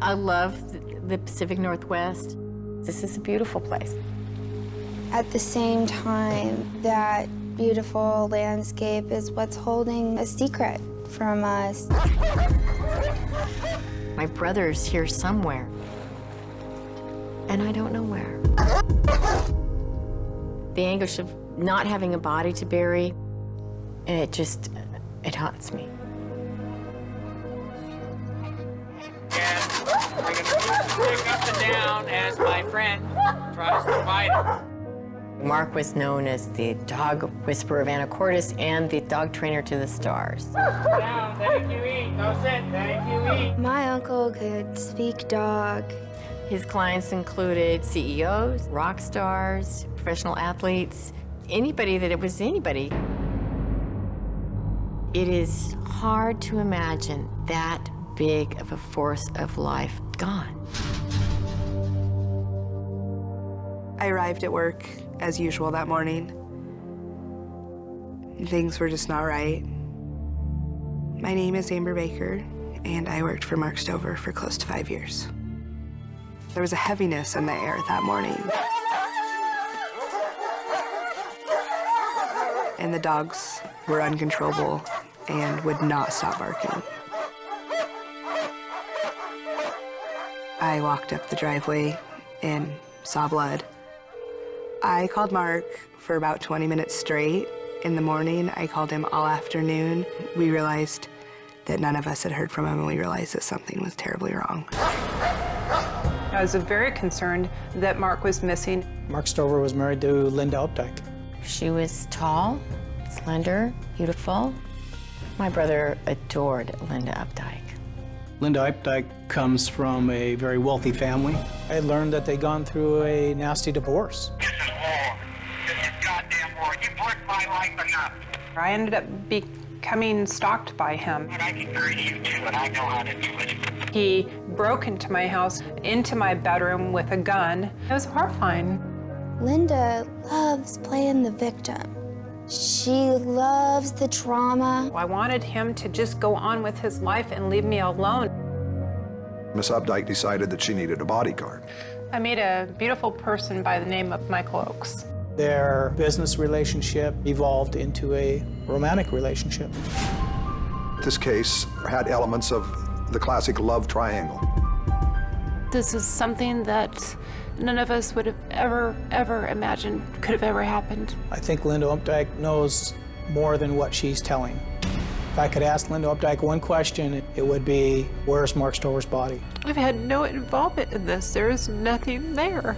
I love the Pacific Northwest. This is a beautiful place. At the same time, that beautiful landscape is what's holding a secret from us. My brother's here somewhere, and I don't know where. The anguish of not having a body to bury, it haunts me. And we're going to pick up and down as my friend tries to fight it. Mark was known as the dog whisperer of Anacortes and the dog trainer to the stars. Down, thank you, eat. No sit, thank you, eat. My uncle could speak dog. His clients included CEOs, rock stars, professional athletes, anybody that it was anybody. It is hard to imagine that big of a force of life gone. I arrived at work as usual that morning. Things were just not right. My name is Amber Baker, and I worked for Mark Stover for close to 5 years. There was a heaviness in the air that morning. And the dogs were uncontrollable and would not stop barking. I walked up the driveway and saw blood. I called Mark for about 20 minutes straight. In the morning, I called him all afternoon. We realized that none of us had heard from him, and we realized that something was terribly wrong. I was very concerned that Mark was missing. Mark Stover was married to Linda Opdyke. She was tall, slender, beautiful. My brother adored Linda Opdyke. Linda Opdyke comes from a very wealthy family. I learned that they'd gone through a nasty divorce. This is war. This is goddamn war. You've worked my life enough. I ended up becoming stalked by him. And I can hurt you too, and I know how to do it. He broke into my house, into my bedroom with a gun. It was horrifying. Linda loves playing the victim. She loves the drama. I wanted him to just go on with his life and leave me alone. Miss Opdyke decided that she needed a bodyguard. I made a beautiful person by the name of Michiel Oakes. Their business relationship evolved into a romantic relationship. This case had elements of the classic love triangle. This is something that none of us would have ever imagined could have ever happened. I think Linda Opdyke knows more than what she's telling. If I could ask Linda Opdyke one question, it would be, where's Mark Stover's body? I've had no involvement in this. There is nothing there.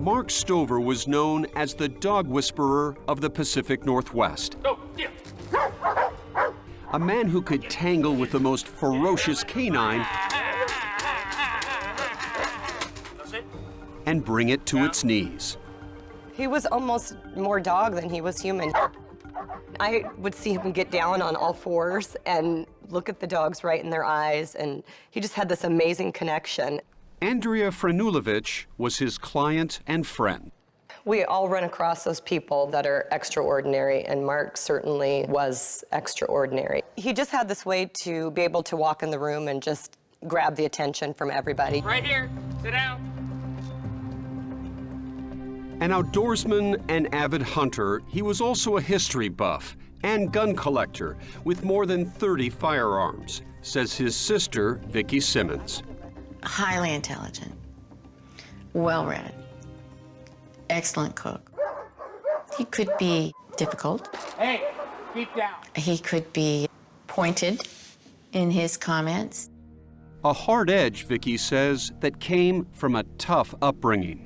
Mark Stover was known as the dog whisperer of the Pacific Northwest. A man who could tangle with the most ferocious canine and bring it to its knees. He was almost more dog than he was human. I would see him get down on all fours and look at the dogs right in their eyes, and he just had this amazing connection. Andrea Franulovich was his client and friend. We all run across those people that are extraordinary, and Mark certainly was extraordinary. He just had this way to be able to walk in the room and just grab the attention from everybody. Right here, sit down. An outdoorsman and avid hunter, he was also a history buff and gun collector with more than 30 firearms, says his sister, Vicki Simmons. Highly intelligent, well-read, excellent cook. He could be difficult. Hey, keep down. He could be pointed in his comments. A hard edge, Vicki says, that came from a tough upbringing.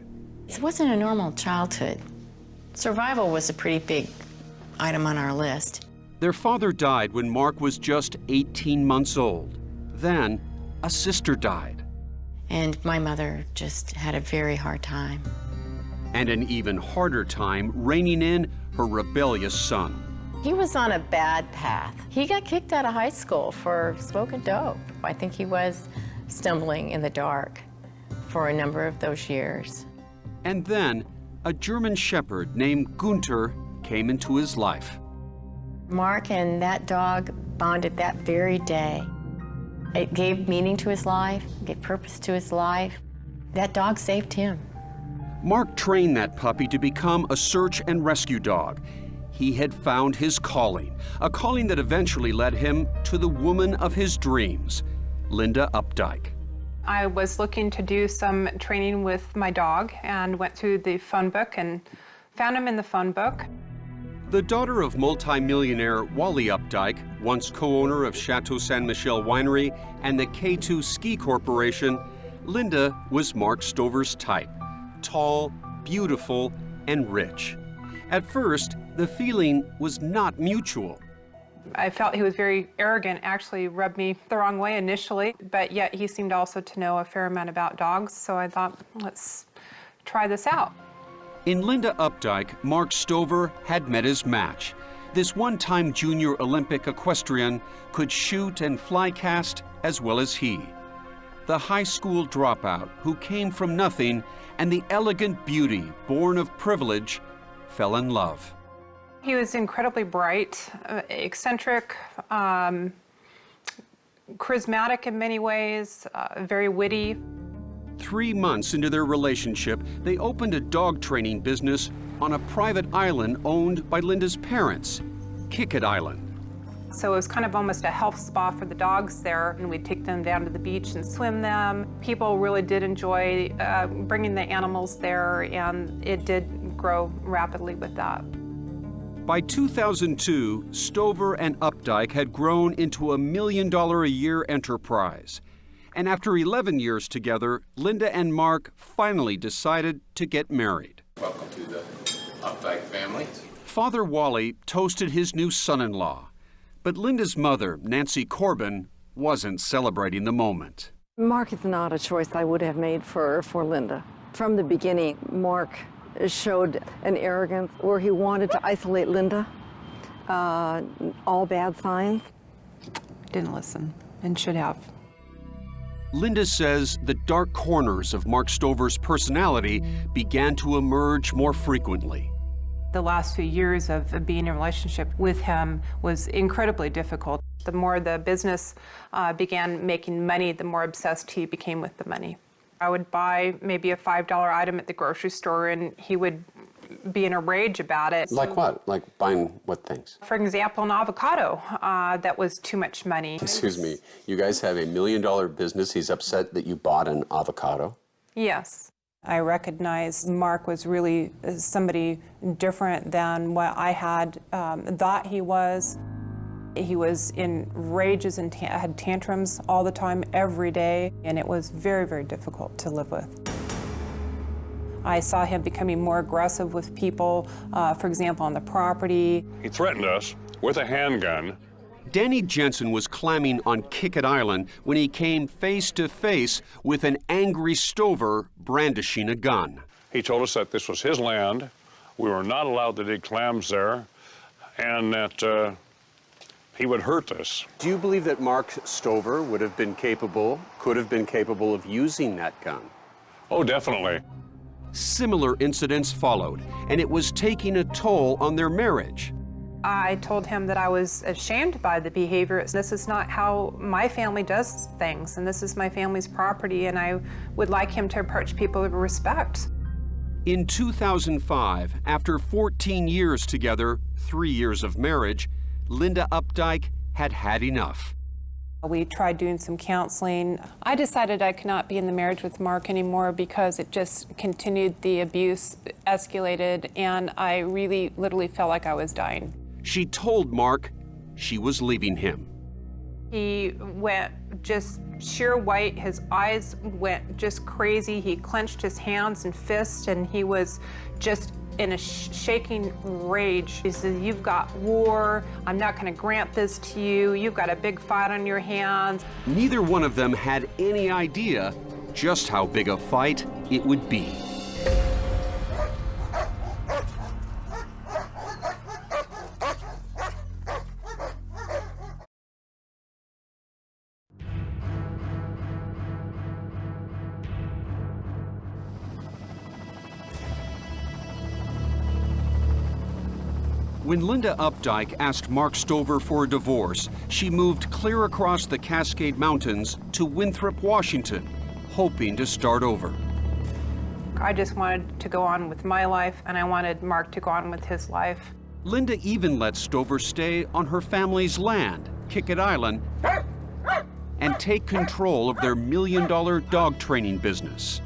It wasn't a normal childhood. Survival was a pretty big item on our list. Their father died when Mark was just 18 months old. Then, a sister died. And my mother just had a very hard time. And an even harder time reining in her rebellious son. He was on a bad path. He got kicked out of high school for smoking dope. I think he was stumbling in the dark for a number of those years. And then a German shepherd named Gunther came into his life. Mark and that dog bonded that very day. It gave meaning to his life, gave purpose to his life. That dog saved him. Mark trained that puppy to become a search and rescue dog. He had found his calling, a calling that eventually led him to the woman of his dreams, Linda Opdyke. I was looking to do some training with my dog and went through the phone book and found him in the phone book. The daughter of multimillionaire Wally Opdyke, once co-owner of Chateau Saint Michel Winery and the K2 Ski Corporation, Linda was Mark Stover's type. Tall, beautiful, and rich. At first, the feeling was not mutual. I felt he was very arrogant, actually rubbed me the wrong way initially, but yet he seemed also to know a fair amount about dogs, so I thought, let's try this out. In Linda Opdyke, Mark Stover had met his match. This one-time junior Olympic equestrian could shoot and fly cast as well as he. The high school dropout who came from nothing and the elegant beauty born of privilege fell in love. He was incredibly bright, eccentric, charismatic in many ways, very witty. 3 months into their relationship, they opened a dog training business on a private island owned by Linda's parents, Kickett Island. So it was kind of almost a health spa for the dogs there, and we'd take them down to the beach and swim them. People really did enjoy bringing the animals there, and it did grow rapidly with that. By 2002, Stover and Opdyke had grown into $1 million a year enterprise. And after 11 years together, Linda and Mark finally decided to get married. Welcome to the Opdyke family. Father Wally toasted his new son-in-law. But Linda's mother, Nancy Corbin, wasn't celebrating the moment. Mark is not a choice I would have made for Linda. From the beginning, Mark showed an arrogance where he wanted to isolate Linda. All bad signs. Didn't listen and should have. Linda says the dark corners of Mark Stover's personality began to emerge more frequently. The last few years of being in a relationship with him was incredibly difficult. The more the business began making money, the more obsessed he became with the money. I would buy maybe a $5 item at the grocery store, and he would be in a rage about it. Like what? Like buying what things? For example, an avocado that was too much money. Excuse me, you guys have $1 million business. He's upset that you bought an avocado? Yes. I recognized Mark was really somebody different than what I had thought he was. He was in rages and had tantrums all the time, every day, and it was very, very difficult to live with. I saw him becoming more aggressive with people, for example, on the property. He threatened us with a handgun. Danny Jensen was clamming on Kickett Island when he came face to face with an angry Stover brandishing a gun. He told us that this was his land, we were not allowed to dig clams there, and that he would hurt us. Do you believe that Mark Stover would have been capable, could have been capable of using that gun? Oh, definitely. Similar incidents followed, and it was taking a toll on their marriage. I told him that I was ashamed by the behavior. This is not how my family does things, and this is my family's property, and I would like him to approach people with respect. In 2005, after 14 years together, 3 years of marriage, Linda Opdyke had had enough. We tried doing some counseling. I decided I could not be in the marriage with Mark anymore because it just continued, the abuse escalated, and I really literally felt like I was dying. She told Mark she was leaving him. He went just sheer white, his eyes went just crazy. He clenched his hands and fists, and he was just in a shaking rage. He said, "You've got war. I'm not going to grant this to you. You've got a big fight on your hands." Neither one of them had any idea just how big a fight it would be. When Linda Opdyke asked Mark Stover for a divorce, she moved clear across the Cascade Mountains to Winthrop, Washington, hoping to start over. I just wanted to go on with my life, and I wanted Mark to go on with his life. Linda even let Stover stay on her family's land, Kickett Island, and take control of their $1 million dog training business.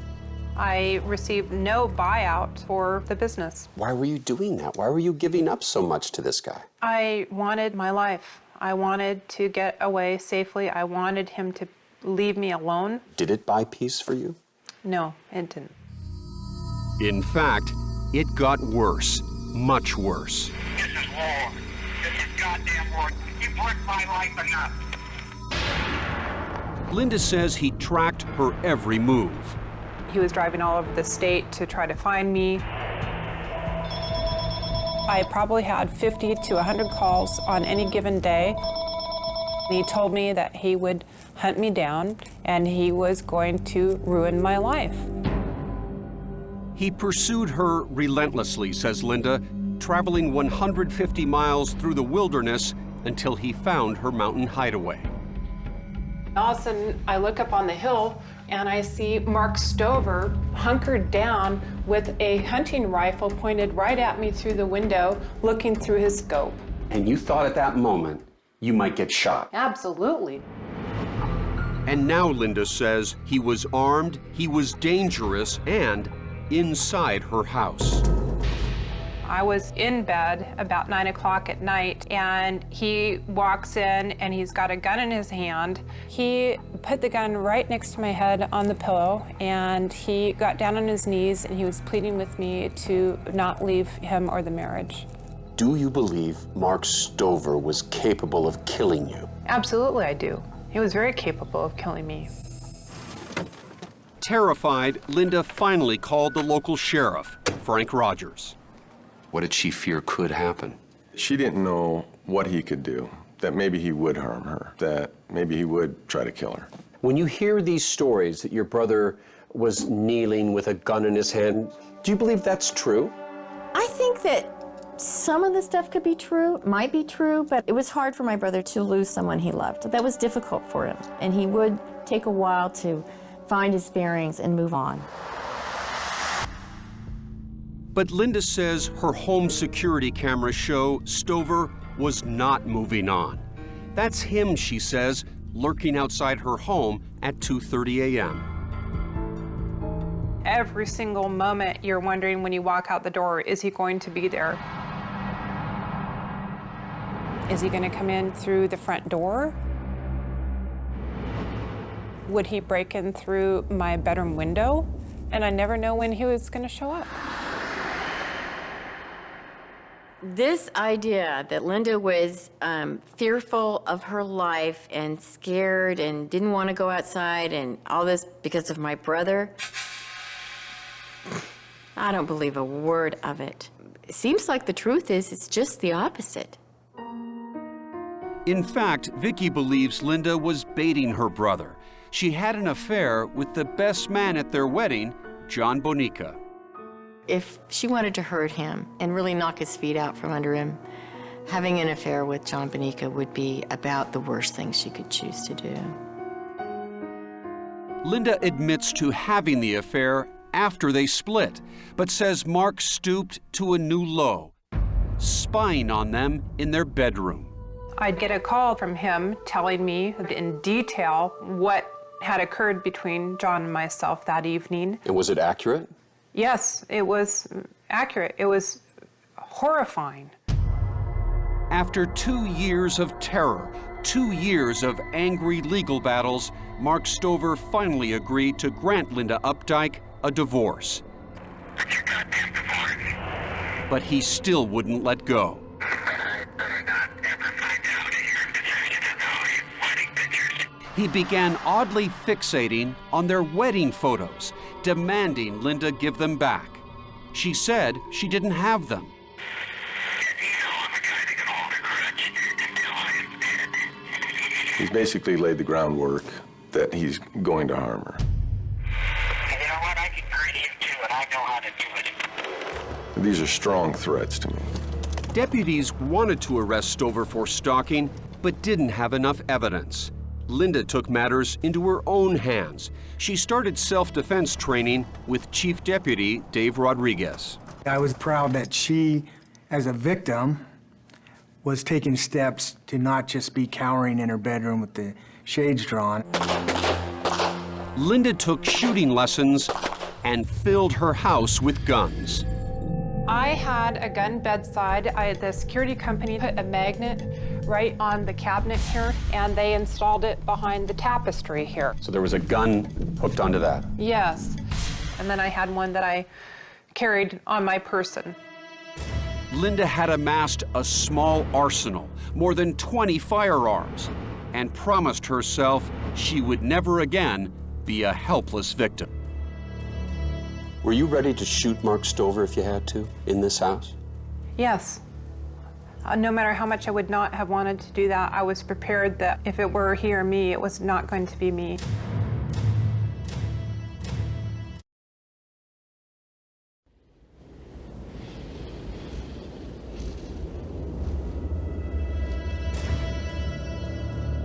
I received no buyout for the business. Why were you doing that? Why were you giving up so much to this guy? I wanted my life. I wanted to get away safely. I wanted him to leave me alone. Did it buy peace for you? No, it didn't. In fact, it got worse, much worse. This is war. This is goddamn war. You've worked my life enough. Linda says he tracked her every move. He was driving all over the state to try to find me. I probably had 50 to 100 calls on any given day. He told me that he would hunt me down and he was going to ruin my life. He pursued her relentlessly, says Linda, traveling 150 miles through the wilderness until he found her mountain hideaway. All of a sudden, I look up on the hill and I see Mark Stover hunkered down with a hunting rifle pointed right at me through the window, looking through his scope. And you thought at that moment you might get shot? Absolutely. And now Linda says he was armed, he was dangerous, and inside her house. I was in bed about 9 o'clock at night, and he walks in and he's got a gun in his hand. He put the gun right next to my head on the pillow, and he got down on his knees and he was pleading with me to not leave him or the marriage. Do you believe Mark Stover was capable of killing you? Absolutely, I do. He was very capable of killing me. Terrified, Linda finally called the local sheriff, Frank Rogers. What did she fear could happen? She didn't know what he could do, that maybe he would harm her, that maybe he would try to kill her. When you hear these stories that your brother was kneeling with a gun in his hand, do you believe that's true? I think that some of the stuff could be true, might be true, but it was hard for my brother to lose someone he loved. That was difficult for him, and he would take a while to find his bearings and move on. But Linda says her home security cameras show Stover was not moving on. That's him, she says, lurking outside her home at 2:30 a.m. Every single moment you're wondering when you walk out the door, is he going to be there? Is he going to come in through the front door? Would he break in through my bedroom window? And I never know when he was going to show up. This idea that Linda was fearful of her life and scared and didn't want to go outside and all this because of my brother, I don't believe a word of it. It seems like the truth is it's just the opposite. In fact, Vicky believes Linda was baiting her brother. She had an affair with the best man at their wedding, John Bonica. If she wanted to hurt him and really knock his feet out from under him, having an affair with John Bonica would be about the worst thing she could choose to do. Linda admits to having the affair after they split, but says Mark stooped to a new low, spying on them in their bedroom. I'd get a call from him telling me in detail what had occurred between John and myself that evening. And was it accurate? Yes, it was accurate. It was horrifying. After 2 years of terror, 2 years of angry legal battles, Mark Stover finally agreed to grant Linda Opdyke a divorce. But you goddamn divorce. but he still wouldn't let go. He began oddly fixating on their wedding photos, demanding Linda give them back. She said she didn't have them. He's basically laid the groundwork that he's going to harm her. And you know what? I can hurt him too, and I know how to do it. These are strong threats to me. Deputies wanted to arrest Stover for stalking, but didn't have enough evidence. Linda took matters into her own hands. She started self-defense training with Chief Deputy Dave Rodriguez. I was proud that she, as a victim, was taking steps to not just be cowering in her bedroom with the shades drawn. Linda took shooting lessons and filled her house with guns. I had a gun bedside. The security company put a magnet right on the cabinet here, and they installed it behind the tapestry here. So there was a gun hooked onto that? Yes. And then I had one that I carried on my person. Linda had amassed a small arsenal, more than 20 firearms, and promised herself she would never again be a helpless victim. Were you ready to shoot Mark Stover if you had to, in this house? Yes. No matter how much I would not have wanted to do that, I was prepared that if it were he or me, it was not going to be me.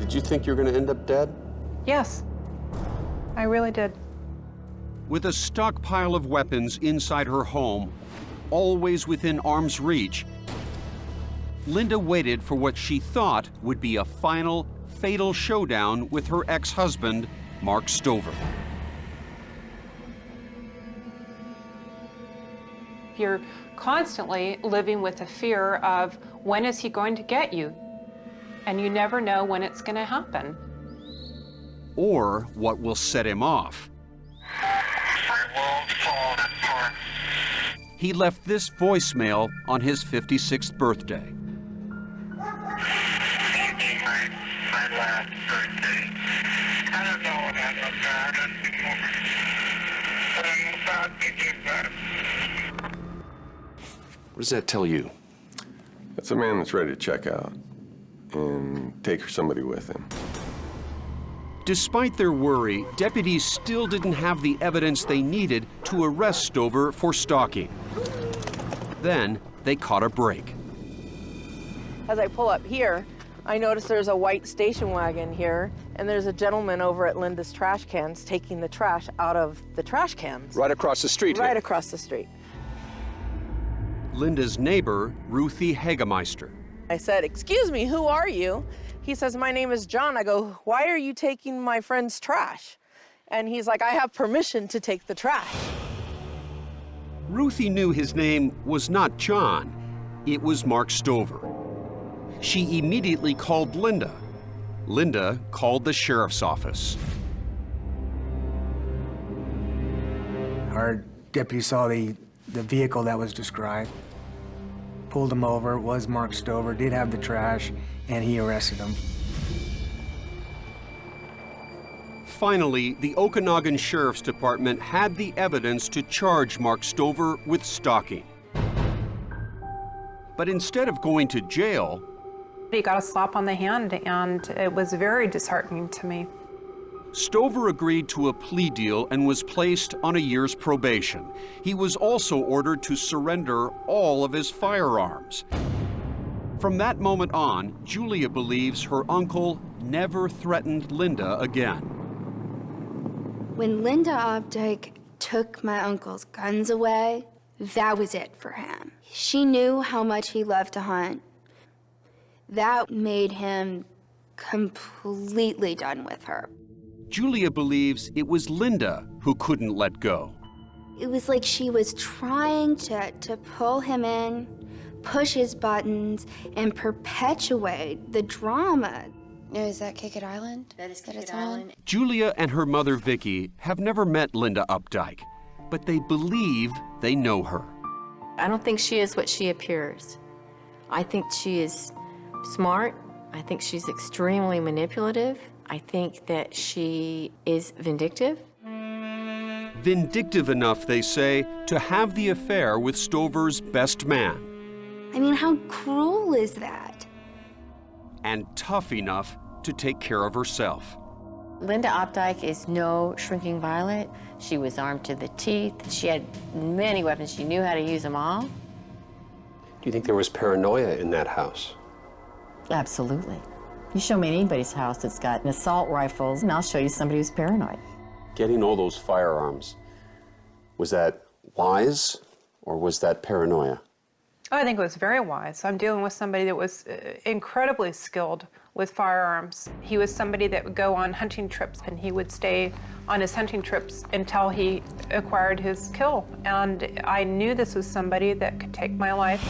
Did you think you were going to end up dead? Yes, I really did. With a stockpile of weapons inside her home, always within arm's reach, Linda waited for what she thought would be a final, fatal showdown with her ex-husband, Mark Stover. You're constantly living with a fear of when is he going to get you? And you never know when it's going to happen. Or what will set him off. He left this voicemail on his 56th birthday. My last birthday. I don't know what happened, but I'm about to get better. What does that tell you? That's a man that's ready to check out and take somebody with him. Despite their worry, deputies still didn't have the evidence they needed to arrest Stover for stalking. Then they caught a break. As I pull up here, I notice there's a white station wagon here, and there's a gentleman over at Linda's trash cans taking the trash out of the trash cans. Right across the street here. Right across the street. Linda's neighbor, Ruthie Hagemeister. I said, "Excuse me, who are you?" He says, "My name is John." I go, "Why are you taking my friend's trash?" And he's like, "I have permission to take the trash." Ruthie knew his name was not John, it was Mark Stover. She immediately called Linda. Linda called the sheriff's office. Our deputy saw the vehicle that was described, pulled him over. It was Mark Stover, did have the trash, and he arrested him. Finally, the Okanagan Sheriff's Department had the evidence to charge Mark Stover with stalking. But instead of going to jail, He got a slap on the hand, and it was very disheartening to me. Stover agreed to a plea deal and was placed on a year's probation. He was also ordered to surrender all of his firearms. From that moment on, Julia believes her uncle never threatened Linda again. When Linda Opdyke took my uncle's guns away, that was it for him. She knew how much he loved to hunt. That made him completely done with her. Julia believes it was Linda who couldn't let go. It was like she was trying to pull him in, push his buttons, and perpetuate the drama. Is that Kickett Island? That is Kickett Island. Julia and her mother, Vicki, have never met Linda Opdyke, but they believe they know her. I don't think she is what she appears. I think she is smart. I think she's extremely manipulative. I think that she is vindictive. Vindictive enough, they say, to have the affair with Stover's best man. I mean, how cruel is that? And tough enough to take care of herself. Linda Opdyke is no shrinking violet. She was armed to the teeth. She had many weapons. She knew how to use them all. Do you think there was paranoia in that house? Absolutely. You show me anybody's house that's got assault rifles, and I'll show you somebody who's paranoid. Getting all those firearms, was that wise or was that paranoia? Oh, I think it was very wise. I'm dealing with somebody that was incredibly skilled with firearms. He was somebody that would go on hunting trips, and he would stay on his hunting trips until he acquired his kill. And I knew this was somebody that could take my life.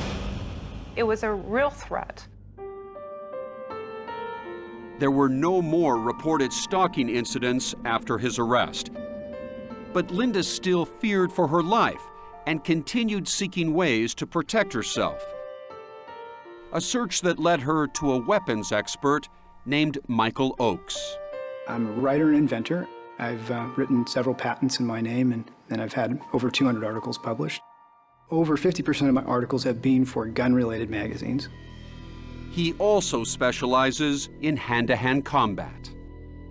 It was a real threat. There were no more reported stalking incidents after his arrest. But Linda still feared for her life and continued seeking ways to protect herself. A search that led her to a weapons expert named Michiel Oakes. I'm a writer and inventor. I've written several patents in my name, and I've had over 200 articles published. Over 50% of my articles have been for gun-related magazines. He also specializes in hand-to-hand combat.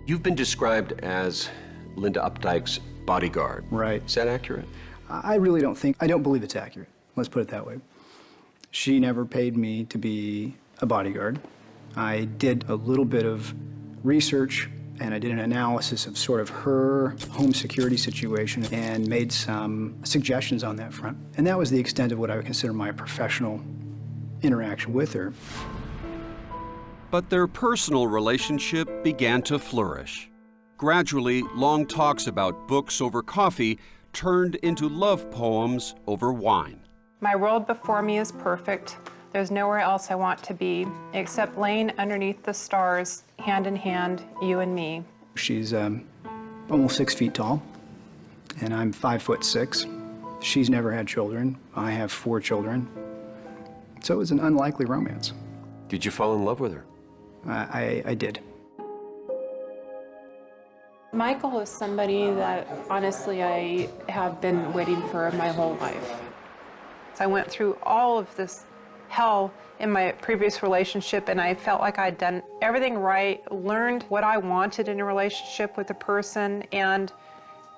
You've been described as Linda Opdyke's bodyguard. Right. Is that accurate? I don't believe it's accurate. Let's put it that way. She never paid me to be a bodyguard. I did a little bit of research, and I did an analysis of sort of her home security situation and made some suggestions on that front. And that was the extent of what I would consider my professional interaction with her. But their personal relationship began to flourish. Gradually, long talks about books over coffee turned into love poems over wine. My world before me is perfect. There's nowhere else I want to be except laying underneath the stars, hand in hand, you and me. She's almost 6 feet tall, and I'm 5'6". She's never had children. I have 4 children. So it was an unlikely romance. Did you fall in love with her? I did. Michiel is somebody that, honestly, I have been waiting for my whole life. I went through all of this hell in my previous relationship, and I felt like I'd done everything right, learned what I wanted in a relationship with a person, and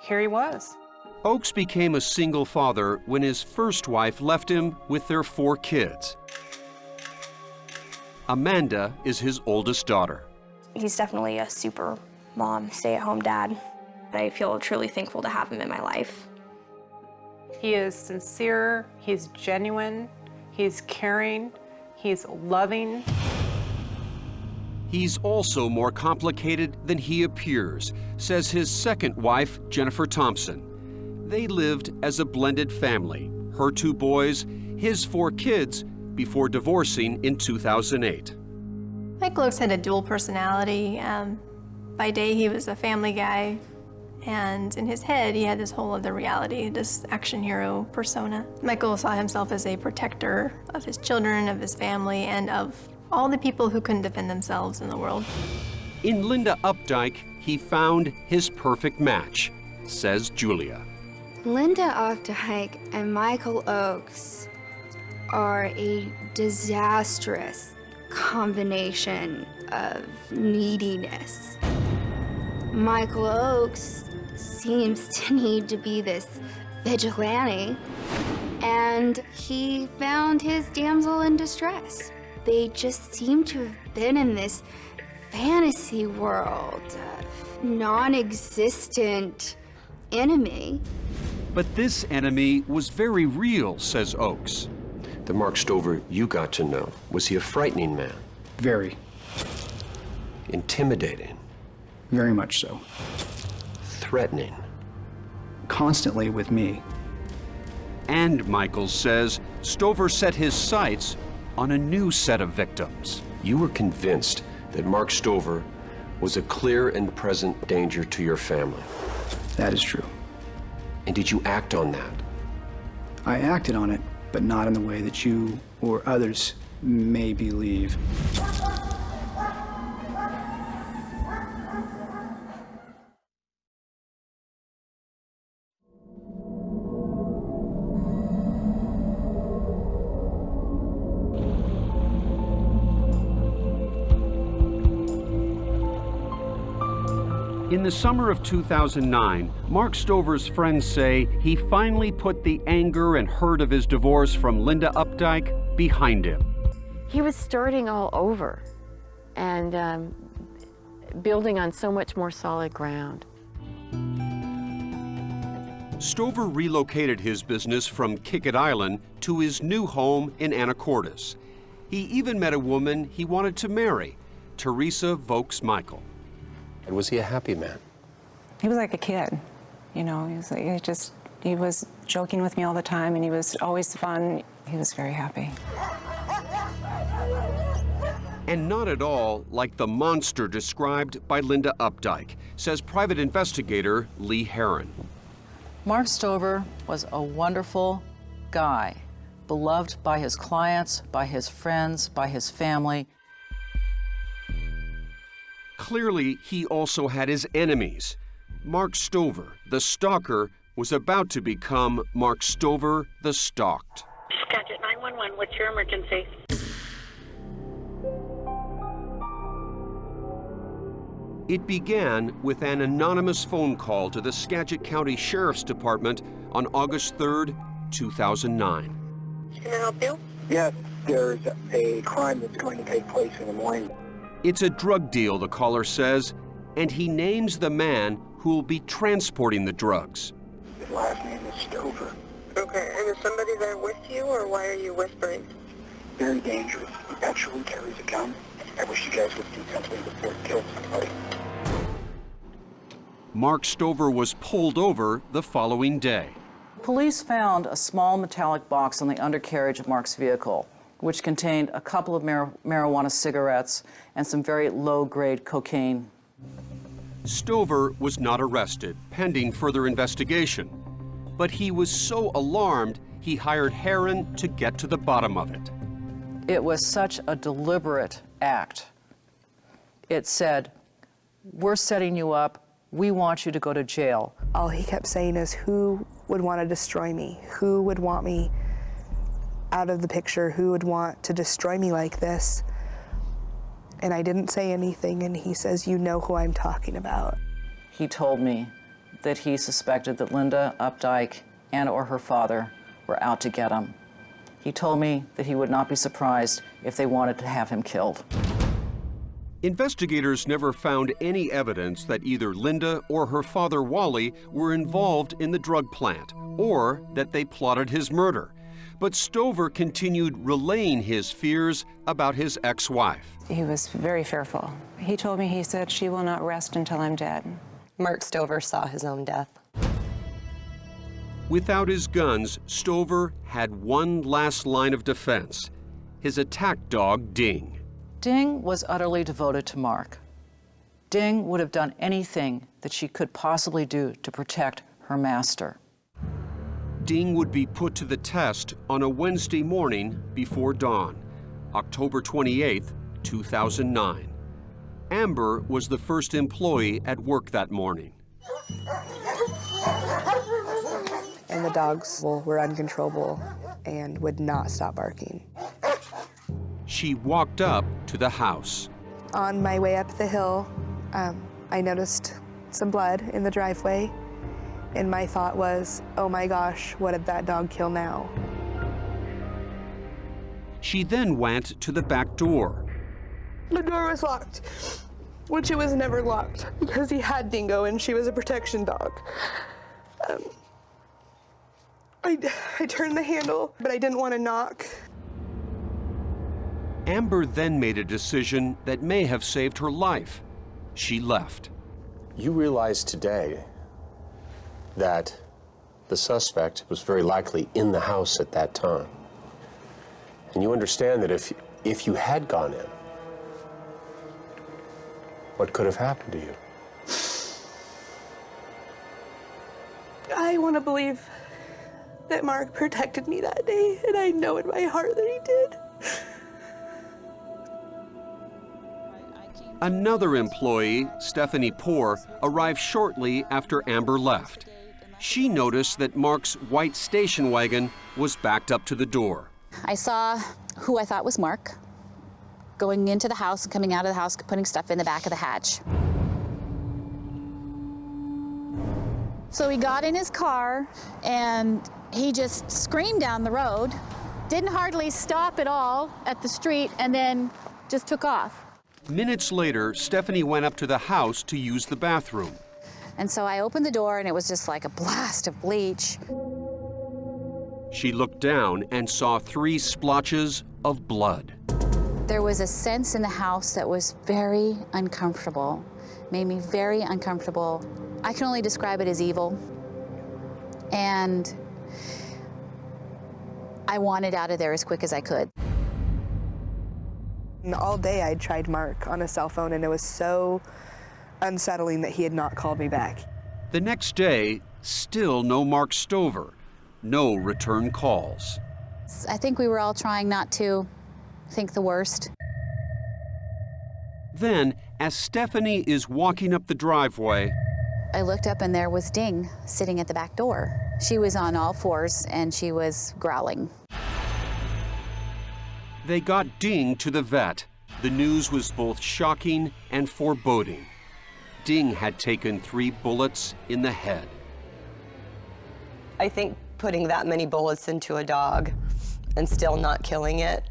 here he was. Oakes became a single father when his first wife left him with their 4 kids. Amanda is his oldest daughter. He's definitely a super mom, stay-at-home dad. I feel truly thankful to have him in my life. He is sincere, he's genuine, he's caring, he's loving. He's also more complicated than he appears, says his second wife, Jennifer Thompson. They lived as a blended family, her 2 boys, his 4 kids, before divorcing in 2008. Michiel Oakes had a dual personality. By day, he was a family guy, and in his head, he had this whole other reality, this action hero persona. Michiel saw himself as a protector of his children, of his family, and of all the people who couldn't defend themselves in the world. In Linda Opdyke, he found his perfect match, says Julia. Linda Opdyke and Michiel Oakes are a disastrous combination of neediness. Michiel Oakes seems to need to be this vigilante, and he found his damsel in distress. They just seem to have been in this fantasy world of non-existent enemy. But this enemy was very real, says Oakes. The Mark Stover you got to know, was he a frightening man? Very. Intimidating? Very much so. Threatening? Constantly with me. And Michiel says Stover set his sights on a new set of victims. You were convinced that Mark Stover was a clear and present danger to your family. That is true. And did you act on that? I acted on it but not in the way that you or others may believe. In the summer of 2009, Mark Stover's friends say he finally put the anger and hurt of his divorce from Linda Opdyke behind him. He was starting all over and building on so much more solid ground. Stover relocated his business from Kickett Island to his new home in Anacortes. He even met a woman he wanted to marry, Teresa Vokes Michael. And was he a happy man? He was like a kid, you know. He was joking with me all the time, and he was always fun. He was very happy. And not at all like the monster described by Linda Opdyke, says private investigator Lee Heron. Mark Stover was a wonderful guy, beloved by his clients, by his friends, by his family. Clearly, he also had his enemies. Mark Stover, the stalker, was about to become Mark Stover, the stalked. Skagit 911, what's your emergency? It began with an anonymous phone call to the Skagit County Sheriff's Department on August 3rd, 2009. Can I help you? Yes, there's a crime that's going to take place in the morning. It's a drug deal, the caller says, and he names the man who will be transporting the drugs. His last name is Stover. Okay, and is somebody there with you, or why are you whispering? Very dangerous. He actually carries a gun. I wish you guys would do something before he kills somebody. Mark Stover was pulled over the following day. Police found a small metallic box on the undercarriage of Mark's vehicle, which contained a couple of marijuana cigarettes and some very low-grade cocaine. Stover was not arrested, pending further investigation. But he was so alarmed, he hired Heron to get to the bottom of it. It was such a deliberate act. It said, "We're setting you up. We want you to go to jail." All he kept saying is, who would want to destroy me? Who would want me out of the picture? Who would want to destroy me like this? And I didn't say anything, and he says, you know who I'm talking about. He told me that he suspected that Linda Opdyke and or her father were out to get him. He told me that he would not be surprised if they wanted to have him killed. Investigators never found any evidence that either Linda or her father Wally were involved in the drug plant, or that they plotted his murder. But Stover continued relaying his fears about his ex-wife. He was very fearful. He told me, he said, she will not rest until I'm dead. Mark Stover saw his own death. Without his guns, Stover had one last line of defense: his attack dog, Ding. Ding was utterly devoted to Mark. Ding would have done anything that she could possibly do to protect her master. Ding would be put to the test on a Wednesday morning before dawn, October 28, 2009. Amber was the first employee at work that morning. And the dogs were uncontrollable and would not stop barking. She walked up to the house. On my way up the hill, I noticed some blood in the driveway, and my thought was, oh my gosh, what did that dog kill now? She then went to the back door. The door was locked, which it was never locked because he had Dingo and she was a protection dog. I turned the handle, but I didn't want to knock. Amber then made a decision that may have saved her life. She left. You realize today that the suspect was very likely in the house at that time. And you understand that if you had gone in, what could have happened to you? I want to believe that Mark protected me that day, and I know in my heart that he did. Another employee, Stephanie Poor, arrived shortly after Amber left. She noticed that Mark's white station wagon was backed up to the door. I saw who I thought was Mark going into the house and coming out of the house, putting stuff in the back of the hatch. So he got in his car and he just screamed down the road, didn't hardly stop at all at the street, and then just took off. Minutes later, Stephanie went up to the house to use the bathroom. And so I opened the door and it was just like a blast of bleach. She looked down and saw 3 splotches of blood. There was a sense in the house that was very uncomfortable, made me very uncomfortable. I can only describe it as evil. And I wanted out of there as quick as I could. And all day I tried Mark on a cell phone, and it was so unsettling that he had not called me back. The next day, still no Mark Stover, no return calls. I think we were all trying not to think the worst. Then, as Stephanie is walking up the driveway, I looked up and there was Ding sitting at the back door. She was on all fours and she was growling. They got Ding to the vet. The news was both shocking and foreboding. Ding had taken 3 bullets in the head. I think putting that many bullets into a dog and still not killing it,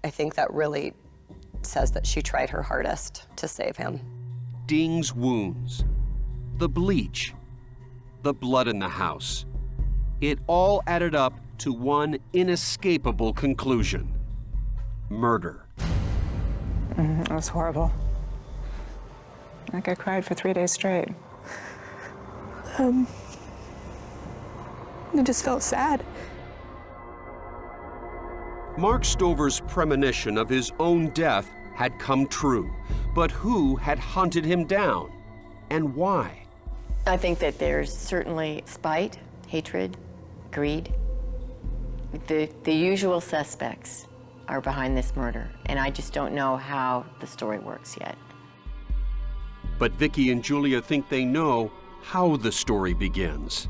I think that really says that she tried her hardest to save him. Ding's wounds, the bleach, the blood in the house. It all added up to one inescapable conclusion: murder. It was horrible. Like I cried for 3 days straight. I just felt sad. Mark Stover's premonition of his own death had come true, but who had hunted him down, and why? I think that there's certainly spite, hatred, greed. The usual suspects are behind this murder, and I just don't know how the story works yet. But Vicky and Julia think they know how the story begins.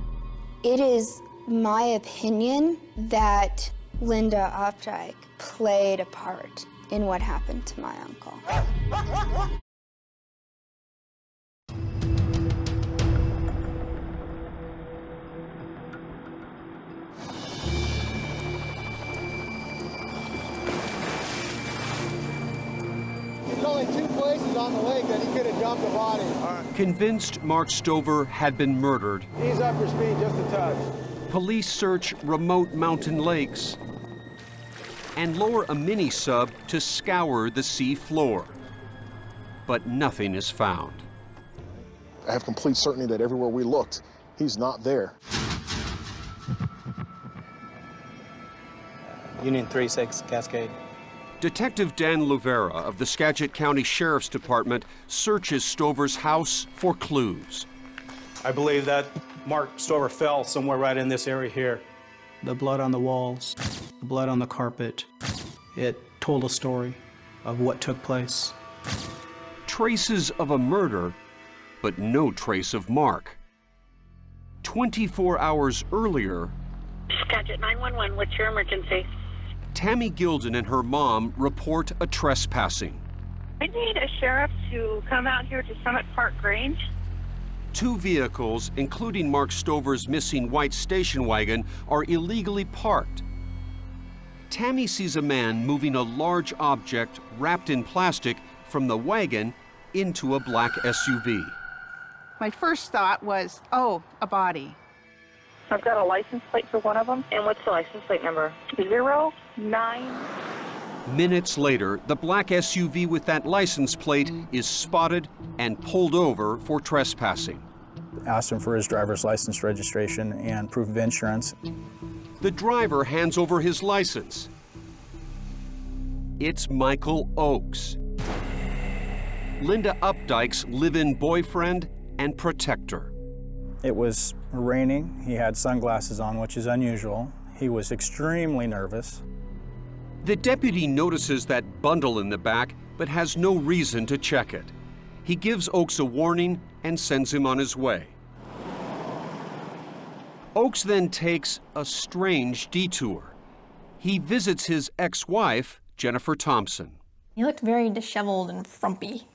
It is my opinion that Linda Opdyke played a part in what happened to my uncle. There's only 2 places on the lake that he could have dumped a body. Convinced Mark Stover had been murdered, Ease up your speed just a touch. police search remote mountain lakes and lower a mini sub to scour the sea floor. But nothing is found. I have complete certainty that everywhere we looked, he's not there. Union 36, Cascade. Detective Dan Luvera of the Skagit County Sheriff's Department searches Stover's house for clues. I believe that Mark Stover fell somewhere right in this area here. The blood on the walls, the blood on the carpet, it told a story of what took place. Traces of a murder, but no trace of Mark. 24 hours earlier, Skagit 911, what's your emergency? Tammy Gilden and her mom report a trespassing. I need a sheriff to come out here to Summit Park Grange. 2 vehicles, including Mark Stover's missing white station wagon, are illegally parked. Tammy sees a man moving a large object wrapped in plastic from the wagon into a black SUV. My first thought was, oh, a body. I've got a license plate for one of them. And what's the license plate number? 09. Minutes later, the black SUV with that license plate is spotted and pulled over for trespassing. Asked him for his driver's license registration and proof of insurance. The driver hands over his license. It's Michiel Oakes, Linda Opdyke's live-in boyfriend and protector. It was raining. He had sunglasses on, which is unusual. He was extremely nervous. The deputy notices that bundle in the back, but has no reason to check it. He gives Oakes a warning and sends him on his way. Oakes then takes a strange detour. He visits his ex-wife, Jennifer Thompson. He looked very disheveled and frumpy.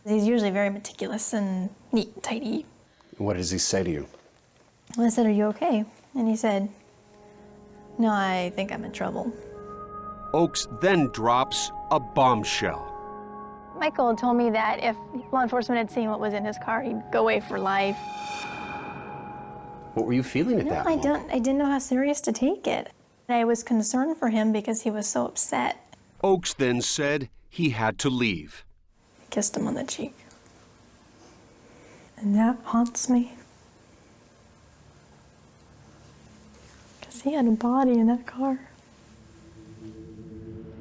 He's usually very meticulous and neat and tidy. What does he say to you? Well, I said, "Are you okay?" And he said, "No, I think I'm in trouble." Oakes then drops a bombshell. Michael told me that if law enforcement had seen what was in his car, he'd go away for life. What were you feeling at that moment? I didn't know how serious to take it. I was concerned for him because he was so upset. Oakes then said he had to leave. I kissed him on the cheek. And that haunts me. Because he had a body in that car.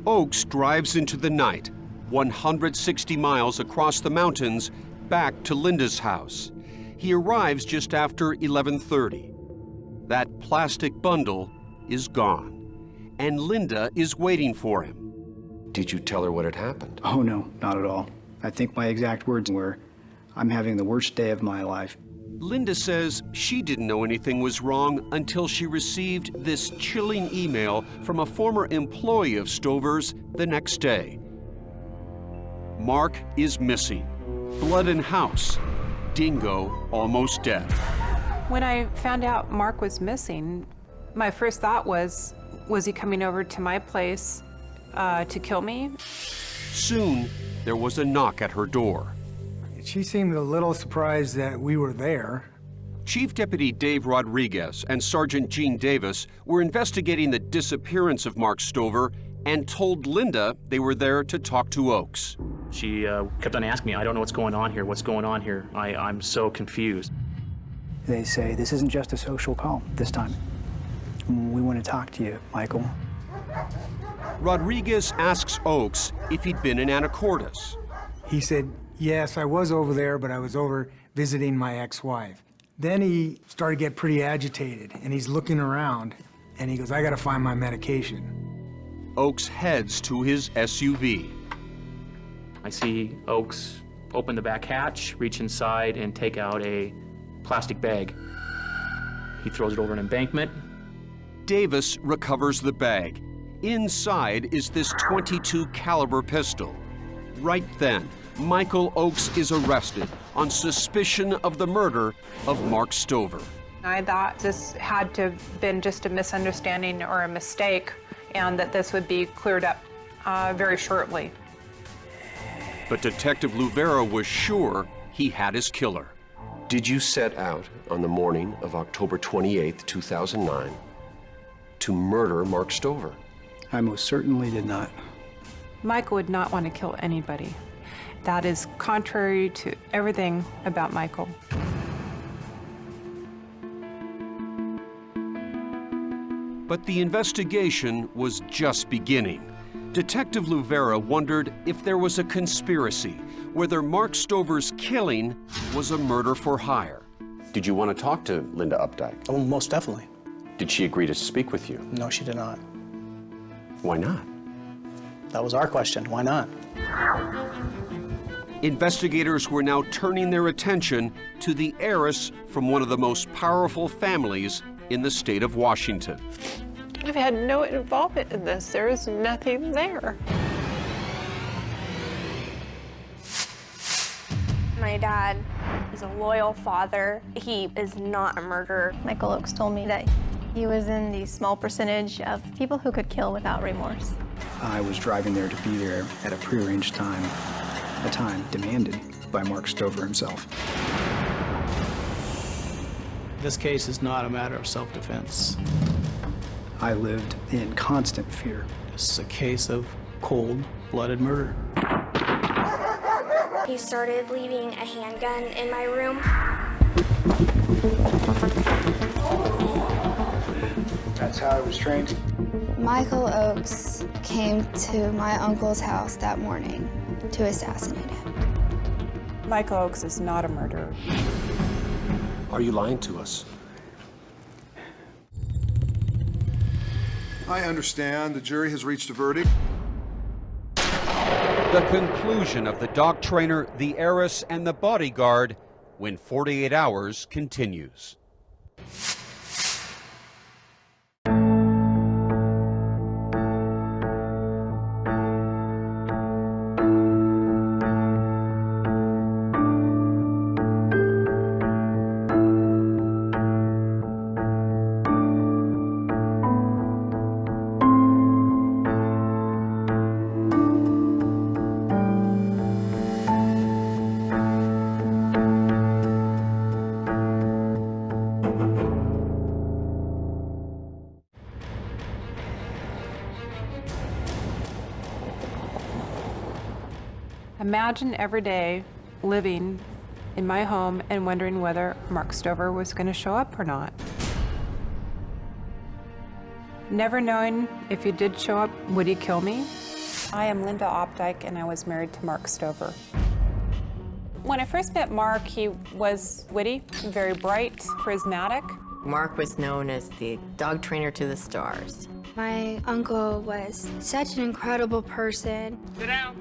Oakes drives into the night, 160 miles across the mountains, back to Linda's house. He arrives just after 11:30. That plastic bundle is gone, and Linda is waiting for him. Did you tell her what had happened? Oh, no, not at all. I think my exact words were, "I'm having the worst day of my life." Linda says she didn't know anything was wrong until she received this chilling email from a former employee of Stover's the next day. Mark is missing. Blood in house. Dingo almost dead. When I found out Mark was missing, my first thought was he coming over to my place to kill me? Soon, there was a knock at her door. She seemed a little surprised that we were there. Chief Deputy Dave Rodriguez and Sergeant Gene Davis were investigating the disappearance of Mark Stover and told Linda they were there to talk to Oakes. She kept on asking me, "I don't know what's going on here. What's going on here? I'm so confused." They say, "This isn't just a social call this time. We want to talk to you, Michael." Rodriguez asks Oakes if he'd been in Anacortes. He said, "Yes, I was over there, but I was over visiting my ex-wife." Then he started to get pretty agitated, and he's looking around, and he goes, "I gotta find my medication." Oakes heads to his SUV. I see Oakes open the back hatch, reach inside, and take out a plastic bag. He throws it over an embankment. Davis recovers the bag. Inside is this .22 caliber pistol. Right then, Michael Oakes is arrested on suspicion of the murder of Mark Stover. I thought this had to have been just a misunderstanding or a mistake, and that this would be cleared up very shortly. But Detective Luvera was sure he had his killer. Did you set out on the morning of October 28th, 2009 to murder Mark Stover? I most certainly did not. Michael would not want to kill anybody. That is contrary to everything about Michael. But the investigation was just beginning. Detective Luvera wondered if there was a conspiracy, whether Mark Stover's killing was a murder for hire. Did you want to talk to Linda Opdyke? Oh, most definitely. Did she agree to speak with you? No, she did not. Why not? That was our question. Why not? Investigators were now turning their attention to the heiress from one of the most powerful families in the state of Washington. I've had no involvement in this. There is nothing there. My dad is a loyal father. He is not a murderer. Michael Oakes told me that he was in the small percentage of people who could kill without remorse. I was driving there to be there at a prearranged time, a time demanded by Mark Stover himself. This case is not a matter of self-defense. I lived in constant fear. This is a case of cold-blooded murder. He started leaving a handgun in my room. That's how I was trained. Michael Oakes came to my uncle's house that morning to assassinate him. Michael Oakes is not a murderer. Are you lying to us? I understand the jury has reached a verdict. The conclusion of the dog trainer, the Heiress, and the Bodyguard when 48 Hours continues. Imagine every day living in my home and wondering whether Mark Stover was going to show up or not. Never knowing if he did show up, would he kill me? I am Linda Opdyke, and I was married to Mark Stover. When I first met Mark, he was witty, very bright, charismatic. Mark was known as the dog trainer to the stars. My uncle was such an incredible person. Sit down.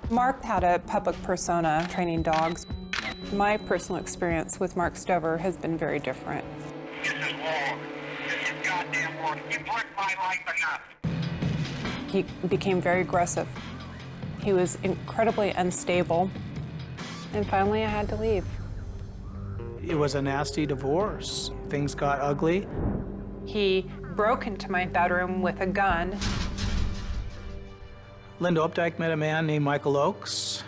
Mark had a public persona training dogs. My personal experience with Mark Stover has been very different. This is wrong. This is goddamn wrong. You've wrecked my life enough. He became very aggressive. He was incredibly unstable. And finally, I had to leave. It was a nasty divorce. Things got ugly. He broke into my bedroom with a gun. Linda Opdyke met a man named Michiel Oakes.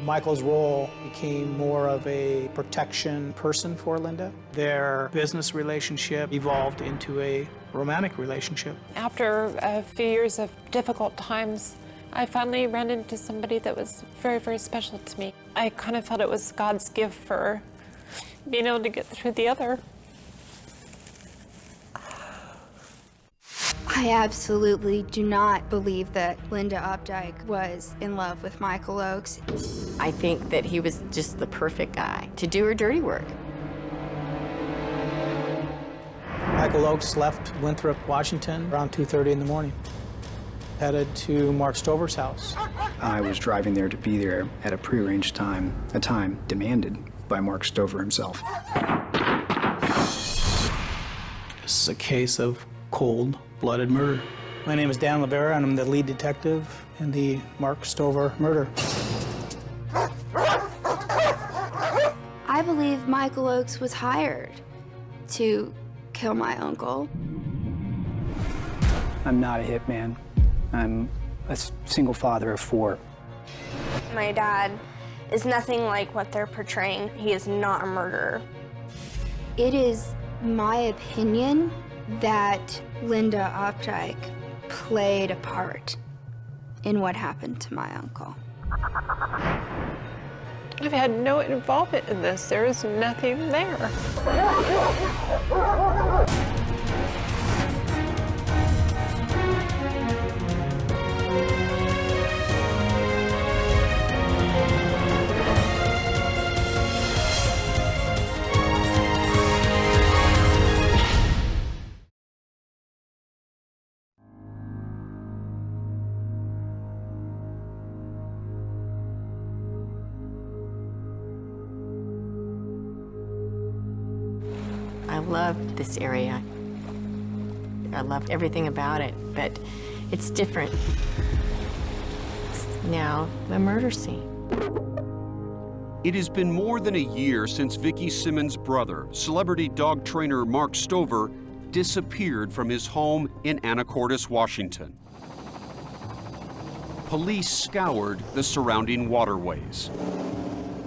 Michael's role became more of a protection person for Linda. Their business relationship evolved into a romantic relationship. After a few years of difficult times, I finally ran into somebody that was very, very special to me. I kind of felt it was God's gift for being able to get through the other. I absolutely do not believe that Linda Opdyke was in love with Michiel Oakes. I think that he was just the perfect guy to do her dirty work. Michiel Oakes left Winthrop, Washington around 2:30 in the morning, headed to Mark Stover's house. I was driving there to be there at a prearranged time, a time demanded by Mark Stover himself. This is a case of cold-blooded murder. My name is Dan Libera, and I'm the lead detective in the Mark Stover murder. I believe Michiel Oakes was hired to kill my uncle. I'm not a hitman. I'm a single father of 4. My dad is nothing like what they're portraying. He is not a murderer. It is my opinion that Linda Opdyke played a part in what happened to my uncle. I've had no involvement in this. There is nothing there. I loved this area. I loved everything about it, but it's different. It's now a murder scene. It has been more than a year since Vicki Simmons' brother, celebrity dog trainer Mark Stover, disappeared from his home in Anacortes, Washington. Police scoured the surrounding waterways.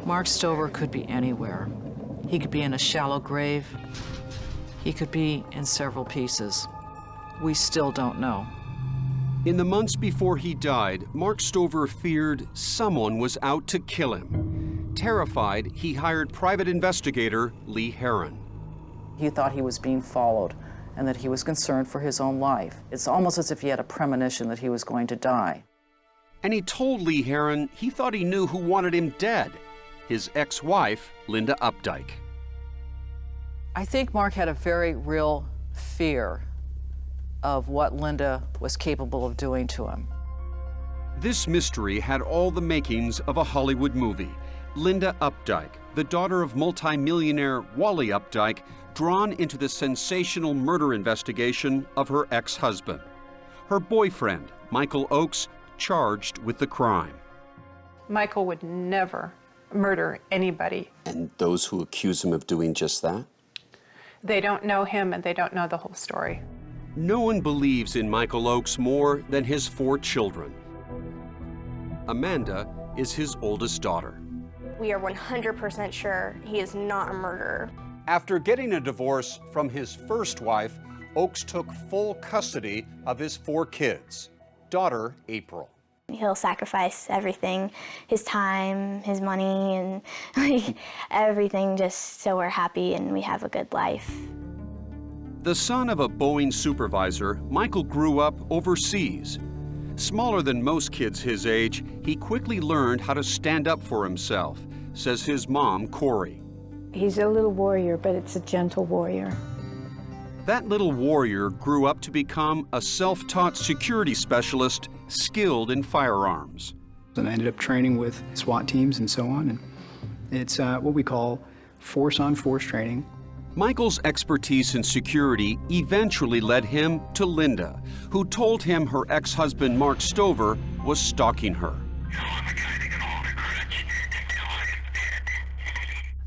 Mark Stover could be anywhere. He could be in a shallow grave. He could be in several pieces. We still don't know. In the months before he died, Mark Stover feared someone was out to kill him. Terrified, he hired private investigator Lee Heron. He thought he was being followed and that he was concerned for his own life. It's almost as if he had a premonition that he was going to die. And he told Lee Heron he thought he knew who wanted him dead, his ex-wife, Linda Opdyke. I think Mark had a very real fear of what Linda was capable of doing to him. This mystery had all the makings of a Hollywood movie. Linda Opdyke, the daughter of multimillionaire Wally Opdyke, drawn into the sensational murder investigation of her ex-husband. Her boyfriend, Michiel Oakes, charged with the crime. Michael would never murder anybody. And those who accuse him of doing just that? They don't know him and they don't know the whole story. No one believes in Michiel Oakes more than his 4 children. Amanda is his oldest daughter. We are 100% sure he is not a murderer. After getting a divorce from his first wife, Oakes took full custody of his 4 kids. Daughter, April. He'll sacrifice everything, his time, his money, and like, everything just so we're happy and we have a good life. The son of a Boeing supervisor, Michael grew up overseas. Smaller than most kids his age, he quickly learned how to stand up for himself, says his mom, Corey. He's a little warrior, but it's a gentle warrior. That little warrior grew up to become a self-taught security specialist skilled in firearms. And I ended up training with SWAT teams and so on. And it's what we call force-on-force training. Michael's expertise in security eventually led him to Linda, who told him her ex-husband, Mark Stover, was stalking her.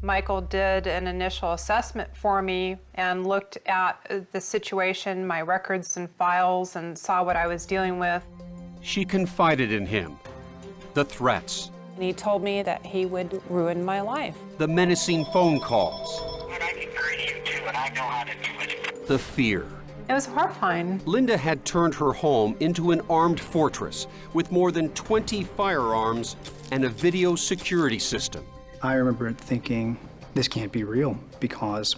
Michael did an initial assessment for me and looked at the situation, my records and files, and saw what I was dealing with. She confided in him. The threats. And he told me that he would ruin my life. The menacing phone calls. But I can curse you too, and I know how to do it. The fear. It was horrifying. Linda had turned her home into an armed fortress with more than 20 firearms and a video security system. I remember thinking, this can't be real, because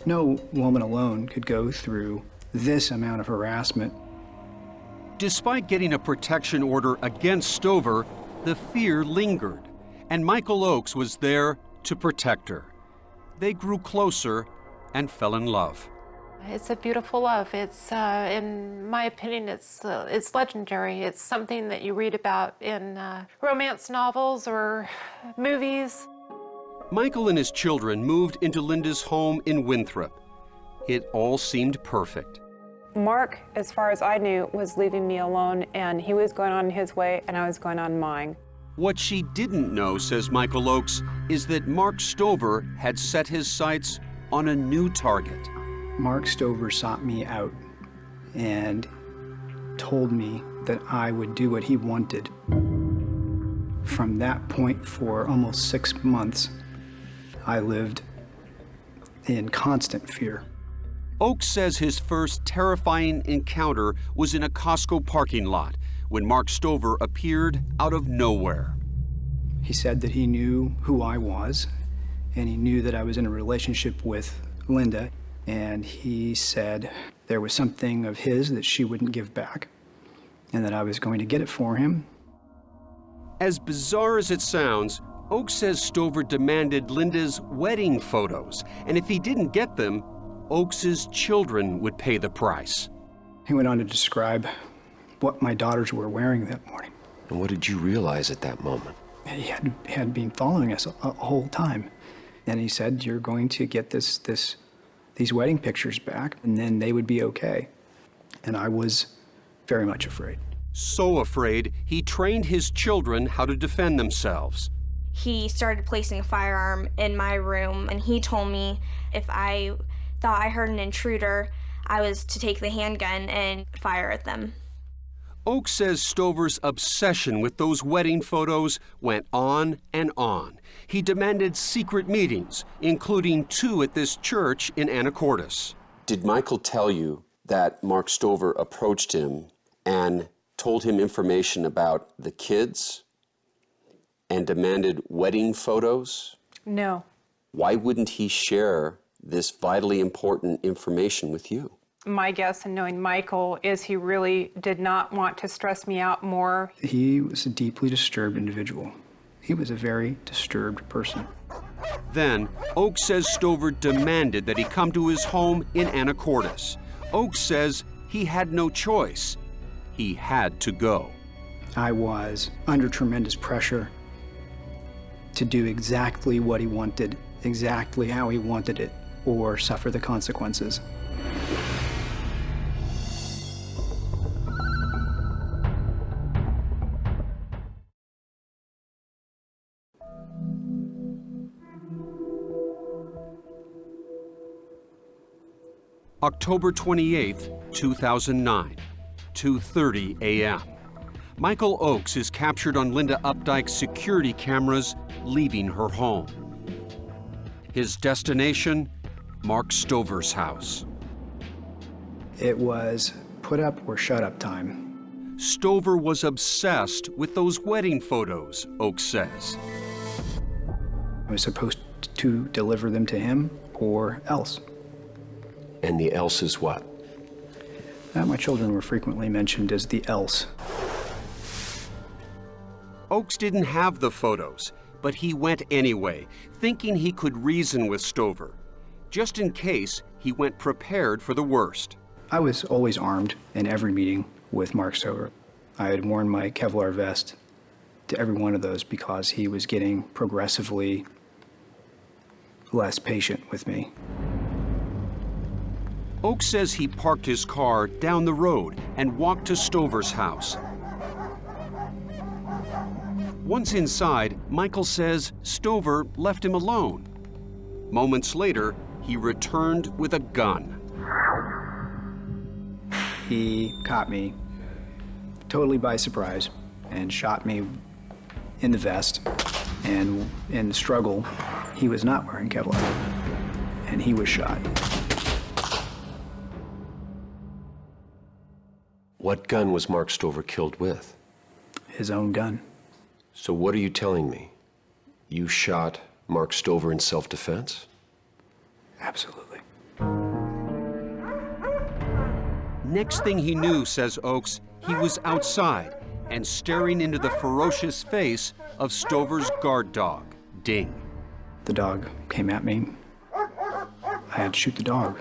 no woman alone could go through this amount of harassment. Despite getting a protection order against Stover, the fear lingered, and Michiel Oakes was there to protect her. They grew closer and fell in love. It's a beautiful love. It's, in my opinion, it's legendary. It's something that you read about in romance novels or movies. Michael and his children moved into Linda's home in Winthrop. It all seemed perfect. Mark, as far as I knew, was leaving me alone, and he was going on his way, and I was going on mine. What she didn't know, says Michiel Oakes, is that Mark Stover had set his sights on a new target. Mark Stover sought me out and told me that I would do what he wanted. From that point, for almost 6 months, I lived in constant fear. Oakes says his first terrifying encounter was in a Costco parking lot when Mark Stover appeared out of nowhere. He said that he knew who I was, and he knew that I was in a relationship with Linda. And he said there was something of his that she wouldn't give back, and that I was going to get it for him. As bizarre as it sounds, Oakes says Stover demanded Linda's wedding photos, and if he didn't get them, Oakes's children would pay the price. He went on to describe what my daughters were wearing that morning. And what did you realize at that moment? He had been following us a whole time. And he said, you're going to get these wedding pictures back, and then they would be okay. And I was very much afraid. So afraid, he trained his children how to defend themselves. He started placing a firearm in my room, and he told me if I thought I heard an intruder, I was to take the handgun and fire at them. Oakes says Stover's obsession with those wedding photos went on and on. He demanded secret meetings, including 2 at this church in Anacortes. Did Michael tell you that Mark Stover approached him and told him information about the kids and demanded wedding photos? No. Why wouldn't he share this vitally important information with you? My guess in knowing Michael is he really did not want to stress me out more. He was a deeply disturbed individual. He was a very disturbed person. Then, Oakes says Stover demanded that he come to his home in Anacortes. Oakes says he had no choice. He had to go. I was under tremendous pressure to do exactly what he wanted, exactly how he wanted it, or suffer the consequences. October 28, 2009, 2:30 a.m. Michiel Oakes is captured on Linda Opdyke's security cameras leaving her home. His destination, Mark Stover's house. It was put up or shut up time. Stover was obsessed with those wedding photos, Oakes says. I was supposed to deliver them to him or else. And the else is what? My children were frequently mentioned as the else. Oakes didn't have the photos, but he went anyway, thinking he could reason with Stover. Just in case, he went prepared for the worst. I was always armed in every meeting with Mark Stover. I had worn my Kevlar vest to every one of those because he was getting progressively less patient with me. Oakes says he parked his car down the road and walked to Stover's house. Once inside, Michiel says Stover left him alone. Moments later, he returned with a gun. He caught me totally by surprise and shot me in the vest. And in the struggle, he was not wearing Kevlar, and he was shot. What gun was Mark Stover killed with? His own gun. So what are you telling me? You shot Mark Stover in self-defense? Absolutely. Next thing he knew, says Oakes, he was outside and staring into the ferocious face of Stover's guard dog, Ding. The dog came at me. I had to shoot the dog.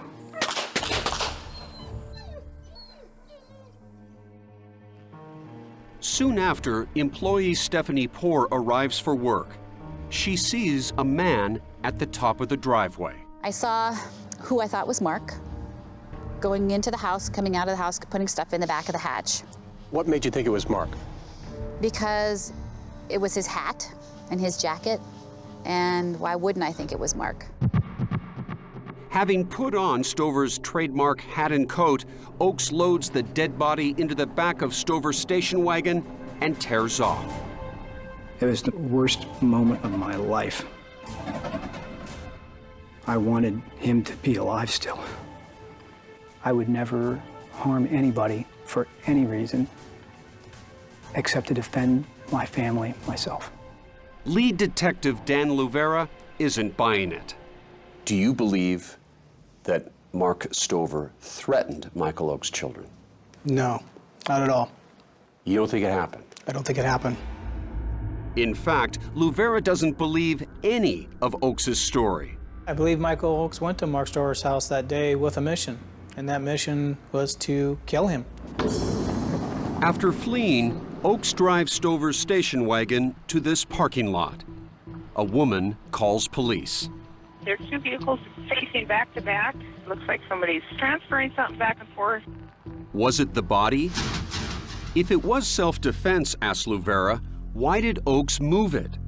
Soon after, employee Stephanie Poor arrives for work. She sees a man at the top of the driveway. I saw who I thought was Mark going into the house, coming out of the house, putting stuff in the back of the hatch. What made you think it was Mark? Because it was his hat and his jacket, and why wouldn't I think it was Mark? Having put on Stover's trademark hat and coat, Oakes loads the dead body into the back of Stover's station wagon and tears off. It was the worst moment of my life. I wanted him to be alive still. I would never harm anybody for any reason except to defend my family, myself. Lead detective Dan Luvera isn't buying it. Do you believe that Mark Stover threatened Michiel Oakes' children? No, not at all. You don't think it happened? I don't think it happened. In fact, Luvera doesn't believe any of Oakes' story. I believe Michiel Oakes went to Mark Stover's house that day with a mission, and that mission was to kill him. After fleeing, Oakes drives Stover's station wagon to this parking lot. A woman calls police. There are two vehicles facing back to back. Looks like somebody's transferring something back and forth. Was it the body? If it was self-defense, asked Luvera, why did Oakes move it?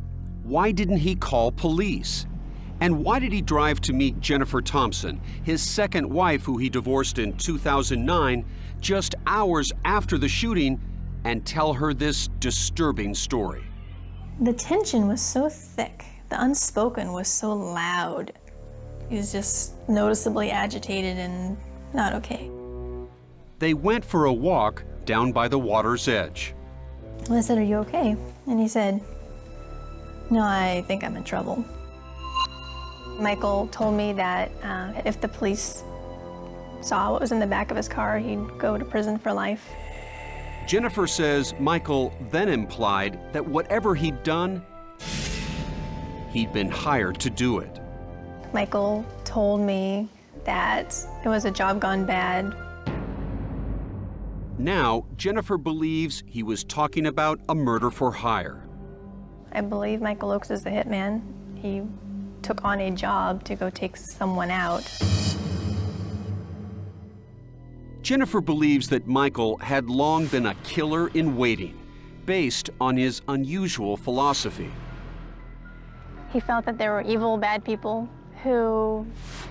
Why didn't he call police? And why did he drive to meet Jennifer Thompson, his second wife who he divorced in 2009, just hours after the shooting, and tell her this disturbing story? The tension was so thick. The unspoken was so loud. He was just noticeably agitated and not okay. They went for a walk down by the water's edge. Well, I said, "Are you okay?" And he said, "No, I think I'm in trouble." Michiel told me that if the police saw what was in the back of his car, he'd go to prison for life. Jennifer says Michiel then implied that whatever he'd done, he'd been hired to do it. Michael told me that it was a job gone bad. Now, Jennifer believes he was talking about a murder for hire. I believe Michael Oakes is the hitman. He took on a job to go take someone out. Jennifer believes that Michael had long been a killer in waiting, based on his unusual philosophy. He felt that there were evil, bad people who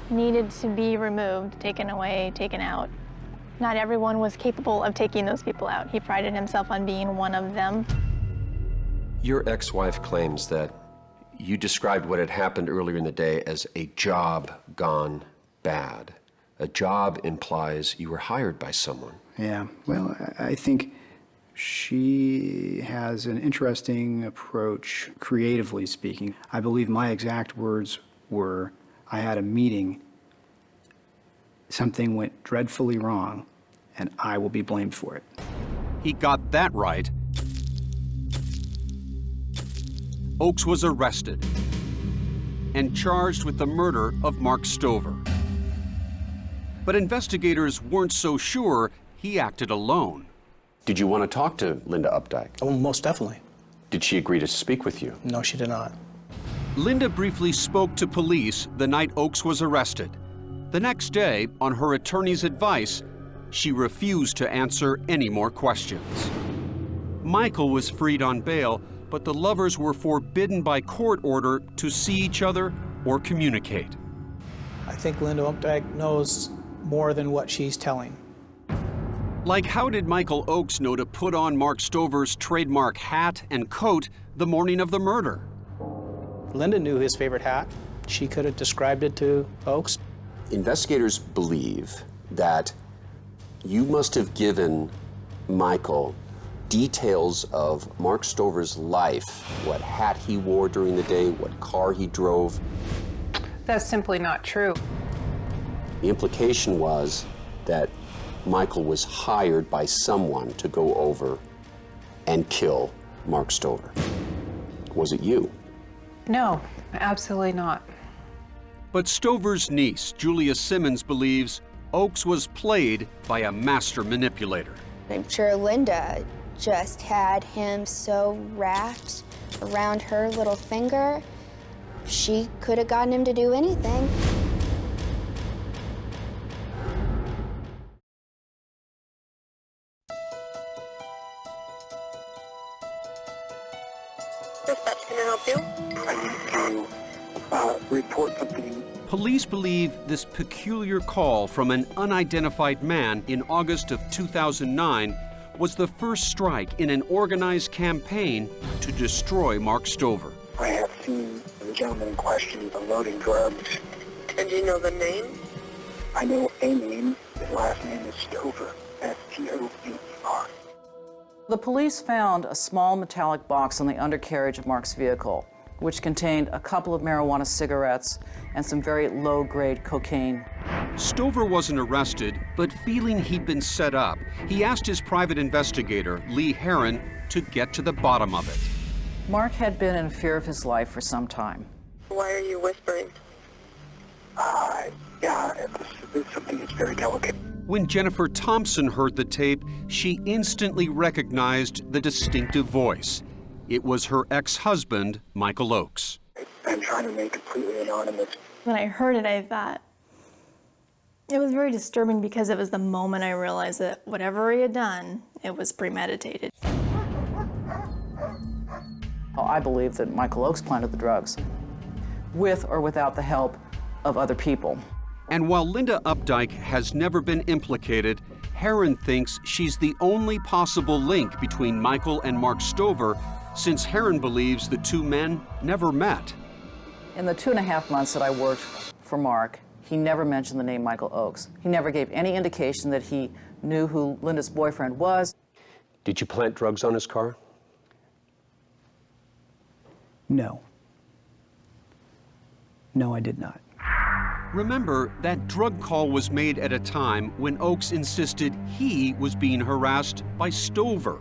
needed to be removed, taken away, taken out. Not everyone was capable of taking those people out. He prided himself on being one of them. Your ex-wife claims that you described what had happened earlier in the day as a job gone bad. A job implies you were hired by someone. Yeah, well, I think she has an interesting approach, creatively speaking. I believe my exact words were, I had a meeting, something went dreadfully wrong, and I will be blamed for it. He got that right. Oakes was arrested and charged with the murder of Mark Stover. But investigators weren't so sure he acted alone. Did you want to talk to Linda Opdyke? Oh, most definitely. Did she agree to speak with you? No, she did not. Linda briefly spoke to police the night Oakes was arrested. The next day, on her attorney's advice, she refused to answer any more questions. Michael was freed on bail, but the lovers were forbidden by court order to see each other or communicate. I think Linda Opdyke knows more than what she's telling. Like, how did Michael Oakes know to put on Mark Stover's trademark hat and coat the morning of the murder? Linda knew his favorite hat. She could have described it to Oakes. Investigators believe that you must have given Michael details of Mark Stover's life, what hat he wore during the day, what car he drove. That's simply not true. The implication was that Michael was hired by someone to go over and kill Mark Stover. Was it you? No, absolutely not. But Stover's niece, Julia Simmons, believes Oakes was played by a master manipulator. I'm sure Linda just had him so wrapped around her little finger, she could have gotten him to do anything. Can I help you? I need to report something. Police believe this peculiar call from an unidentified man in August of 2009 was the first strike in an organized campaign to destroy Mark Stover. I have seen the gentleman in question unloading drugs. And do you know the name? I know a name. His last name is Stover, S-T-O-V-E-R. The police found a small metallic box on the undercarriage of Mark's vehicle, which contained a couple of marijuana cigarettes and some very low-grade cocaine. Stover wasn't arrested, but feeling he'd been set up, he asked his private investigator, Lee Heron, to get to the bottom of it. Mark had been in fear of his life for some time. Why are you whispering? Yeah, it's something that's very delicate. When Jennifer Thompson heard the tape, she instantly recognized the distinctive voice. It was her ex-husband, Michael Oakes. I'm trying to make completely anonymous. When I heard it, I thought, it was very disturbing because it was the moment I realized that whatever he had done, it was premeditated. I believe that Michael Oakes planted the drugs, with or without the help of other people. And while Linda Opdyke has never been implicated, Heron thinks she's the only possible link between Michael and Mark Stover, since Heron believes the two men never met. In the 2.5 months that I worked for Mark, he never mentioned the name Michael Oakes. He never gave any indication that he knew who Linda's boyfriend was. Did you plant drugs on his car? No. No, I did not. Remember, that drug call was made at a time when Oakes insisted he was being harassed by Stover.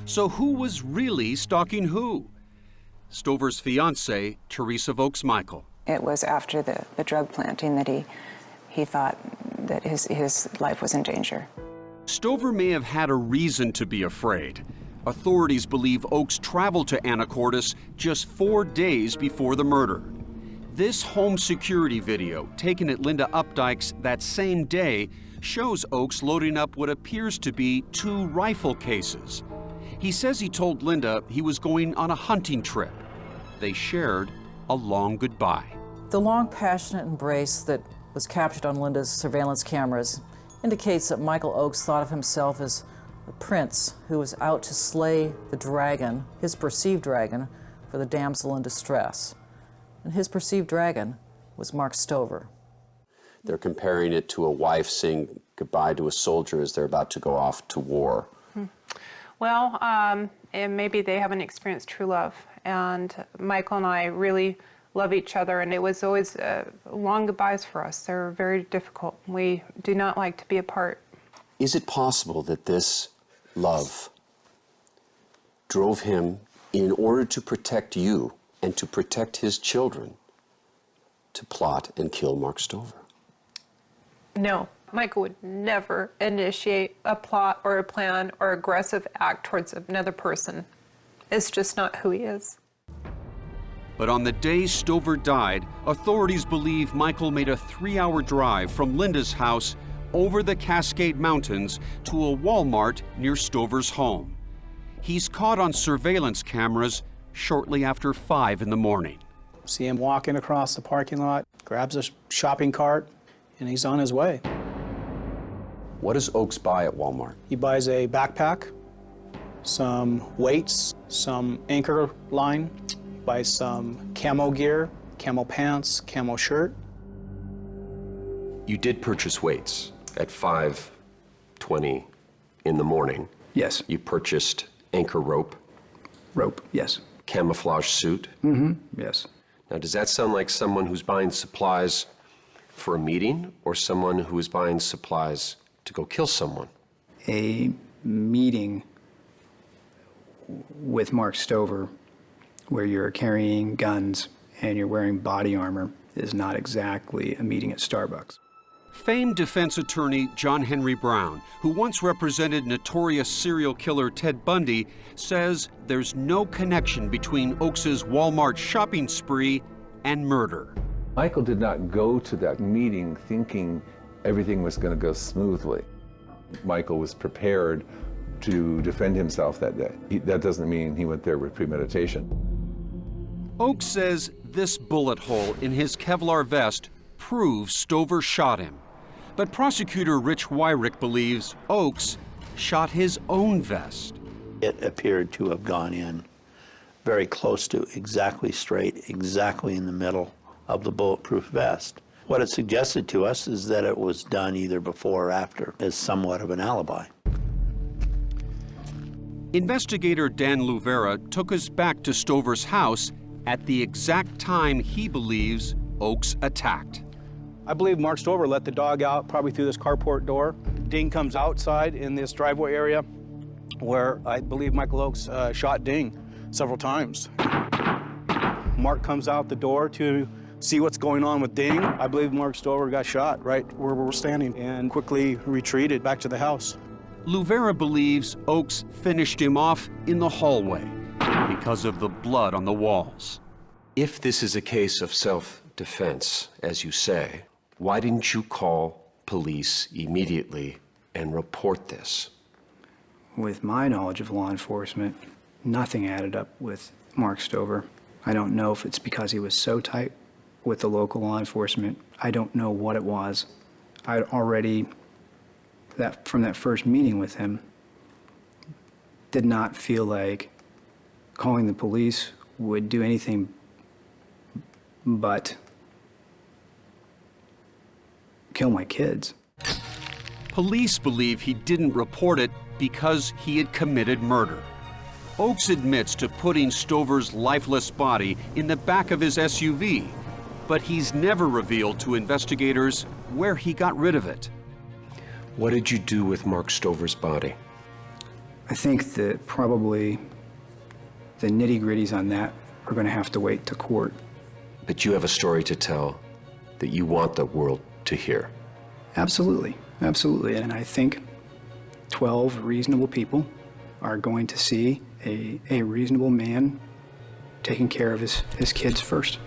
So who was really stalking who? Stover's fiancée, Teresa Vokes-Michael. It was after the drug planting that he thought that his life was in danger. Stover may have had a reason to be afraid. Authorities believe Oakes traveled to Anacortes just 4 days before the murder. This home security video, taken at Linda Opdyke's that same day, shows Oakes loading up what appears to be 2 rifle cases. He says he told Linda he was going on a hunting trip. They shared a long goodbye. The long, passionate embrace that was captured on Linda's surveillance cameras indicates that Michiel Oakes thought of himself as a prince who was out to slay the dragon, his perceived dragon, for the damsel in distress. And his perceived dragon was Mark Stover. They're comparing it to a wife saying goodbye to a soldier as they're about to go off to war. Well, and maybe they haven't experienced true love. And Michael and I really love each other, and it was always long goodbyes for us. They're very difficult. We do not like to be apart. Is it possible that this love drove him, in order to protect you and to protect his children, to plot and kill Mark Stover? No, Michael would never initiate a plot or a plan or aggressive act towards another person. It's just not who he is. But on the day Stover died, authorities believe Michael made a 3-hour drive from Linda's house over the Cascade Mountains to a Walmart near Stover's home. He's caught on surveillance cameras shortly after 5 in the morning. See him walking across the parking lot, grabs a shopping cart, and he's on his way. What does Oakes buy at Walmart? He buys a backpack, some weights, some anchor line, buys some camo gear, camo pants, camo shirt. You did purchase weights at 5:20 in the morning. Yes. You purchased anchor rope. Rope, yes. Camouflage suit. Yes. Now, does that sound like someone who's buying supplies for a meeting or someone who is buying supplies to go kill someone? A meeting with Mark Stover where you're carrying guns and you're wearing body armor is not exactly a meeting at Starbucks. Famed defense attorney John Henry Brown, who once represented notorious serial killer Ted Bundy, says there's no connection between Oakes's Walmart shopping spree and murder. Michael did not go to that meeting thinking everything was going to go smoothly. Michael was prepared to defend himself that day. That doesn't mean he went there with premeditation. Oakes says this bullet hole in his Kevlar vest proves Stover shot him. But prosecutor Rich Wyrick believes Oakes shot his own vest. It appeared to have gone in very close to exactly straight, exactly in the middle of the bulletproof vest. What it suggested to us is that it was done either before or after as somewhat of an alibi. Investigator Dan Luvera took us back to Stover's house at the exact time he believes Oakes attacked. I believe Mark Stover let the dog out probably through this carport door. Ding comes outside in this driveway area where I believe Michiel Oakes shot Ding several times. Mark comes out the door to see what's going on with Ding. I believe Mark Stover got shot right where we're standing and quickly retreated back to the house. Luvera believes Oakes finished him off in the hallway because of the blood on the walls. If this is a case of self-defense, as you say, why didn't you call police immediately and report this? With my knowledge of law enforcement, nothing added up with Mark Stover. I don't know if it's because he was so tight with the local law enforcement. I don't know what it was. I'd already, from that first meeting with him, did not feel like calling the police would do anything but kill my kids. Police believe he didn't report it because he had committed murder. Oakes admits to putting Stover's lifeless body in the back of his SUV, but he's never revealed to investigators where he got rid of it. What did you do with Mark Stover's body? I think that probably the nitty-gritties on that are going to have to wait to court. But you have a story to tell that you want the world to hear. Absolutely, absolutely. And I think 12 reasonable people are going to see a reasonable man taking care of his kids first.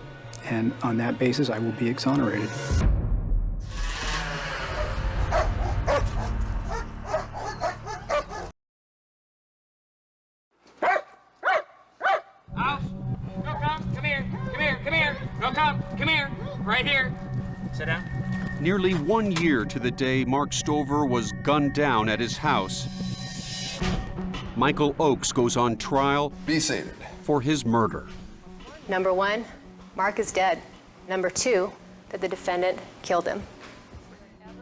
And on that basis, I will be exonerated. Right here. Sit down. Nearly 1 year to the day Mark Stover was gunned down at his house, Michiel Oakes goes on trial for his murder. Number one, Mark is dead. Number two, that the defendant killed him.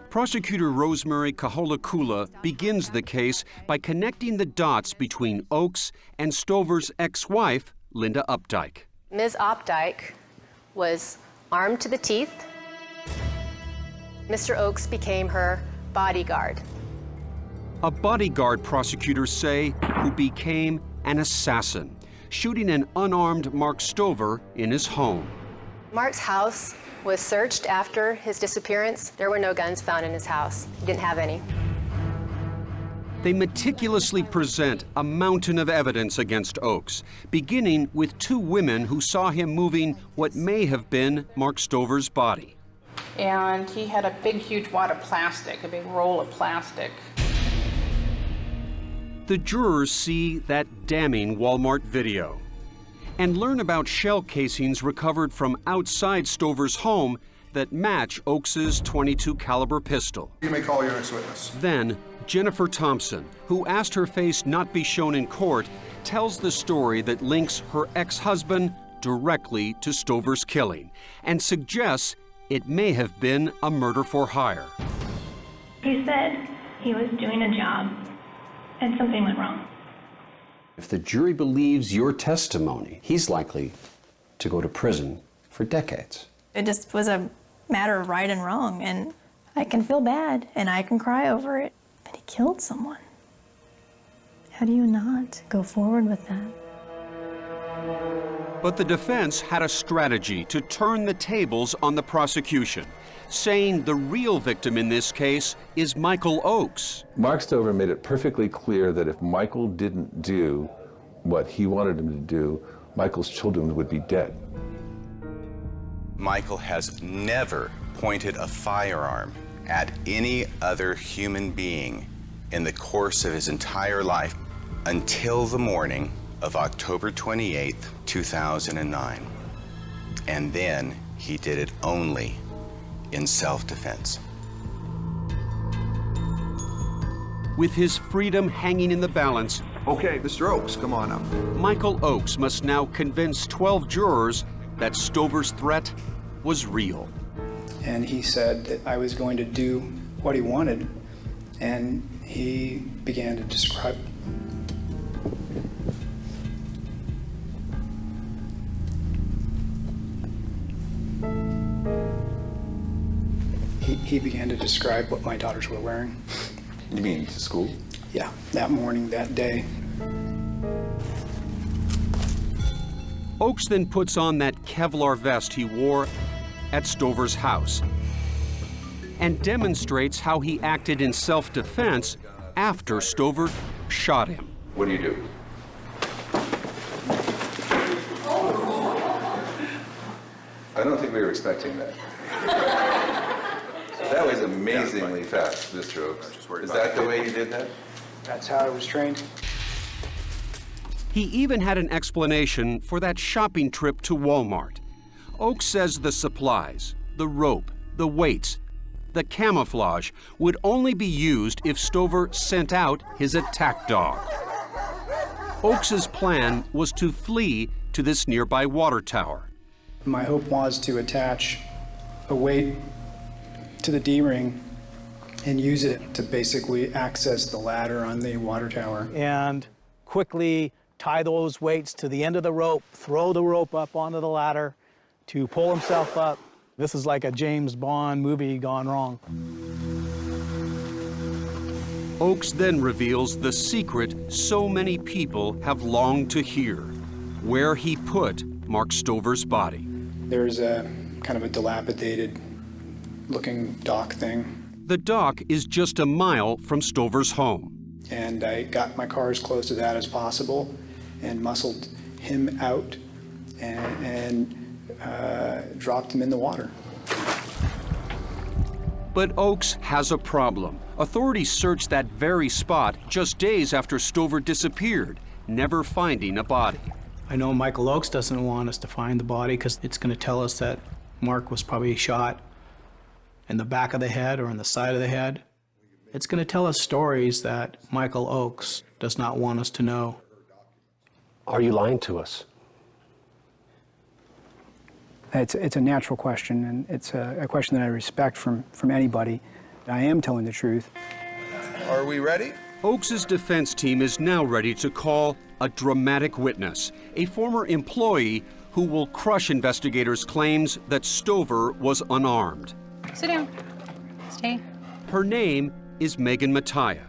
Prosecutor Rosemary Kaholakula begins the case by connecting the dots between Oakes and Stover's ex-wife, Linda Opdyke. Ms. Opdyke was armed to the teeth. Mr. Oakes became her bodyguard. A bodyguard, prosecutors say, who became an assassin, shooting an unarmed Mark Stover in his home. Mark's house was searched after his disappearance. There were no guns found in his house. He didn't have any. They meticulously present a mountain of evidence against Oakes, beginning with 2 women who saw him moving what may have been Mark Stover's body. And he had a big, huge wad of plastic, a big roll of plastic. The jurors see that damning Walmart video and learn about shell casings recovered from outside Stover's home that match Oakes's .22 caliber pistol. You may call your next witness. Then, Jennifer Thompson, who asked her face not be shown in court, tells the story that links her ex-husband directly to Stover's killing and suggests it may have been a murder for hire. He said he was doing a job and something went wrong. If the jury believes your testimony, he's likely to go to prison for decades. It just was a matter of right and wrong, and I can feel bad and I can cry over it, but he killed someone. How do you not go forward with that? But the defense had a strategy to turn the tables on the prosecution, saying the real victim in this case is Michiel Oakes. Mark Stover made it perfectly clear that if Michael didn't do what he wanted him to do, Michael's children would be dead. Michael has never pointed a firearm at any other human being in the course of his entire life until the morning of October 28th, 2009. And then he did it only in self-defense. With his freedom hanging in the balance, Okay, Mr. Oakes, come on up. Michiel Oakes must now convince 12 jurors that Stover's threat was real. And he said that I was going to do what he wanted, and he began to describe. He began to describe what my daughters were wearing. You mean to school? Yeah, that morning, that day. Oakes then puts on that Kevlar vest he wore at Stover's house and demonstrates how he acted in self-defense after Stover shot him. What do you do? I don't think we were expecting that. That was amazingly fast, Mr. Oakes. Is that the way you did that? That's how I was trained. He even had an explanation for that shopping trip to Walmart. Oakes says the supplies, the rope, the weights, the camouflage would only be used if Stover sent out his attack dog. Oakes's plan was to flee to this nearby water tower. My hope was to attach a weight to the D-ring and use it to basically access the ladder on the water tower. And quickly tie those weights to the end of the rope, throw the rope up onto the ladder to pull himself up. This is like a James Bond movie gone wrong. Oakes then reveals the secret so many people have longed to hear, where he put Mark Stover's body. There's a kind of a dilapidated looking dock thing. The dock is just a mile from Stover's home. And I got my car as close to that as possible and muscled him out and dropped him in the water. But Oakes has a problem. Authorities searched that very spot just days after Stover disappeared, never finding a body. I know Michiel Oakes doesn't want us to find the body because it's going to tell us that Mark was probably shot in the back of the head or in the side of the head. It's going to tell us stories that Michiel Oakes does not want us to know. Are you lying to us? It's a natural question, and it's a question that I respect from anybody. I am telling the truth. Are we ready? Oakes' defense team is now ready to call a dramatic witness, a former employee who will crush investigators' claims that Stover was unarmed. Sit down. Stay. Her name is Megan Mattia.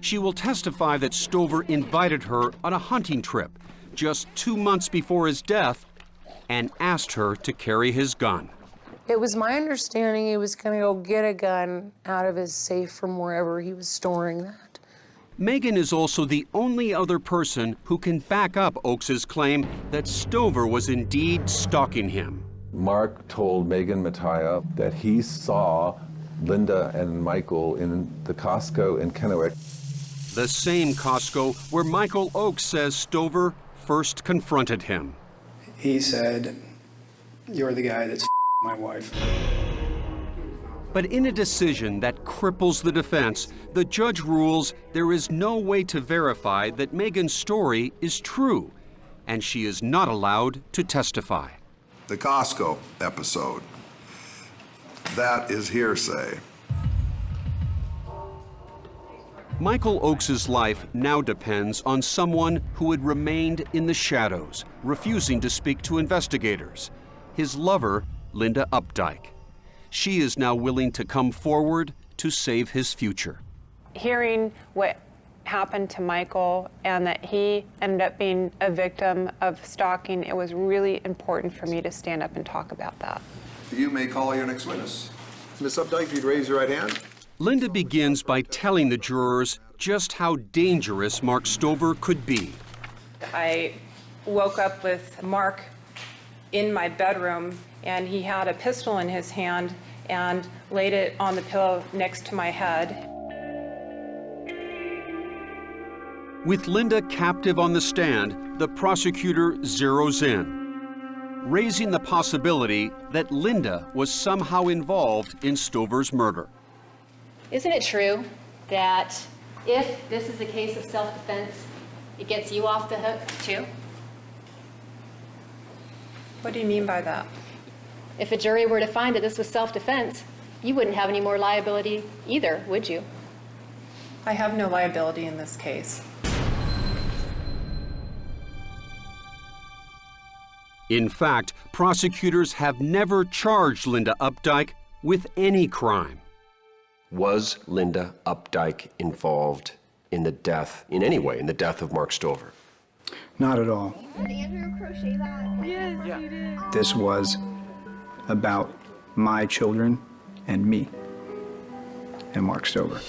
She will testify that Stover invited her on a hunting trip just 2 months before his death and asked her to carry his gun. It was my understanding he was going to go get a gun out of his safe from wherever he was storing that. Megan is also the only other person who can back up Oakes' claim that Stover was indeed stalking him. Mark told Megan Mattia that he saw Linda and Michael in the Costco in Kennewick. The same Costco where Michiel Oakes says Stover first confronted him. He said, "You're the guy that's my wife." But in a decision that cripples the defense, the judge rules there is no way to verify that Megan's story is true, and she is not allowed to testify. The Costco episode. That is hearsay. Michiel Oakes' life now depends on someone who had remained in the shadows, refusing to speak to investigators. His lover, Linda Opdyke. She is now willing to come forward to save his future. Hearing what happened to Michael and that he ended up being a victim of stalking, it was really important for me to stand up and talk about that. You may call your next witness. Ms. Opdyke, if you'd raise your right hand. Linda begins by telling the jurors just how dangerous Mark Stover could be. I woke up with Mark in my bedroom, and he had a pistol in his hand and laid it on the pillow next to my head. With Linda captive on the stand, the prosecutor zeroes in, raising the possibility that Linda was somehow involved in Stover's murder. Isn't it true that if this is a case of self-defense, it gets you off the hook too? What do you mean by that? If a jury were to find that this was self-defense, you wouldn't have any more liability either, would you? I have no liability in this case. In fact, prosecutors have never charged Linda Opdyke with any crime. Was Linda Opdyke involved in the death, in any way, in the death of Mark Stover? Not at all. Yes, you did. This was about my children and me and Mark Stover.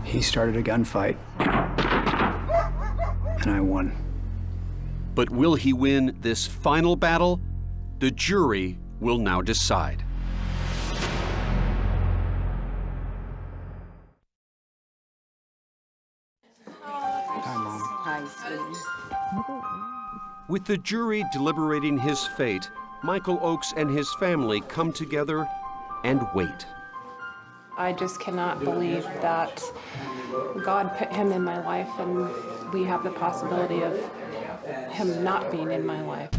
He started a gunfight, and I won. But will he win this final battle? The jury will now decide. With the jury deliberating his fate, Michiel Oakes and his family come together and wait. I just cannot believe that God put him in my life and we have the possibility of him not being in my life.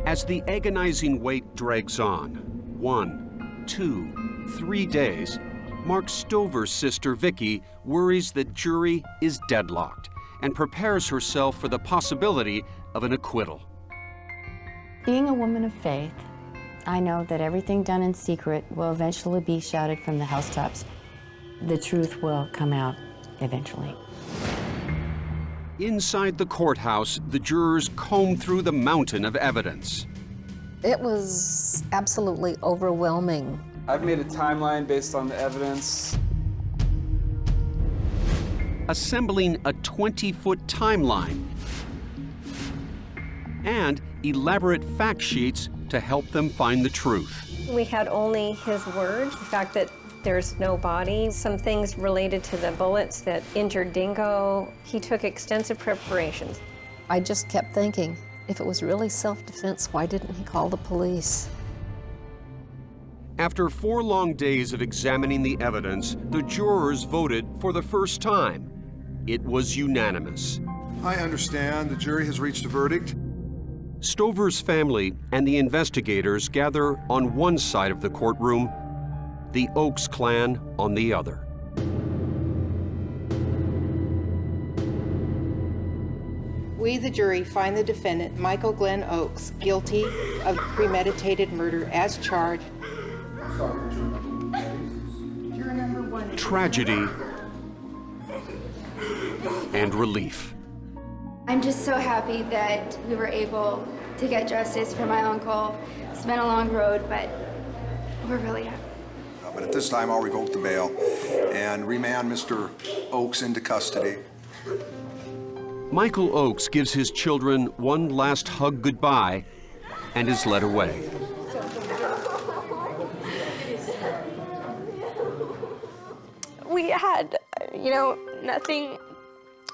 As the agonizing wait drags on, 1, 2, 3 days, Mark Stover's sister Vicky worries the jury is deadlocked and prepares herself for the possibility of an acquittal. Being a woman of faith, I know that everything done in secret will eventually be shouted from the housetops. The truth will come out eventually. Inside the courthouse, the jurors comb through the mountain of evidence. It was absolutely overwhelming. I've made a timeline based on the evidence. Assembling a 20-foot timeline and elaborate fact sheets to help them find the truth. We had only his words, the fact that there's no body, some things related to the bullets that injured Dingo. He took extensive preparations. I just kept thinking, if it was really self-defense, why didn't he call the police? After 4 long days of examining the evidence, the jurors voted for the first time. It was unanimous. I understand the jury has reached a verdict. Stover's family and the investigators gather on one side of the courtroom, the Oakes clan on the other. We, the jury, find the defendant, Michael Glenn Oakes, guilty of premeditated murder as charged. Tragedy and relief. I'm just so happy that we were able to get justice for my uncle. It's been a long road, but we're really happy. But at this time, I'll revoke the bail and remand Mr. Oakes into custody. Michael Oakes gives his children one last hug goodbye and is led away. We had, nothing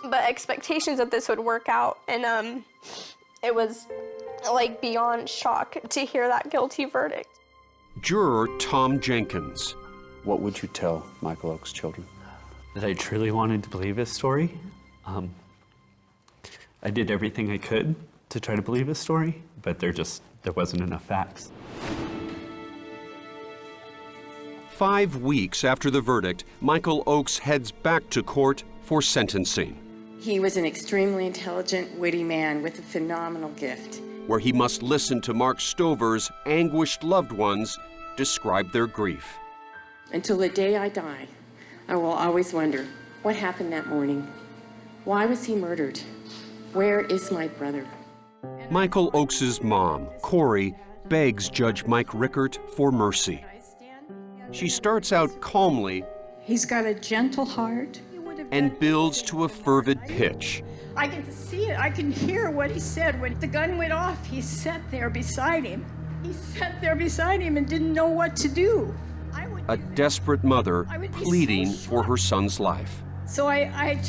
but expectations that this would work out, and it was like beyond shock to hear that guilty verdict. Juror Tom Jenkins. What would you tell Michael Oakes' children? That I truly wanted to believe his story. I did everything I could to try to believe his story, but there wasn't enough facts. 5 weeks after the verdict, Michael Oakes heads back to court for sentencing, He was an extremely intelligent, witty man with a phenomenal gift. where he must listen to Mark Stover's anguished loved ones describe their grief. Until the day I die, I will always wonder, what happened that morning? Why was he murdered? Where is my brother? Michael Oakes' mom, Corey, begs Judge Mike Rickert for mercy. She starts out calmly He's got a gentle heart. and builds to a fervid pitch. I can see it. I can hear what he said. When the gun went off, he sat there beside him. He sat there beside him and didn't know what to do. A desperate mother pleading for her son's life. So I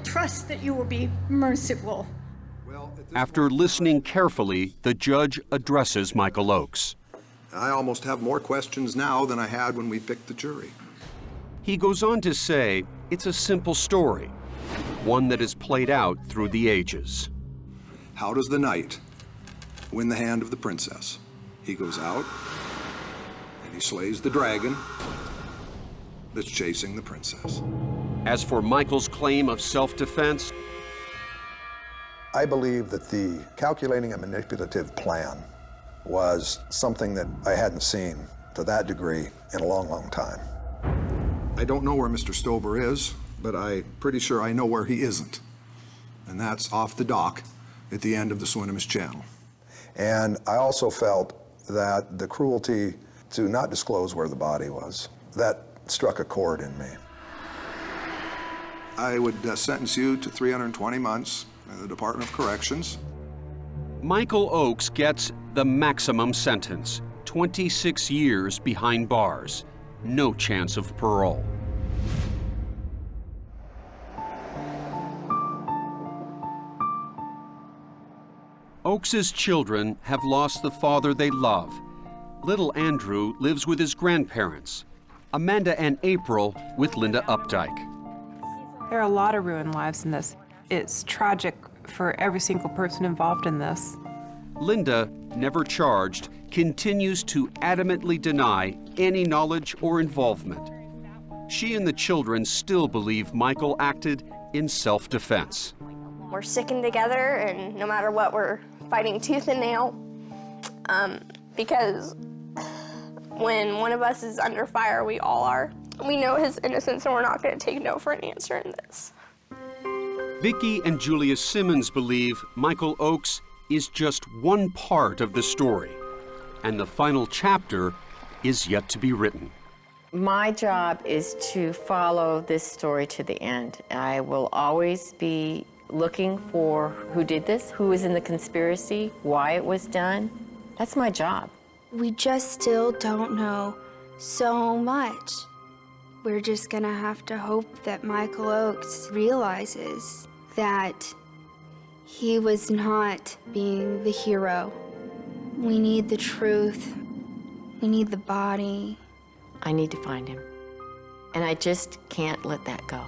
trust that you will be merciful. After listening carefully, the judge addresses Michael Oakes. I almost have more questions now than I had when we picked the jury. He goes on to say it's a simple story, one that is played out through the ages. How does the knight win the hand of the princess? He goes out and he slays the dragon that's chasing the princess. As for Michael's claim of self-defense, I believe that the calculating and manipulative plan was something that I hadn't seen to that degree in a long, long time. I don't know where Mr. Stover is, but I'm pretty sure I know where he isn't. And that's off the dock at the end of the Swinomish Channel. And I also felt that the cruelty to not disclose where the body was, that struck a chord in me. I would sentence you to 320 months in the Department of Corrections. Michael Oakes gets the maximum sentence, 26 years behind bars, no chance of parole. Oakes' children have lost the father they love. Little Andrew lives with his grandparents. Amanda and April with Linda Opdyke. There are a lot of ruined lives in this. It's tragic for every single person involved in this. Linda, never charged, continues to adamantly deny any knowledge or involvement. She and the children still believe Michael acted in self-defense. We're sticking together, and no matter what, we're fighting tooth and nail. Because when one of us is under fire, we all are. We know his innocence, and we're not going to take no for an answer in this. Vicki and Julia Simmons believe Michiel Oakes is just one part of the story, and the final chapter is yet to be written. My job is to follow this story to the end. I will always be looking for who did this, who was in the conspiracy, why it was done. That's my job. We just still don't know so much. We're just gonna have to hope that Michiel Oakes realizes that he was not being the hero. We need the truth. We need the body. I need to find him. And I just can't let that go.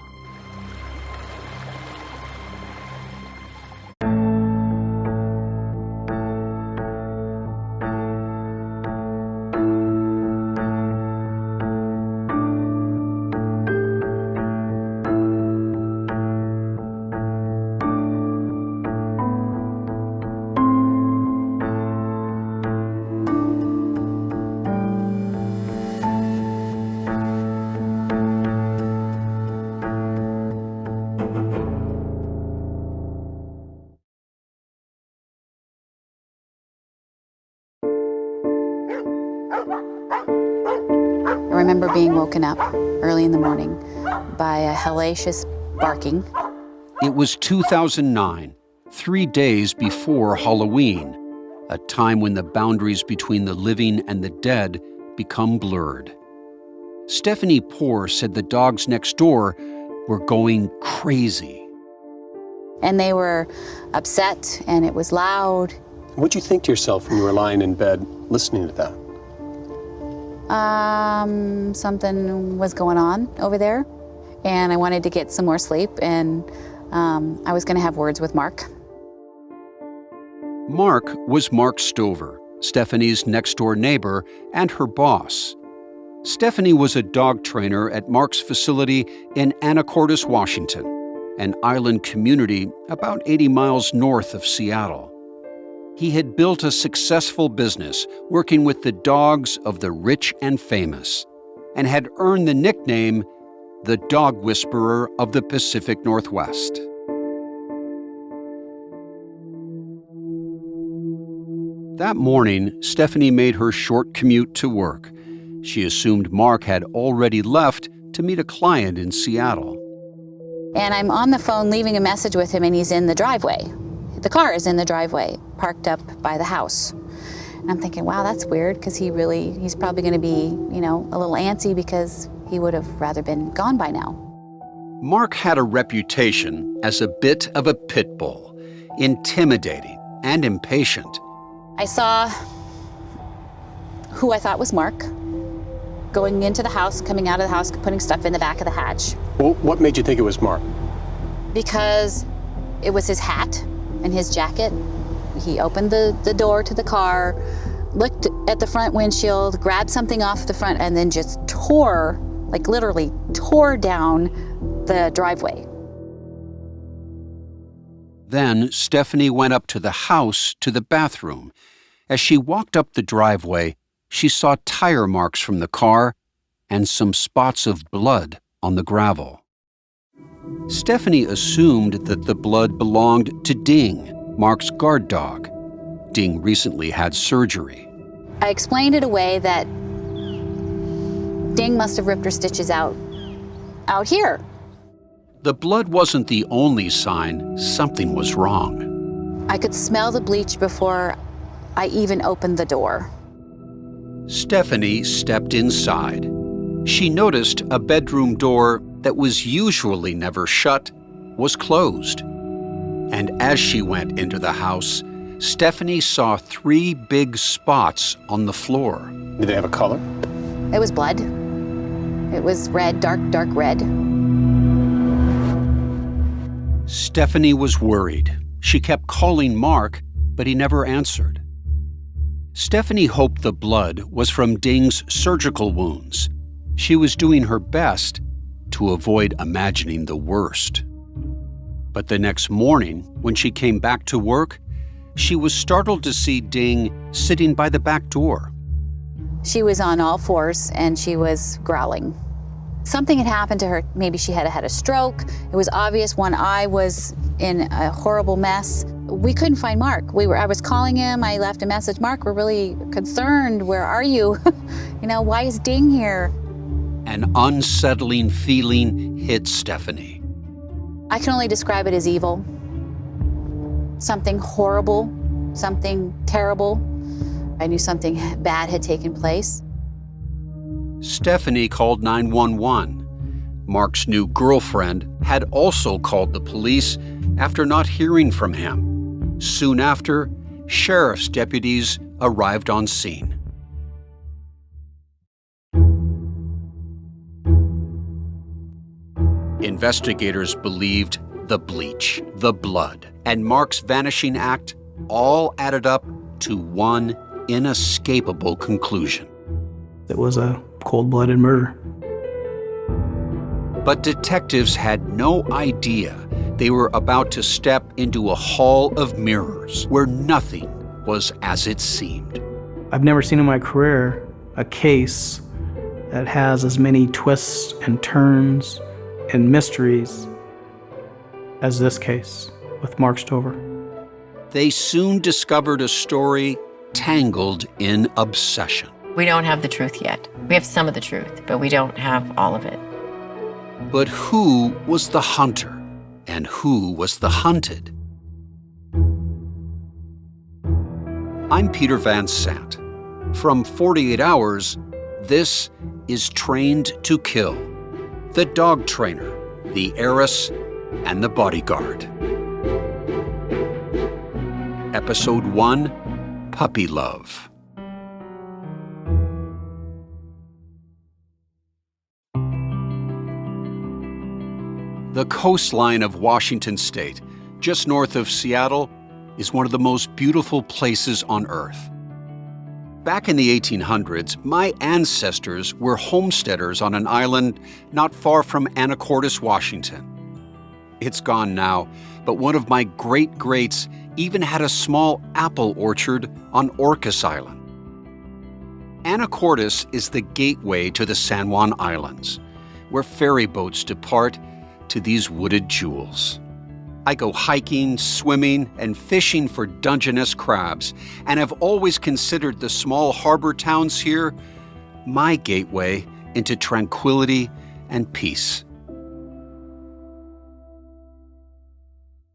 I remember being woken up early in the morning by a hellacious barking. It was 2009, 3 days before Halloween, a time when the boundaries between the living and the dead become blurred. Stephanie Poore said the dogs next door were going crazy. And they were upset, and it was loud. What'd you think to yourself when you were lying in bed listening to that? Something was going on over there, and I wanted to get some more sleep, and I was going to have words with Mark. Mark was Mark Stover, Stephanie's next-door neighbor and her boss. Stephanie was a dog trainer at Mark's facility in Anacortes, Washington, an island community about 80 miles north of Seattle. He had built a successful business working with the dogs of the rich and famous, and had earned the nickname the Dog Whisperer of the Pacific Northwest. That morning, Stephanie made her short commute to work. She assumed Mark had already left to meet a client in Seattle. And I'm on the phone leaving a message with him, and he's in the driveway. The car is in the driveway, parked up by the house. And I'm thinking, wow, that's weird, because he's probably going to be, a little antsy because he would have rather been gone by now. Mark had a reputation as a bit of a pit bull, intimidating and impatient. I saw who I thought was Mark going into the house, coming out of the house, putting stuff in the back of the hatch. Well, what made you think it was Mark? Because it was his hat and his jacket. He opened the door to the car, looked at the front windshield, grabbed something off the front, and then just literally tore down the driveway. Then Stephanie went up to the house to the bathroom. As she walked up the driveway, she saw tire marks from the car and some spots of blood on the gravel. Stephanie assumed that the blood belonged to Ding, Mark's guard dog. Ding recently had surgery. I explained it away that Ding must have ripped her stitches out here. The blood wasn't the only sign something was wrong. I could smell the bleach before I even opened the door. Stephanie stepped inside. She noticed a bedroom door that was usually never shut was closed. And as she went into the house, Stephanie saw 3 big spots on the floor. Did they have a color? It was blood. It was red, dark red. Stephanie was worried. She kept calling Mark, but he never answered. Stephanie hoped the blood was from Ding's surgical wounds. She was doing her best to avoid imagining the worst. But the next morning, when she came back to work, she was startled to see Ding sitting by the back door. She was on all fours, and she was growling. Something had happened to her. Maybe she had had a stroke. It was obvious one eye was in a horrible mess. We couldn't find Mark. I was calling him. I left a message. Mark, we're really concerned. Where are you? Why is Ding here? An unsettling feeling hit Stephanie. I can only describe it as evil. Something horrible, something terrible. I knew something bad had taken place. Stephanie called 911. Mark's new girlfriend had also called the police after not hearing from him. Soon after, sheriff's deputies arrived on scene. Investigators believed the bleach, the blood, and Mark's vanishing act all added up to one inescapable conclusion. It was a cold-blooded murder. But detectives had no idea they were about to step into a hall of mirrors where nothing was as it seemed. I've never seen in my career a case that has as many twists and turns and mysteries as this case with Mark Stover. They soon discovered a story tangled in obsession. We don't have the truth yet. We have some of the truth, but we don't have all of it. But who was the hunter and who was the hunted? I'm Peter Van Sant. From 48 Hours, this is Trained to Kill. The Dog Trainer, the Heiress, and the Bodyguard. Episode 1, Puppy Love. The coastline of Washington State, just north of Seattle, is one of the most beautiful places on Earth. Back in the 1800s, my ancestors were homesteaders on an island not far from Anacortes, Washington. It's gone now, but one of my great-greats even had a small apple orchard on Orcas Island. Anacortes is the gateway to the San Juan Islands, where ferry boats depart to these wooded jewels. I go hiking, swimming, and fishing for Dungeness crabs, and have always considered the small harbor towns here my gateway into tranquility and peace.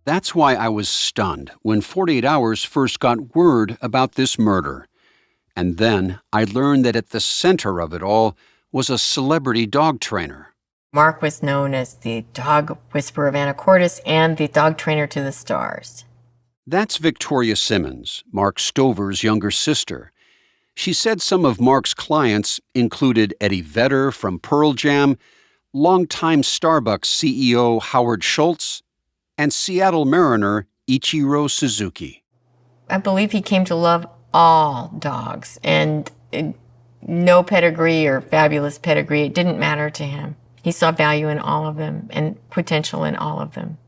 That's why I was stunned when 48 Hours first got word about this murder. And then I learned that at the center of it all was a celebrity dog trainer. Mark was known as the dog whisperer of Anacortes and the dog trainer to the stars. That's Victoria Simmons, Mark Stover's younger sister. She said some of Mark's clients included Eddie Vedder from Pearl Jam, longtime Starbucks CEO Howard Schultz, and Seattle Mariner Ichiro Suzuki. I believe he came to love all dogs, and no pedigree or fabulous pedigree, it didn't matter to him. He saw value in all of them and potential in all of them.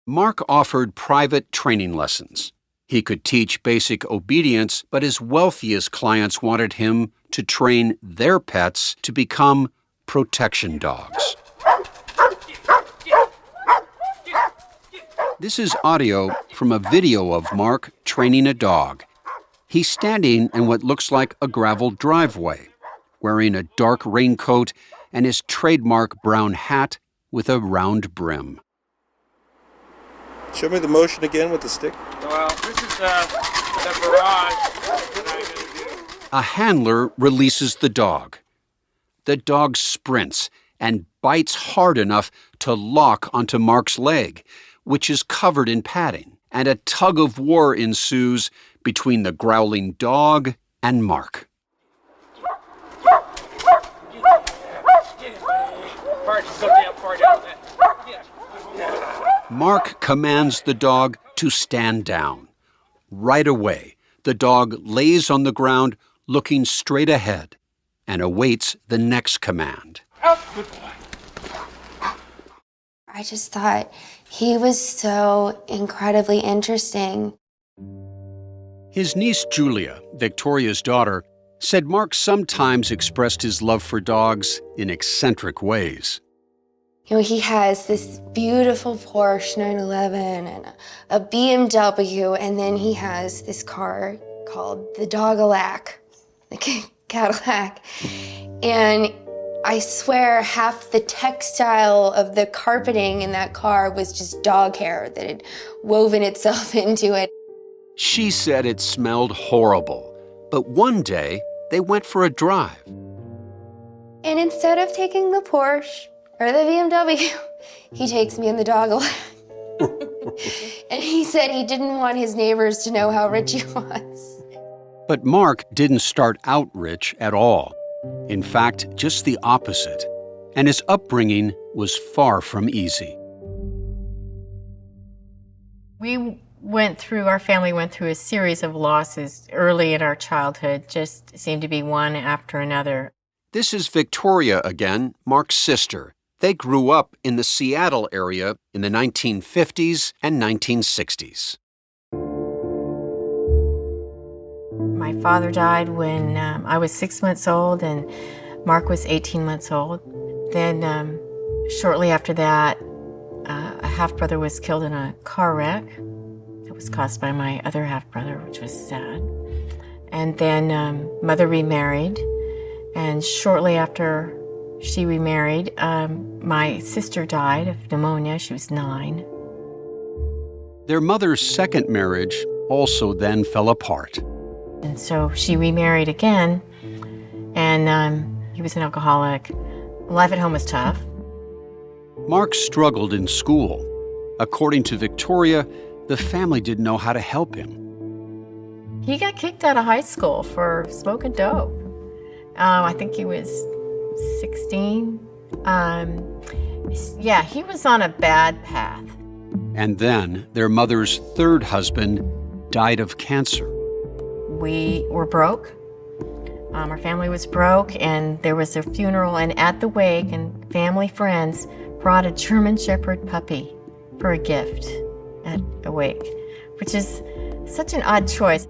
Mark offered private training lessons. He could teach basic obedience, but his wealthiest clients wanted him to train their pets to become protection dogs. This is audio from a video of Mark training a dog. He's standing in what looks like a gravel driveway, wearing a dark raincoat and his trademark brown hat with a round brim. Show me the motion again with the stick. Well, this is the barrage. A handler releases the dog. The dog sprints and bites hard enough to lock onto Mark's leg, which is covered in padding, and a tug-of-war ensues between the growling dog and Mark. Mark commands the dog to stand down. Right away, the dog lays on the ground, looking straight ahead, and awaits the next command. Good boy. I just thought he was so incredibly interesting. His niece Julia, Victoria's daughter, said Mark sometimes expressed his love for dogs in eccentric ways. You know, he has this beautiful Porsche 911 and a BMW, and then he has this car called the Dogalac, the Cadillac. And I swear half the textile of the carpeting in that car was just dog hair that had woven itself into it. She said it smelled horrible, but one day they went for a drive. And instead of taking the Porsche or the BMW, he takes me in the Dogalac. And he said he didn't want his neighbors to know how rich he was. But Mark didn't start out rich at all. In fact, just the opposite. And his upbringing was far from easy. Our family went through a series of losses early in our childhood, just seemed to be one after another. This is Victoria again, Mark's sister. They grew up in the Seattle area in the 1950s and 1960s. My father died when I was 6 months old and Mark was 18 months old. Then shortly after that, a half-brother was killed in a car wreck. It was caused by my other half-brother, which was sad. And then mother remarried, and shortly after she remarried, my sister died of pneumonia. She was 9. Their mother's second marriage also then fell apart. And so she remarried again, and he was an alcoholic. Life at home was tough. Mark struggled in school. According to Victoria, the family didn't know how to help him. He got kicked out of high school for smoking dope. I think he was 16. Yeah, he was on a bad path. And then their mother's third husband died of cancer. We were broke. Our family was broke, and there was a funeral, and at the wake, and family friends brought a German Shepherd puppy for a gift at a wake, which is such an odd choice.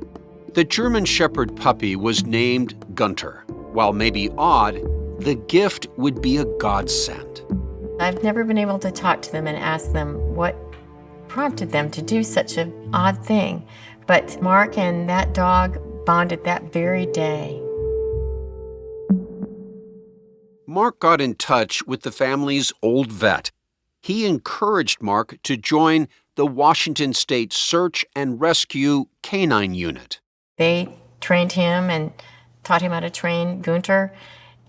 The German Shepherd puppy was named Gunter. While maybe odd, the gift would be a godsend. I've never been able to talk to them and ask them what prompted them to do such an odd thing. But Mark and that dog bonded that very day. Mark got in touch with the family's old vet. He encouraged Mark to join the Washington State Search and Rescue Canine Unit. They trained him and taught him how to train Gunter,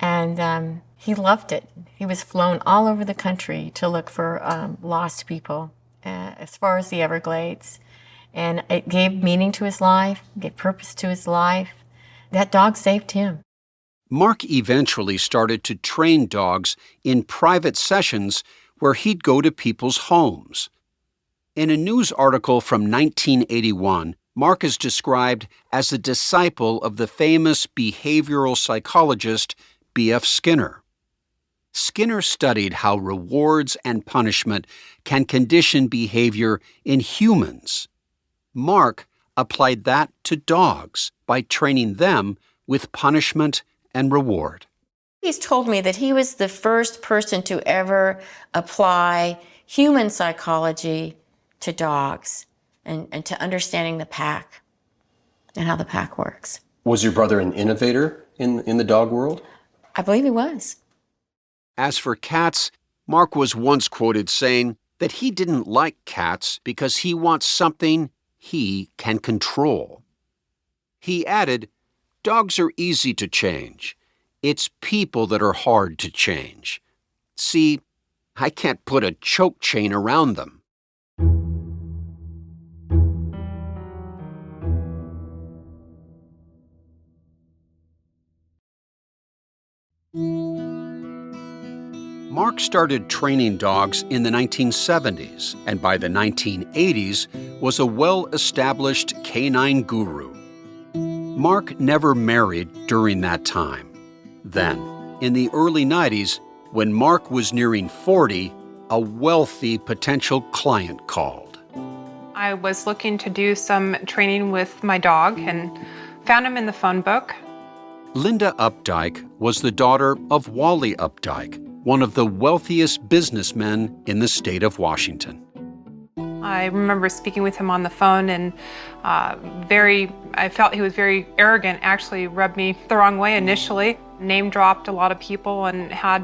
and he loved it. He was flown all over the country to look for lost people, as far as the Everglades. And it gave meaning to his life, gave purpose to his life. That dog saved him. Mark eventually started to train dogs in private sessions where he'd go to people's homes. In a news article from 1981, Mark is described as a disciple of the famous behavioral psychologist B.F. Skinner. Skinner studied how rewards and punishment can condition behavior in humans. Mark applied that to dogs by training them with punishment and reward. He's told me that he was the first person to ever apply human psychology to dogs and to understanding the pack and how the pack works. Was your brother an innovator in the dog world? I believe he was. As for cats, Mark was once quoted saying that he didn't like cats because he wants something he can control. He added, "Dogs are easy to change. It's people that are hard to change. See, I can't put a choke chain around them." Mark started training dogs in the 1970s, and by the 1980s was a well-established canine guru. Mark never married during that time. Then, in the early 90s, when Mark was nearing 40, a wealthy potential client called. I was looking to do some training with my dog and found him in the phone book. Linda Opdyke was the daughter of Wally Opdyke, one of the wealthiest businessmen in the state of Washington. I remember speaking with him on the phone, and I felt he was very arrogant, actually rubbed me the wrong way initially. Name dropped a lot of people and had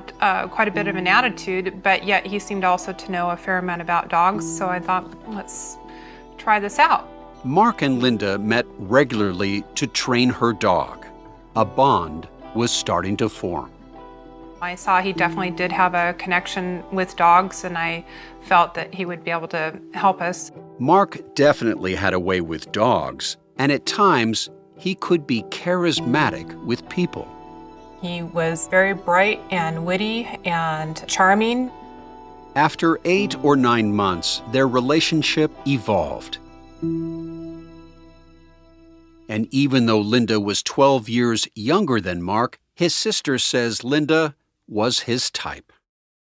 quite a bit of an attitude, but yet he seemed also to know a fair amount about dogs, so I thought, let's try this out. Mark and Linda met regularly to train her dog. A bond was starting to form. I saw he definitely did have a connection with dogs, and I felt that he would be able to help us. Mark definitely had a way with dogs, and at times he could be charismatic with people. He was very bright and witty and charming. After 8 or 9 months, their relationship evolved. And even though Linda was 12 years younger than Mark, his sister says Linda was his type.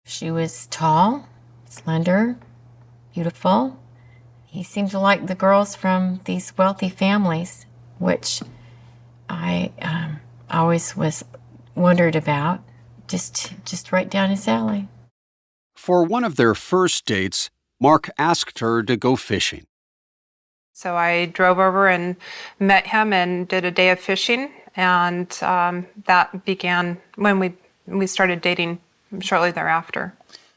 She was tall, slender, beautiful. He seemed to like the girls from these wealthy families, which I always was wondered about. Just right down his alley. For one of their first dates, Mark asked her to go fishing. So I drove over and met him and did a day of fishing, and that began when we started dating shortly thereafter.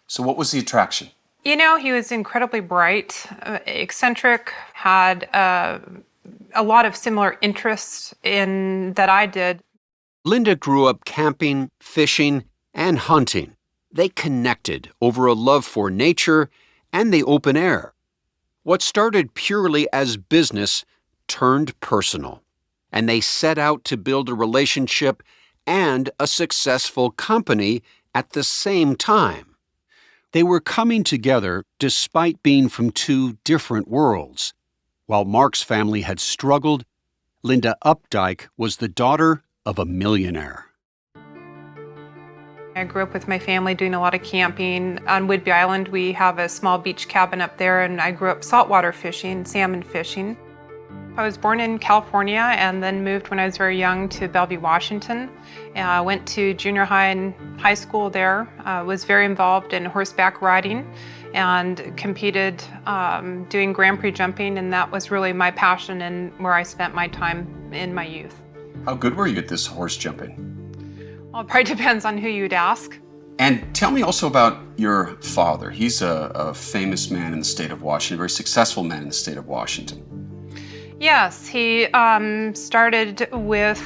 So what was the attraction? You know, he was incredibly bright, eccentric, had a lot of similar interests in that I did. Linda grew up camping, fishing, and hunting. They connected over a love for nature and the open air. What started purely as business turned personal, and they set out to build a relationship and a successful company at the same time. They were coming together despite being from two different worlds. While Mark's family had struggled, Linda Opdyke was the daughter of a millionaire. I grew up with my family doing a lot of camping. On Whidbey Island, we have a small beach cabin up there, and I grew up saltwater fishing, salmon fishing. I was born in California and then moved when I was very young to Bellevue, Washington. I went to junior high and high school there, was very involved in horseback riding and competed doing Grand Prix jumping, and that was really my passion and where I spent my time in my youth. How good were you at this horse jumping? Well, it probably depends on who you'd ask. And tell me also about your father. He's a famous man in the state of Washington, a very successful man in the state of Washington. Yes, he started with,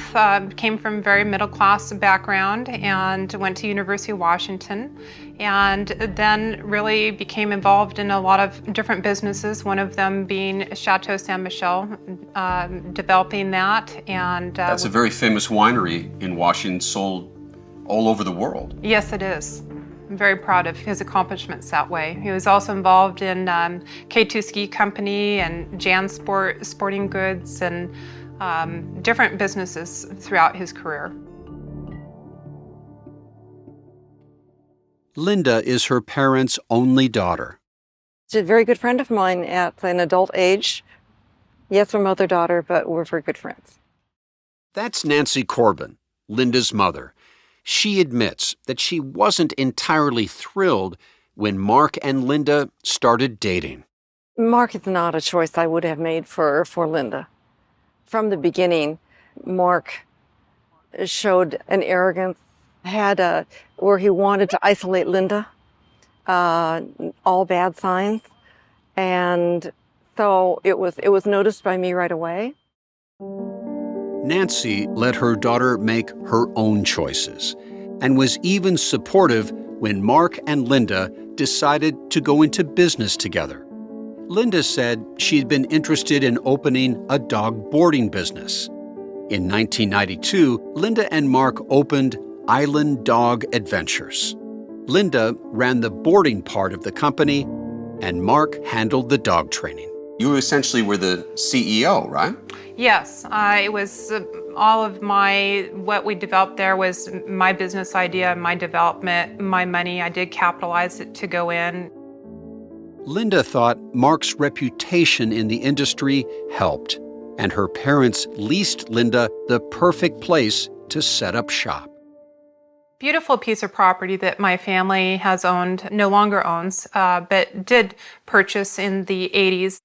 came from a very middle-class background and went to University of Washington, and then really became involved in a lot of different businesses, one of them being Chateau Saint Michel, developing that. And that's a very famous winery in Washington, sold all over the world. Yes, it is. I'm very proud of his accomplishments that way. He was also involved in K2 Ski Company and Jan Sporting Goods and different businesses throughout his career. Linda is her parents' only daughter. She's a very good friend of mine at an adult age. Yes, we're mother-daughter, but we're very good friends. That's Nancy Corbin, Linda's mother. She admits that she wasn't entirely thrilled when Mark and Linda started dating. Mark is not a choice I would have made for Linda. From the beginning, Mark showed an arrogance, had where he wanted to isolate Linda, all bad signs, and so it was noticed by me right away. Nancy let her daughter make her own choices and was even supportive when Mark and Linda decided to go into business together. Linda said she'd been interested in opening a dog boarding business. In 1992, Linda and Mark opened Island Dog Adventures. Linda ran the boarding part of the company, and Mark handled the dog training. You essentially were the CEO, right? Yes, it was all of what we developed there was my business idea, my development, my money. I did capitalize it to go in. Linda thought Mark's reputation in the industry helped, and her parents leased Linda the perfect place to set up shop. Beautiful piece of property that my family has owned, no longer owns, but did purchase in the 80s.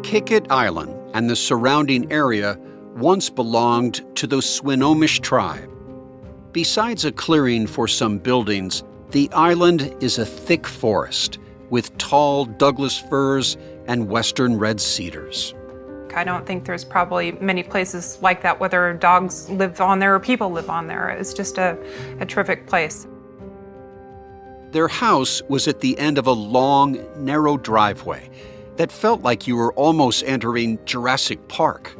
Kickett Island and the surrounding area once belonged to the Swinomish tribe. Besides a clearing for some buildings, the island is a thick forest with tall Douglas firs and western red cedars. I don't think there's probably many places like that, whether dogs live on there or people live on there. It's just a terrific place. Their house was at the end of a long, narrow driveway that felt like you were almost entering Jurassic Park.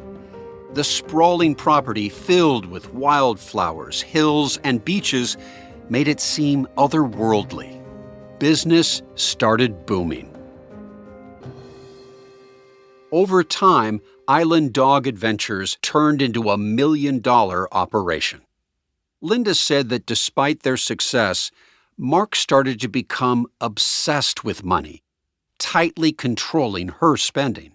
The sprawling property filled with wildflowers, hills, and beaches made it seem otherworldly. Business started booming. Over time, Island Dog Adventures turned into $1 million operation. Linda said that despite their success, Mark started to become obsessed with money, tightly controlling her spending.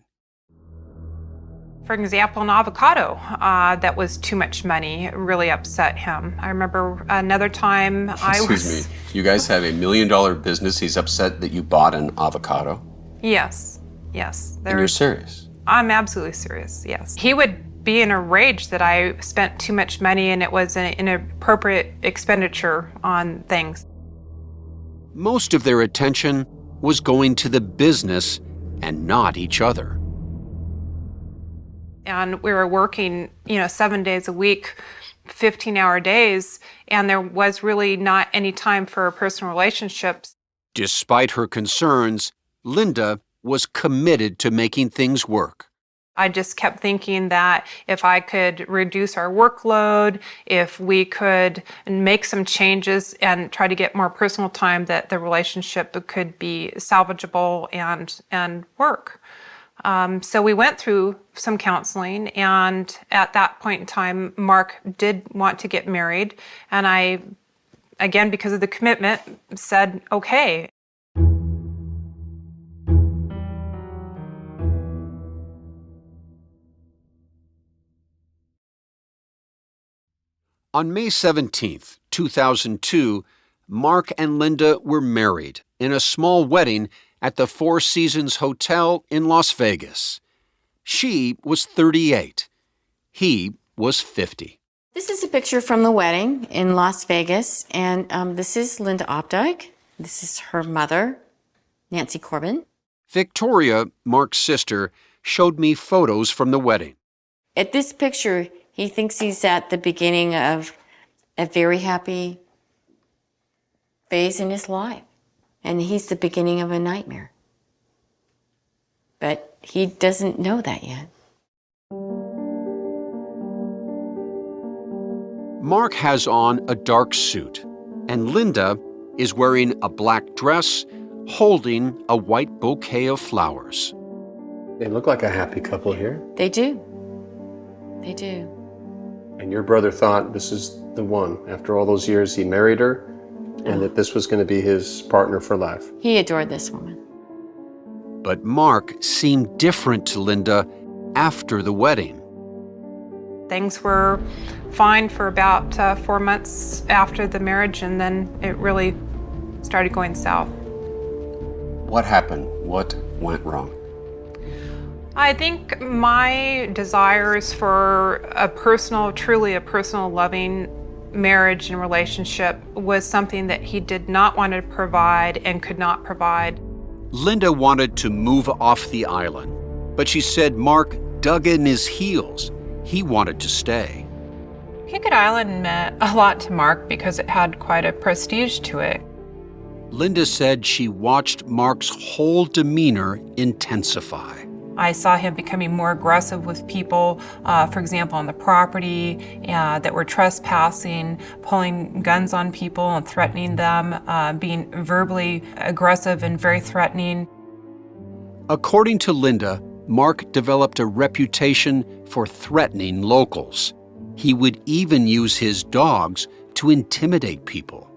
For example, an avocado that was too much money really upset him. I remember another time Excuse me, you guys have $1 million business. He's upset that you bought an avocado. Yes. And you're serious? I'm absolutely serious, yes. He would be in a rage that I spent too much money and it was an inappropriate expenditure on things. Most of their attention was going to the business and not each other. And we were working, 7 days a week, 15-hour days, and there was really not any time for personal relationships. Despite her concerns, Linda was committed to making things work. I just kept thinking that if I could reduce our workload, if we could make some changes and try to get more personal time, that the relationship could be salvageable and work. So we went through some counseling, and at that point in time, Mark did want to get married, and I, again, because of the commitment, said, okay. On May 17, 2002, Mark and Linda were married in a small wedding at the Four Seasons Hotel in Las Vegas. She was 38. He was 50. This is a picture from the wedding in Las Vegas, and this is Linda Opdyke. This is her mother, Nancy Corbin. Victoria, Mark's sister, showed me photos from the wedding. At this picture, he thinks he's at the beginning of a very happy phase in his life, and he's the beginning of a nightmare. But he doesn't know that yet. Mark has on a dark suit, and Linda is wearing a black dress, holding a white bouquet of flowers. They look like a happy couple here. They do. They do. And your brother thought this is the one. After all those years, he married her, and that this was going to be his partner for life. He adored this woman. But Mark seemed different to Linda after the wedding. Things were fine for about 4 months after the marriage, and then it really started going south. What happened? What went wrong? I think my desires for truly a personal, loving marriage and relationship was something that he did not want to provide and could not provide. Linda wanted to move off the island, but she said Mark dug in his heels. He wanted to stay. Kickett Island meant a lot to Mark because it had quite a prestige to it. Linda said she watched Mark's whole demeanor intensify. I saw him becoming more aggressive with people, for example, on the property that were trespassing, pulling guns on people and threatening them, being verbally aggressive and very threatening. According to Linda, Mark developed a reputation for threatening locals. He would even use his dogs to intimidate people.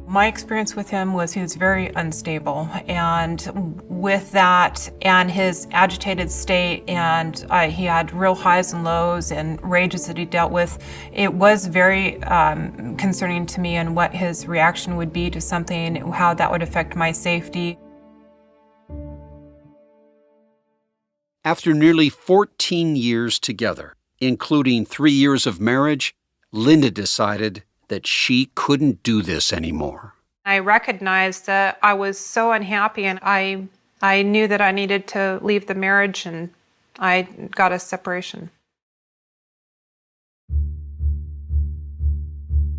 My experience with him was he was very unstable, and with that and his agitated state, and he had real highs and lows and rages that he dealt with, it was very concerning to me and what his reaction would be to something, how that would affect my safety. After nearly 14 years together, including 3 years of marriage, Linda decided that she couldn't do this anymore. I recognized that I was so unhappy, and I knew that I needed to leave the marriage, and I got a separation.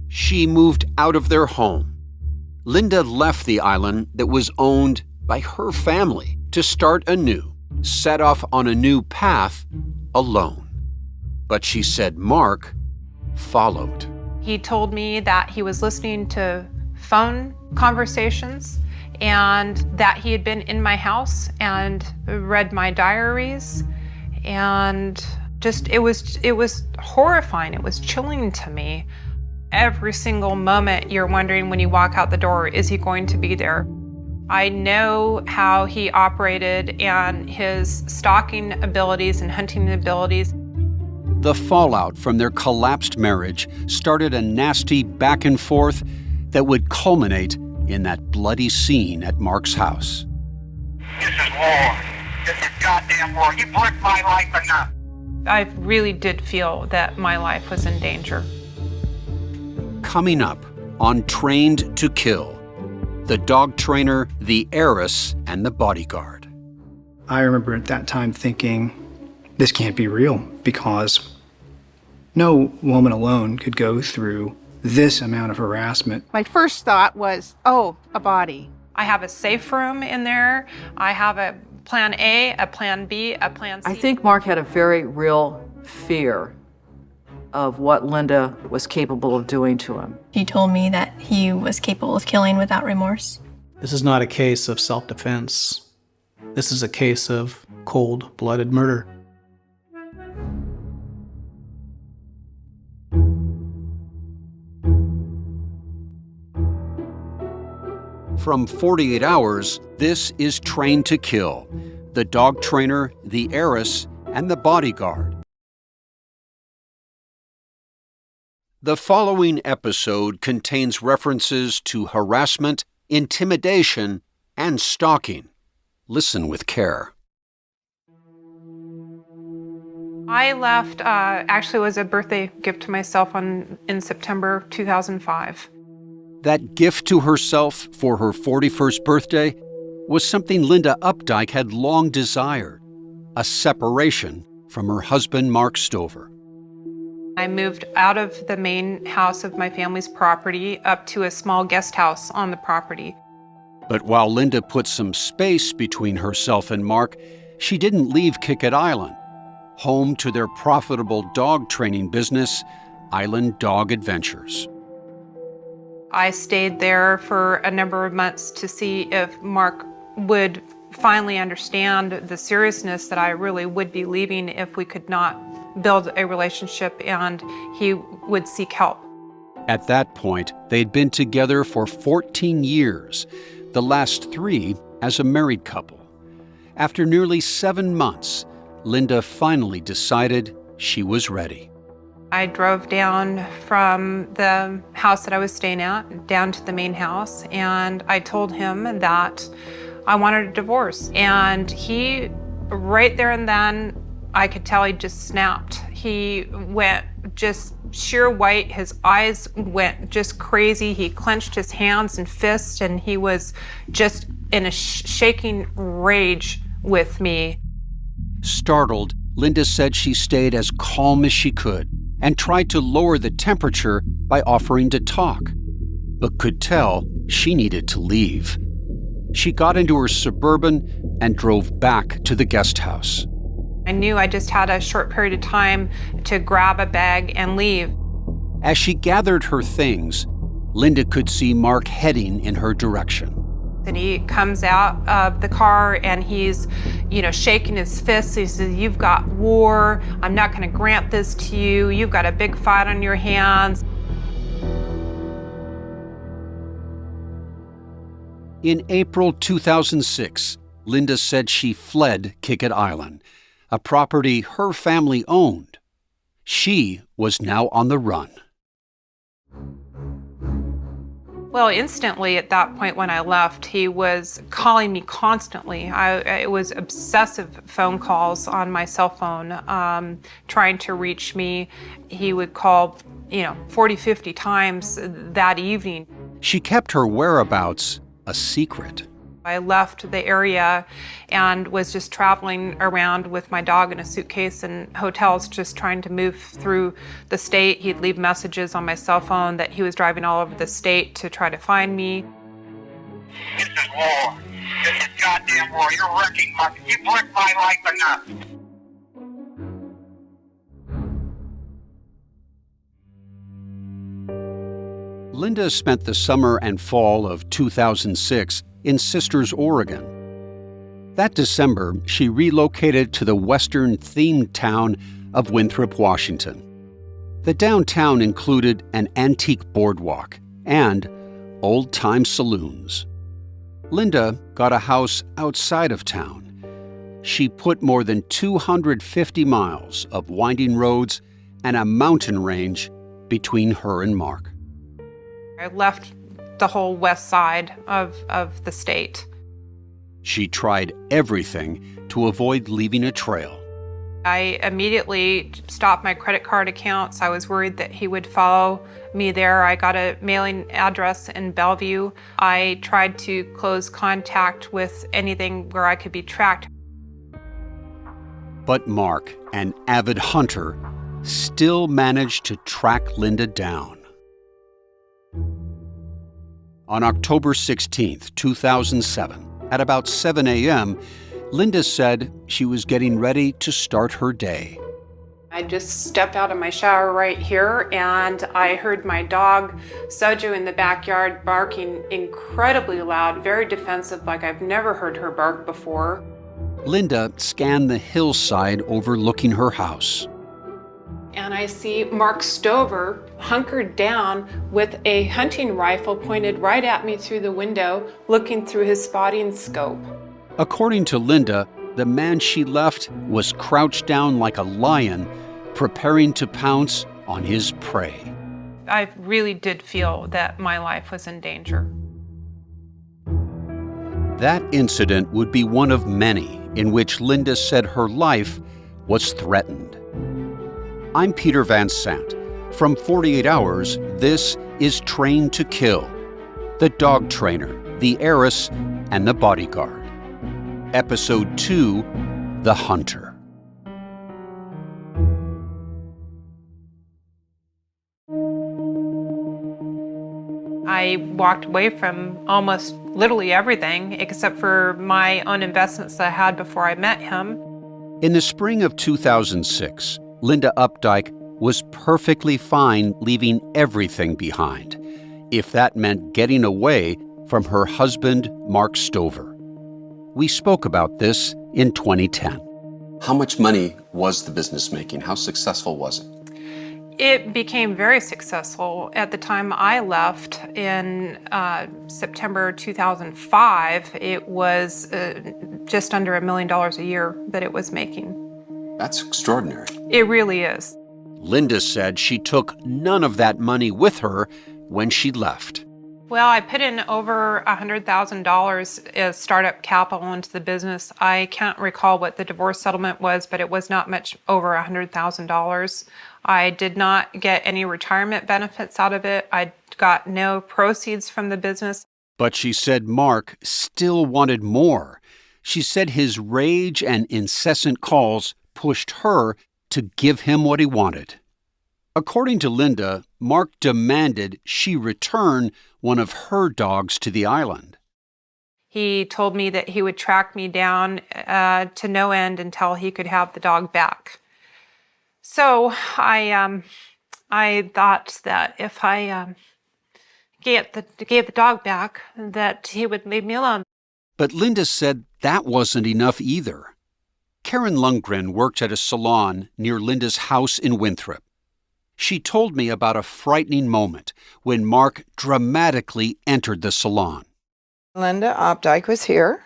She moved out of their home. Linda left the island that was owned by her family to start anew, set off on a new path alone. But she said Mark followed. He told me that he was listening to phone conversations and that he had been in my house and read my diaries, and just it was horrifying. It was chilling to me. Every single moment you're wondering when you walk out the door, is he going to be there? I know how he operated and his stalking abilities and hunting abilities. The fallout from their collapsed marriage started a nasty back and forth that would culminate in that bloody scene at Mark's house. This is war. This is goddamn war. You put my life enough. I really did feel that my life was in danger. Coming up on Trained to Kill, the dog trainer, the Heiress, and the Bodyguard. I remember at that time thinking, this can't be real, because no woman alone could go through this amount of harassment. My first thought was, oh, a body. I have a safe room in there. I have a plan A, a plan B, a plan C. I think Mark had a very real fear of what Linda was capable of doing to him. He told me that he was capable of killing without remorse. This is not a case of self-defense. This is a case of cold-blooded murder. From 48 Hours, this is Trained to Kill, the dog trainer, the Heiress, and the Bodyguard. The following episode contains references to harassment, intimidation, and stalking. Listen with care. I left, actually it was a birthday gift to myself in September 2005. That gift to herself for her 41st birthday was something Linda Opdyke had long desired, a separation from her husband, Mark Stover. I moved out of the main house of my family's property up to a small guest house on the property. But while Linda put some space between herself and Mark, she didn't leave Kickett Island, home to their profitable dog training business, Island Dog Adventures. I stayed there for a number of months to see if Mark would finally understand the seriousness that I really would be leaving if we could not build a relationship and he would seek help. At that point, they'd been together for 14 years, the last 3 as a married couple. After nearly 7 months, Linda finally decided she was ready. I drove down from the house that I was staying at down to the main house, and I told him that I wanted a divorce. And he, right there and then, I could tell he just snapped. He went just sheer white. His eyes went just crazy. He clenched his hands and fists, and he was just in a shaking rage with me. Startled, Linda said she stayed as calm as she could and tried to lower the temperature by offering to talk, but could tell she needed to leave. She got into her Suburban and drove back to the guest house. I knew I just had a short period of time to grab a bag and leave. As she gathered her things, Linda could see Mark heading in her direction. And he comes out of the car and he's, shaking his fists. He says, "You've got war. I'm not going to grant this to you. You've got a big fight on your hands." In April 2006, Linda said she fled Kickett Island, a property her family owned. She was now on the run. Well, instantly at that point when I left, he was calling me constantly. It was obsessive phone calls on my cell phone, trying to reach me. He would call, 40, 50 times that evening. She kept her whereabouts a secret. I left the area and was just traveling around with my dog in a suitcase in hotels, just trying to move through the state. He'd leave messages on my cell phone that he was driving all over the state to try to find me. This is war. This is goddamn war. You've wrecked my life enough. Linda spent the summer and fall of 2006 in Sisters, Oregon. That December, she relocated to the western-themed town of Winthrop, Washington. The downtown included an antique boardwalk and old-time saloons. Linda got a house outside of town. She put more than 250 miles of winding roads and a mountain range between her and Mark. I left the whole west side of the state. She tried everything to avoid leaving a trail. I immediately stopped my credit card accounts. I was worried that he would follow me there. I got a mailing address in Bellevue. I tried to close contact with anything where I could be tracked. But Mark, an avid hunter, still managed to track Linda down. On October 16, 2007, at about 7 a.m., Linda said she was getting ready to start her day. I just stepped out of my shower right here, and I heard my dog, Soju, in the backyard barking incredibly loud, very defensive, like I've never heard her bark before. Linda scanned the hillside overlooking her house. And I see Mark Stover hunkered down with a hunting rifle pointed right at me through the window, looking through his spotting scope. According to Linda, the man she left was crouched down like a lion, preparing to pounce on his prey. I really did feel that my life was in danger. That incident would be one of many in which Linda said her life was threatened. I'm Peter Van Sant. From 48 Hours, this is Trained to Kill, The Dog Trainer, The Heiress, and The Bodyguard. Episode 2, The Hunter. I walked away from almost literally everything except for my own investments that I had before I met him. In the spring of 2006, Linda Opdyke was perfectly fine leaving everything behind, if that meant getting away from her husband, Mark Stover. We spoke about this in 2010. How much money was the business making? How successful was it? It became very successful. At the time I left in September 2005, it was just under $1 million a year that it was making. That's extraordinary. It really is. Linda said she took none of that money with her when she left. Well, I put in over $100,000 as startup capital into the business. I can't recall what the divorce settlement was, but it was not much over $100,000. I did not get any retirement benefits out of it. I got no proceeds from the business. But she said Mark still wanted more. She said his rage and incessant calls pushed her to give him what he wanted. According to Linda, Mark demanded she return one of her dogs to the island. He told me that he would track me down to no end until he could have the dog back. So I thought that if I gave the dog back, that he would leave me alone. But Linda said that wasn't enough either. Karen Lundgren worked at a salon near Linda's house in Winthrop. She told me about a frightening moment when Mark dramatically entered the salon. Linda Opdyke was here,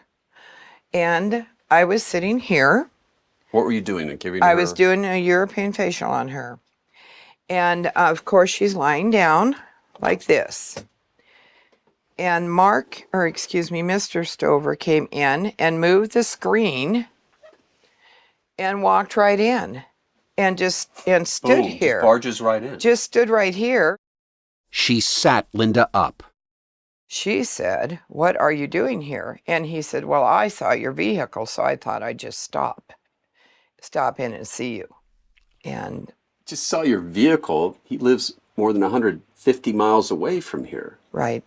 and I was sitting here. What were you doing? Giving I her... was doing a European facial on her. And of course, she's lying down like this. And Mr. Stover came in and moved the screen and walked right in and stood Boom, here. Just barges right in. Just stood right here. She sat Linda up. She said, "What are you doing here?" And he said, "Well, I saw your vehicle, so I thought I'd just stop in and see you." And just saw your vehicle. He lives more than 150 miles away from here. Right.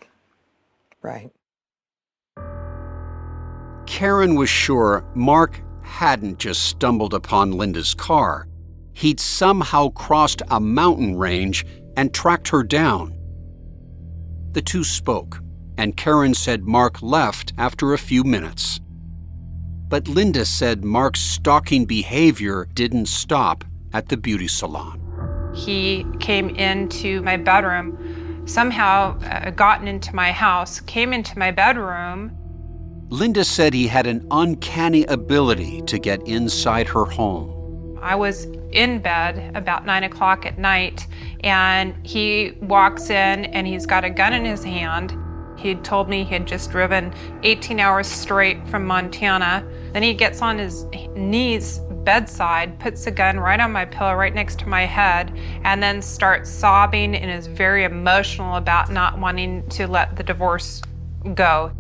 Karen was sure Mark hadn't just stumbled upon Linda's car. He'd somehow crossed a mountain range and tracked her down. The two spoke, and Karen said Mark left after a few minutes. But Linda said Mark's stalking behavior didn't stop at the beauty salon. He came into my bedroom, somehow gotten into my house, came into my bedroom. Linda said he had an uncanny ability to get inside her home. I was in bed about 9 o'clock at night, and he walks in and he's got a gun in his hand. He'd told me he had just driven 18 hours straight from Montana. Then he gets on his knees bedside, puts the gun right on my pillow right next to my head, and then starts sobbing and is very emotional about not wanting to let the divorce go.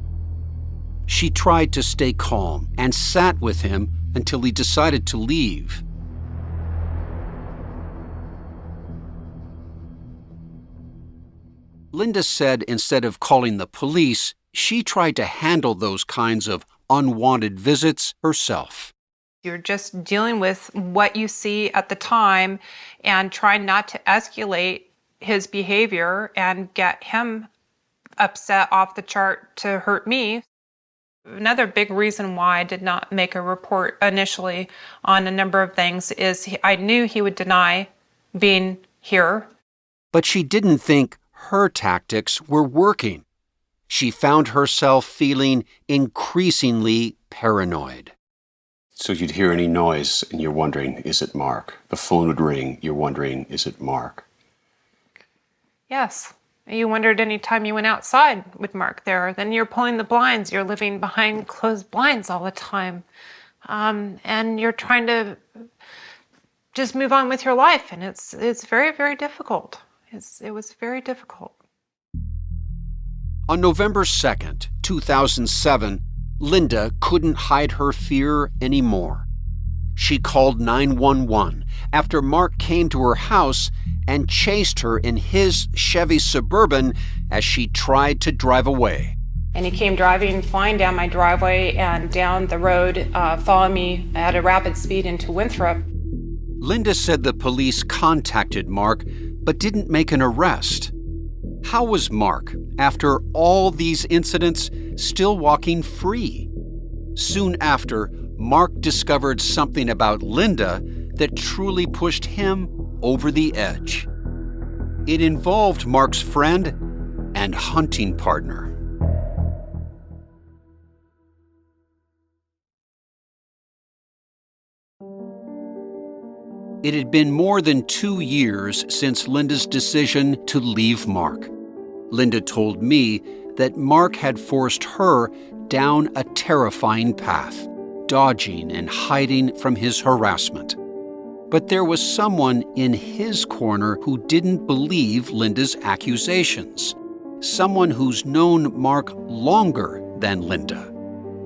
She tried to stay calm and sat with him until he decided to leave. Linda said instead of calling the police, she tried to handle those kinds of unwanted visits herself. You're just dealing with what you see at the time and trying not to escalate his behavior and get him upset off the chart to hurt me. Another big reason why I did not make a report initially on a number of things is I knew he would deny being here. But she didn't think her tactics were working. She found herself feeling increasingly paranoid. So you'd hear any noise and you're wondering, is it Mark? The phone would ring, you're wondering, is it Mark? Yes. You wondered any time you went outside with Mark there, then you're pulling the blinds, you're living behind closed blinds all the time. And you're trying to just move on with your life, and it's very, very difficult. It was very difficult. On November 2nd, 2007, Linda couldn't hide her fear anymore. She called 911 after Mark came to her house and chased her in his Chevy Suburban as she tried to drive away. And he came flying down my driveway and down the road, following me at a rapid speed into Winthrop. Linda said the police contacted Mark but didn't make an arrest. How was Mark, after all these incidents, still walking free? Soon after, Mark discovered something about Linda that truly pushed him over the edge. It involved Mark's friend and hunting partner. It had been more than 2 years since Linda's decision to leave Mark. Linda told me that Mark had forced her down a terrifying path, dodging and hiding from his harassment. But there was someone in his corner who didn't believe Linda's accusations. Someone who's known Mark longer than Linda.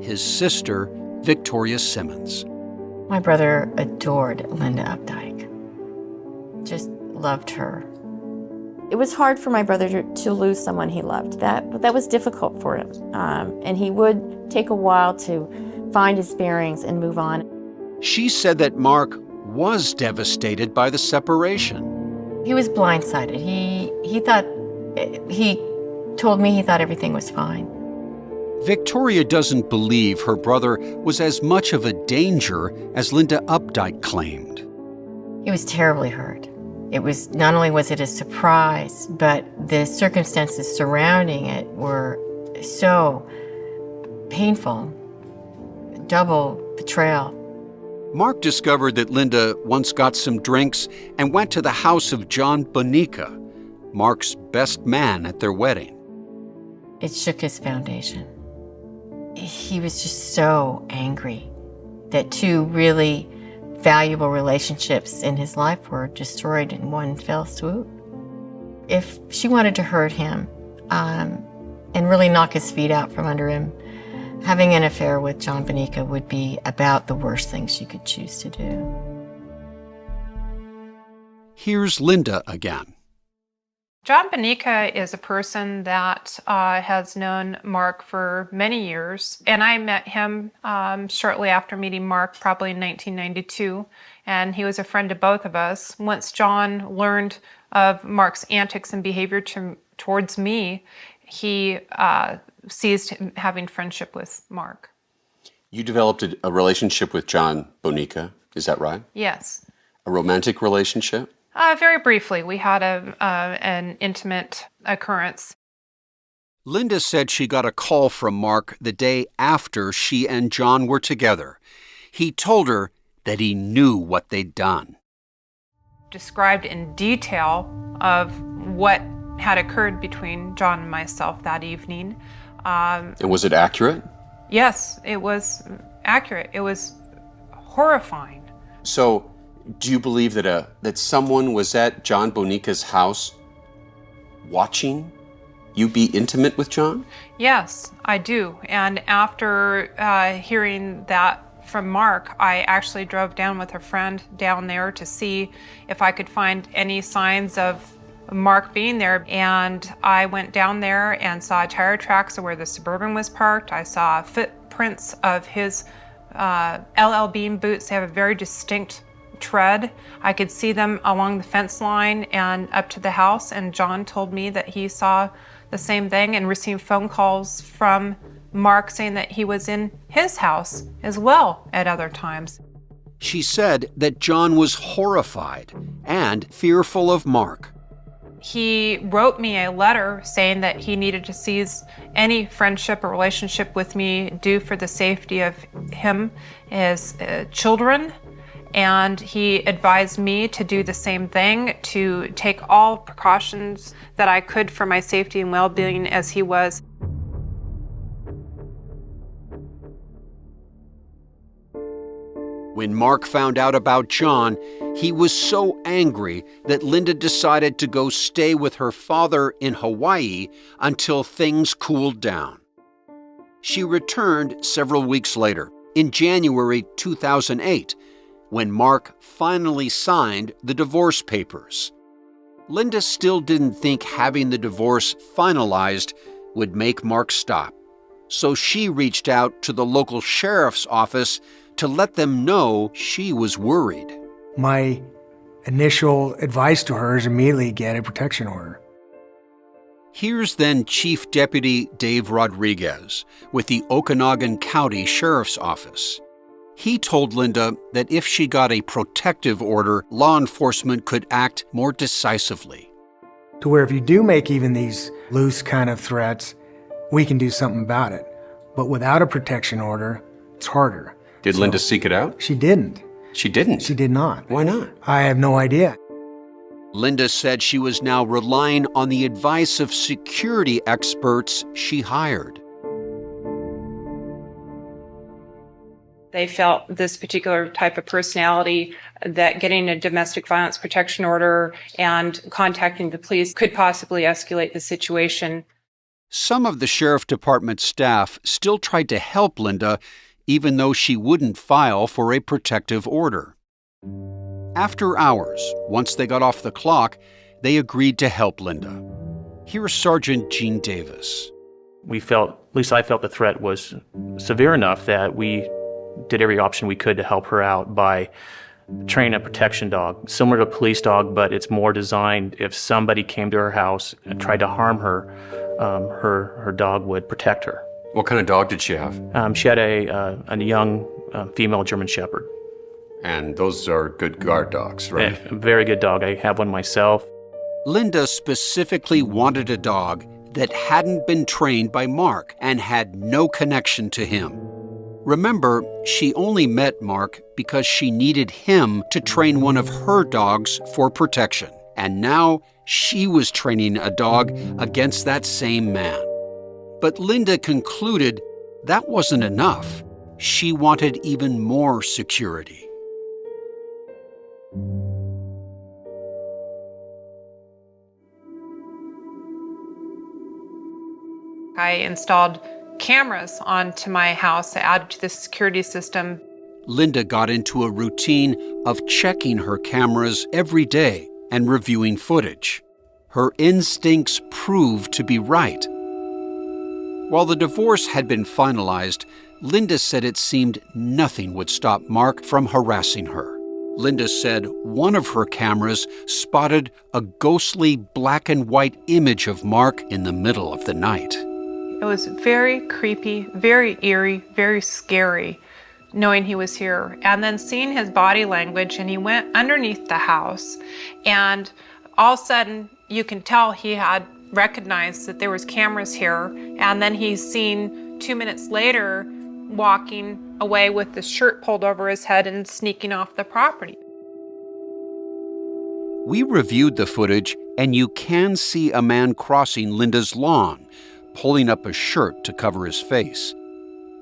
His sister, Victoria Simmons. My brother adored Linda Opdyke. Just loved her. It was hard for my brother to lose someone he loved. That was difficult for him. And he would take a while to find his bearings and move on. She said that Mark was devastated by the separation. He was blindsided. He told me he thought everything was fine. Victoria doesn't believe her brother was as much of a danger as Linda Opdyke claimed. He was terribly hurt. It was, not only was it a surprise, but the circumstances surrounding it were so painful. Double betrayal. Mark discovered that Linda once got some drinks and went to the house of John Bonica, Mark's best man at their wedding. It shook his foundation. He was just so angry that two really valuable relationships in his life were destroyed in one fell swoop. If she wanted to hurt him and really knock his feet out from under him, having an affair with John Bonica would be about the worst thing she could choose to do. Here's Linda again. John Bonica is a person that has known Mark for many years, and I met him shortly after meeting Mark, probably in 1992, and he was a friend to both of us. Once John learned of Mark's antics and behavior towards me, he ceased having friendship with Mark. You developed a relationship with John Bonica, is that right? Yes. A romantic relationship? Very briefly. We had an intimate occurrence. Linda said she got a call from Mark the day after she and John were together. He told her that he knew what they'd done. Described in detail of what had occurred between John and myself that evening. And was it accurate? Yes, it was accurate. It was horrifying. So, do you believe that someone was at John Bonica's house watching you be intimate with John? Yes, I do. And after hearing that from Mark, I actually drove down with a friend down there to see if I could find any signs of Mark being there. And I went down there and saw tire tracks of where the Suburban was parked. I saw footprints of his LL Bean boots. They have a very distinct tread. I could see them along the fence line and up to the house, and John told me that he saw the same thing and received phone calls from Mark saying that he was in his house as well at other times. She said that John was horrified and fearful of Mark. He wrote me a letter saying that he needed to cease any friendship or relationship with me due for the safety of him, his children, and he advised me to do the same thing, to take all precautions that I could for my safety and well-being as he was. When Mark found out about John, he was so angry that Linda decided to go stay with her father in Hawaii until things cooled down. She returned several weeks later, in January 2008, when Mark finally signed the divorce papers. Linda still didn't think having the divorce finalized would make Mark stop, so she reached out to the local sheriff's office to let them know she was worried. My initial advice to her is immediately get a protection order. Here's then Chief Deputy Dave Rodriguez with the Okanagan County Sheriff's Office. He told Linda that if she got a protective order, law enforcement could act more decisively. To where if you do make even these loose kind of threats, we can do something about it. But without a protection order, it's harder. Did Linda seek it out? She didn't. She didn't? She did not. Why not? I have no idea. Linda said she was now relying on the advice of security experts she hired. They felt this particular type of personality, that getting a domestic violence protection order and contacting the police could possibly escalate the situation. Some of the sheriff department staff still tried to help Linda, even though she wouldn't file for a protective order. After hours, once they got off the clock, they agreed to help Linda. Here's Sergeant Gene Davis. We felt, at least I felt, the threat was severe enough that we did every option we could to help her out by training a protection dog, similar to a police dog, but it's more designed if somebody came to her house and tried to harm her, her dog would protect her. What kind of dog did she have? She had a young female German Shepherd. And those are good guard dogs, right? A very good dog. I have one myself. Linda specifically wanted a dog that hadn't been trained by Mark and had no connection to him. Remember, she only met Mark because she needed him to train one of her dogs for protection. And now she was training a dog against that same man. But Linda concluded that wasn't enough. She wanted even more security. I installed cameras onto my house to add to the security system. Linda got into a routine of checking her cameras every day and reviewing footage. Her instincts proved to be right. While the divorce had been finalized, Linda said it seemed nothing would stop Mark from harassing her. Linda said one of her cameras spotted a ghostly black and white image of Mark in the middle of the night. It was very creepy, very eerie, very scary, knowing he was here. And then seeing his body language, and he went underneath the house, and all of a sudden you can tell he had recognized that there was cameras here, and then he's seen 2 minutes later walking away with the shirt pulled over his head and sneaking off the property. We reviewed the footage, and you can see a man crossing Linda's lawn, pulling up a shirt to cover his face.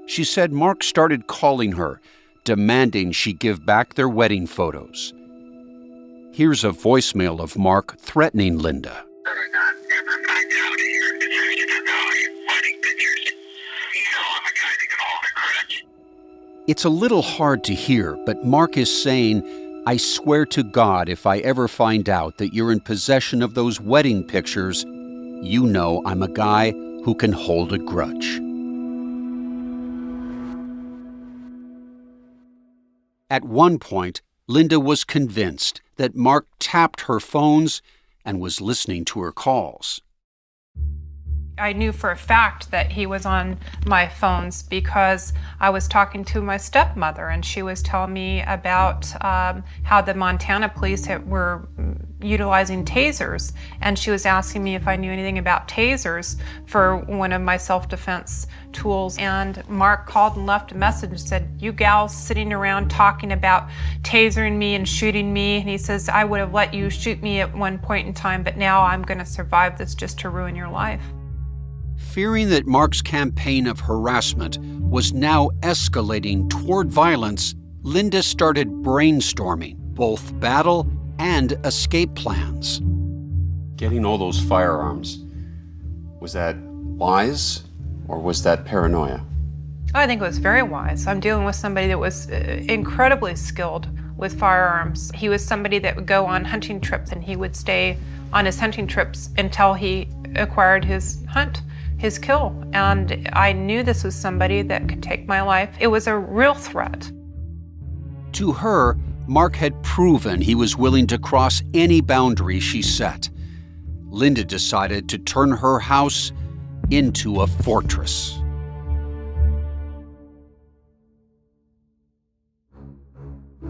She said Mark started calling her, demanding she give back their wedding photos. Here's a voicemail of Mark threatening Linda. It's a little hard to hear, but Mark is saying, I swear to God, if I ever find out that you're in possession of those wedding pictures, you know I'm a guy who can hold a grudge. At one point, Linda was convinced that Mark tapped her phones and was listening to her calls. I knew for a fact that he was on my phones because I was talking to my stepmother, and she was telling me about how the Montana police were utilizing tasers, and she was asking me if I knew anything about tasers for one of my self-defense tools. And Mark called and left a message and said, "You gals sitting around talking about tasering me and shooting me," and he says, "I would have let you shoot me at one point in time, but now I'm going to survive this just to ruin your life." Fearing that Mark's campaign of harassment was now escalating toward violence, Linda started brainstorming both battle and escape plans. Getting all those firearms, was that wise or was that paranoia? I think it was very wise. I'm dealing with somebody that was incredibly skilled with firearms. He was somebody that would go on hunting trips, and he would stay on his hunting trips until he acquired his hunt, his kill. And I knew this was somebody that could take my life. It was a real threat. To her, Mark had proven he was willing to cross any boundary she set. Linda decided to turn her house into a fortress.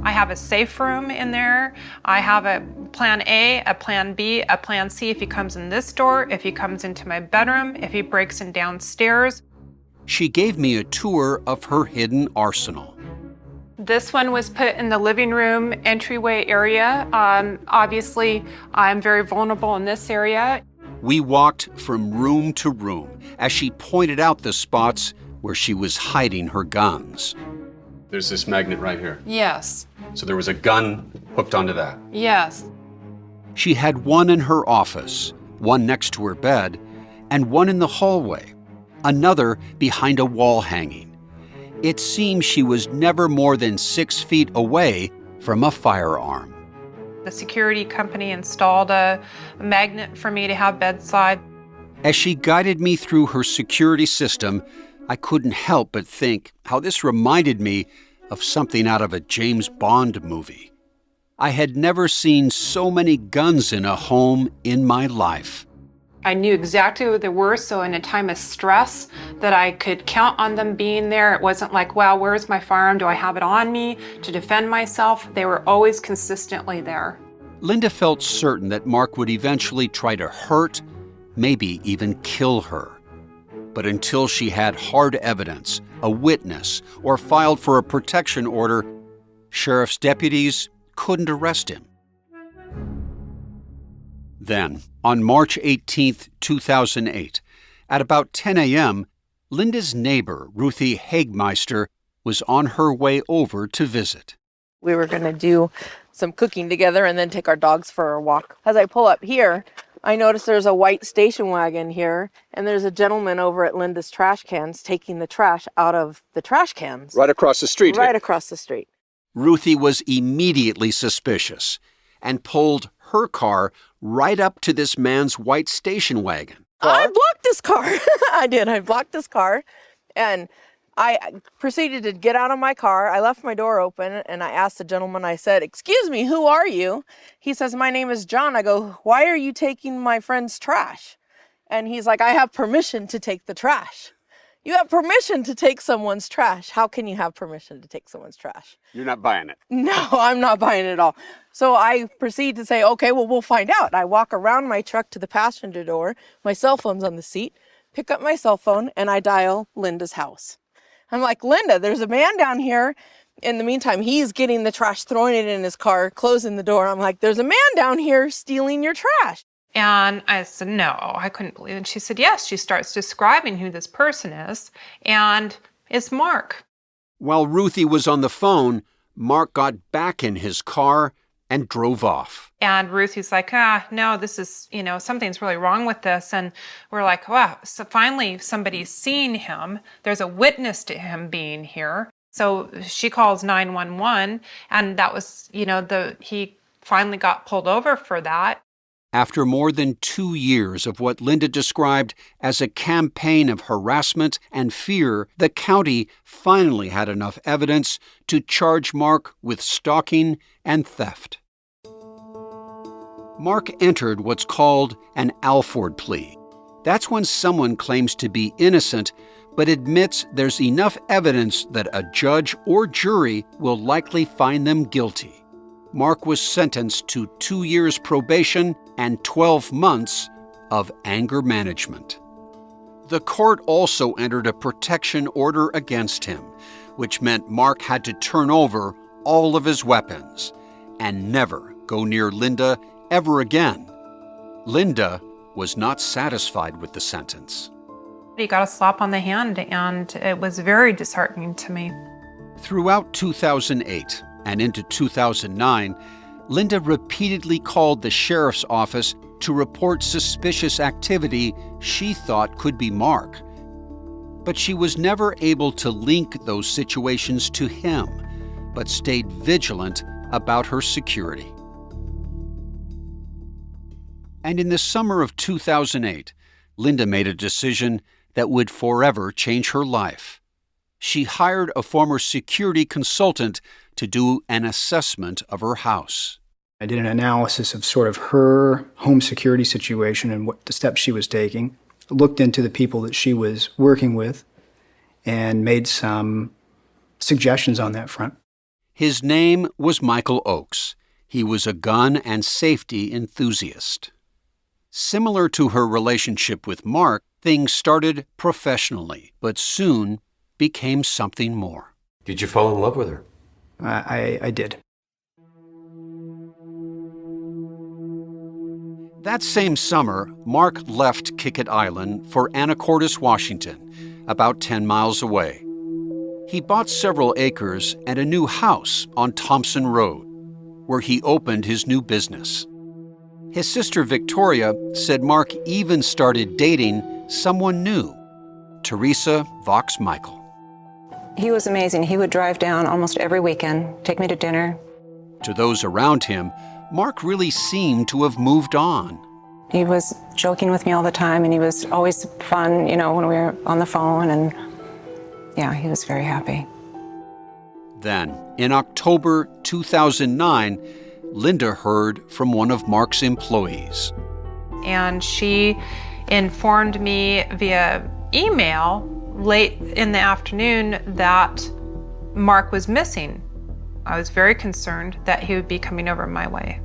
I have a safe room in there. I have a plan A, a plan B, a plan C if he comes in this door, if he comes into my bedroom, if he breaks in downstairs. She gave me a tour of her hidden arsenal. This one was put in the living room entryway area. Obviously, I'm very vulnerable in this area. We walked from room to room as she pointed out the spots where she was hiding her guns. There's this magnet right here. Yes. So there was a gun hooked onto that. Yes. She had one in her office, one next to her bed, and one in the hallway, another behind a wall hanging. It seemed she was never more than 6 feet away from a firearm. The security company installed a magnet for me to have bedside. As she guided me through her security system, I couldn't help but think how this reminded me of something out of a James Bond movie. I had never seen so many guns in a home in my life. I knew exactly what they were, so in a time of stress that I could count on them being there. It wasn't like, wow, where's my firearm? Do I have it on me to defend myself? They were always consistently there. Linda felt certain that Mark would eventually try to hurt maybe even kill her. But until she had hard evidence, a witness, or filed for a protection order, sheriff's deputies couldn't arrest him. Then, on March 18, 2008, at about 10 a.m., Linda's neighbor, Ruthie Hagmeister, was on her way over to visit. We were going to do some cooking together and then take our dogs for a walk. As I pull up here, I notice there's a white station wagon here, and there's a gentleman over at Linda's trash cans taking the trash out of the trash cans. Right across the street Right here. across the street. Ruthie was immediately suspicious and pulled her car right up to this man's white station wagon. I blocked this car. I did. I blocked this car, and I proceeded to get out of my car. I left my door open, and I asked the gentleman, I said, "Excuse me, who are you?" He says, "My name is John." I go, "Why are you taking my friend's trash?" And he's like, "I have permission to take the trash." You have permission to take someone's trash. How can you have permission to take someone's trash? You're not buying it. No, I'm not buying it at all. So I proceed to say, okay, well, we'll find out. I walk around my truck to the passenger door. My cell phone's on the seat. Pick up my cell phone, and I dial Linda's house. I'm like, "Linda, there's a man down here." In the meantime, he's getting the trash, throwing it in his car, closing the door. I'm like, "There's a man down here stealing your trash." And I said, no, I couldn't believe it. And she said, yes. She starts describing who this person is, and it's Mark. While Ruthie was on the phone, Mark got back in his car and drove off. And Ruthie's like, no, this is, something's really wrong with this. And we're like, wow, so finally somebody's seen him. There's a witness to him being here. So she calls 911, and that was, he finally got pulled over for that. After more than 2 years of what Linda described as a campaign of harassment and fear, the county finally had enough evidence to charge Mark with stalking and theft. Mark entered what's called an Alford plea. That's when someone claims to be innocent, but admits there's enough evidence that a judge or jury will likely find them guilty. Mark was sentenced to 2 years probation and 12 months of anger management. The court also entered a protection order against him, which meant Mark had to turn over all of his weapons and never go near Linda ever again. Linda was not satisfied with the sentence. He got a slap on the hand, and it was very disheartening to me. Throughout 2008 and into 2009, Linda repeatedly called the sheriff's office to report suspicious activity she thought could be Mark. But she was never able to link those situations to him, but stayed vigilant about her security. And in the summer of 2008, Linda made a decision that would forever change her life. She hired a former security consultant to do an assessment of her house. I did an analysis of sort of her home security situation and what the steps she was taking, looked into the people that she was working with, and made some suggestions on that front. His name was Michiel Oakes. He was a gun and safety enthusiast. Similar to her relationship with Mark, things started professionally, but soon became something more. Did you fall in love with her? I did. That same summer, Mark left Kickett Island for Anacortes, Washington, about 10 miles away. He bought several acres and a new house on Thompson Road, where he opened his new business. His sister Victoria said Mark even started dating someone new, Teresa Vox Michael. He was amazing. He would drive down almost every weekend, take me to dinner. To those around him, Mark really seemed to have moved on. He was joking with me all the time, and he was always fun, when we were on the phone, and yeah, he was very happy. Then, in October 2009, Linda heard from one of Mark's employees. And she informed me via email late in the afternoon that Mark was missing. I was very concerned that he would be coming over my way.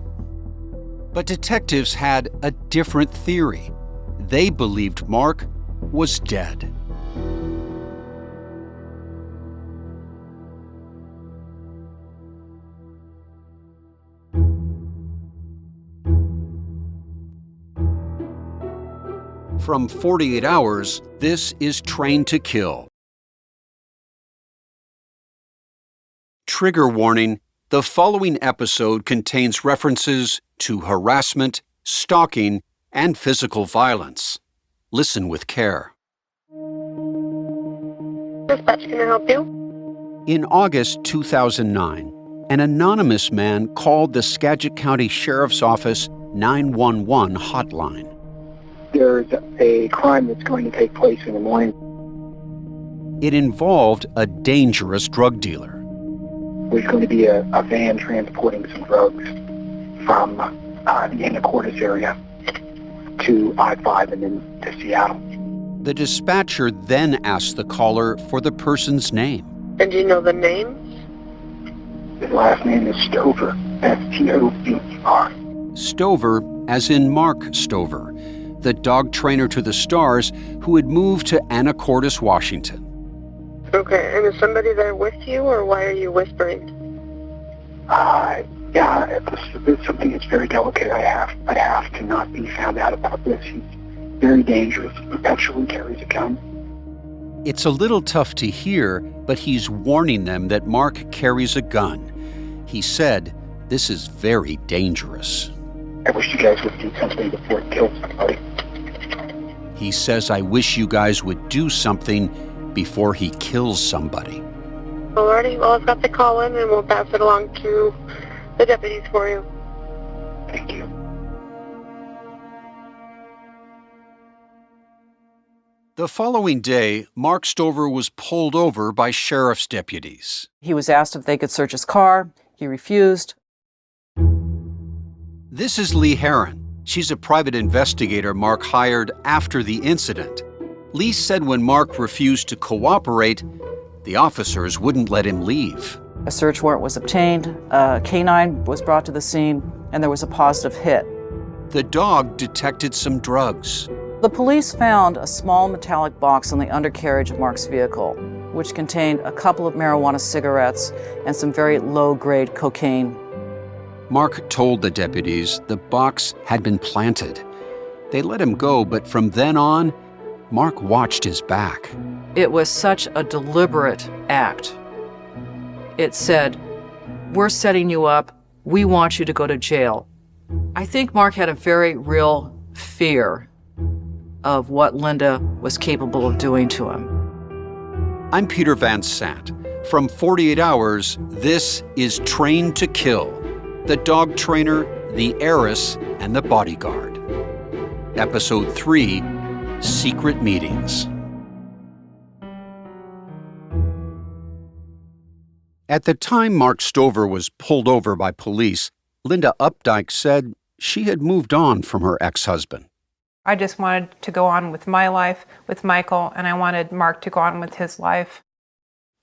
But detectives had a different theory. They believed Mark was dead. From 48 Hours, this is Trained to Kill. Trigger warning, the following episode contains references to harassment, stalking, and physical violence. Listen with care. Dispatch, can I help you? In August 2009, an anonymous man called the Skagit County Sheriff's Office 911 hotline. There's a crime that's going to take place in the morning. It involved a dangerous drug dealer. There's going to be a van transporting some drugs from the Anacortes area to I-5 and then to Seattle. The dispatcher then asked the caller for the person's name. And do you know the name? His last name is Stover, S-T-O-V-E-R. Stover, as in Mark Stover, the dog trainer to the Stars who had moved to Anacortes, Washington. Okay, and is somebody there with you, or why are you whispering? Yeah, it's something that's very delicate. I have to not be found out about this. He's very dangerous. He perpetually carries a gun. It's a little tough to hear, but he's warning them that Mark carries a gun. He said, "This is very dangerous." I wish you guys would do something before it kills somebody. He says, "I wish you guys would do something before he kills somebody." Alrighty, well, I've got the call in and we'll pass it along to the deputies for you. Thank you. The following day, Mark Stover was pulled over by sheriff's deputies. He was asked if they could search his car. He refused. This is Lee Heron. She's a private investigator Mark hired after the incident. Lee said when Mark refused to cooperate, the officers wouldn't let him leave. A search warrant was obtained, a canine was brought to the scene, and there was a positive hit. The dog detected some drugs. The police found a small metallic box on the undercarriage of Mark's vehicle, which contained a couple of marijuana cigarettes and some very low-grade cocaine. Mark told the deputies the box had been planted. They let him go, but from then on, Mark watched his back. It was such a deliberate act. It said, "We're setting you up. We want you to go to jail." I think Mark had a very real fear of what Linda was capable of doing to him. I'm Peter Van Sant. From 48 Hours, this is Trained to Kill: The Dog Trainer, the Heiress, and the Bodyguard. Episode 3, Secret Meetings. At the time Mark Stover was pulled over by police, Linda Opdyke said she had moved on from her ex-husband. I just wanted to go on with my life with Michael, and I wanted Mark to go on with his life.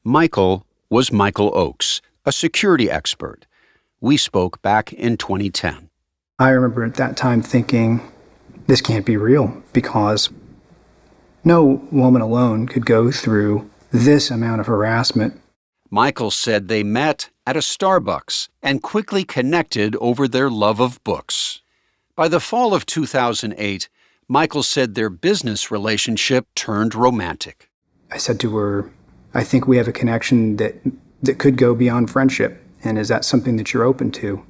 Michael was Michiel Oakes, a security expert. We spoke back in 2010. I remember at that time thinking, this can't be real, because no woman alone could go through this amount of harassment. Michael said they met at a Starbucks and quickly connected over their love of books. By the fall of 2008, Michael said their business relationship turned romantic. I said to her, I think we have a connection that could go beyond friendship. And is that something that you're open to?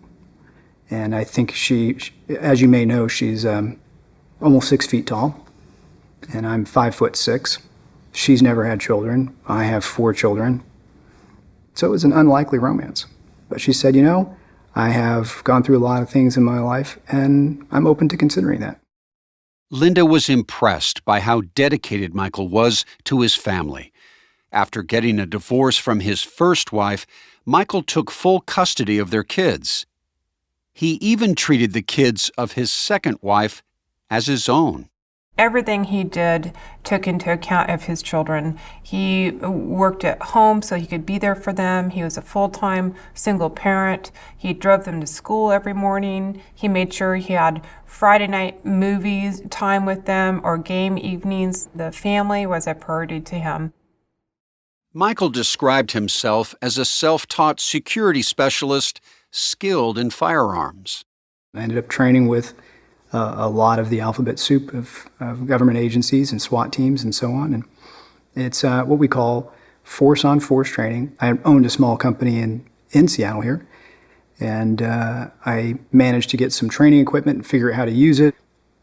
And I think she, as you may know, she's almost 6 feet tall, and I'm 5'6". She's never had children. I have 4 children. So it was an unlikely romance. But she said, I have gone through a lot of things in my life, and I'm open to considering that. Linda was impressed by how dedicated Michael was to his family. After getting a divorce from his first wife, Michael took full custody of their kids. He even treated the kids of his second wife as his own. Everything he did took into account of his children. He worked at home so he could be there for them. He was a full-time single parent. He drove them to school every morning. He made sure he had Friday night movies time with them or game evenings. The family was a priority to him. Michael described himself as a self-taught security specialist skilled in firearms. I ended up training with a lot of the alphabet soup of government agencies and SWAT teams and so on. And it's what we call force-on-force training. I owned a small company in Seattle here, and I managed to get some training equipment and figure out how to use it.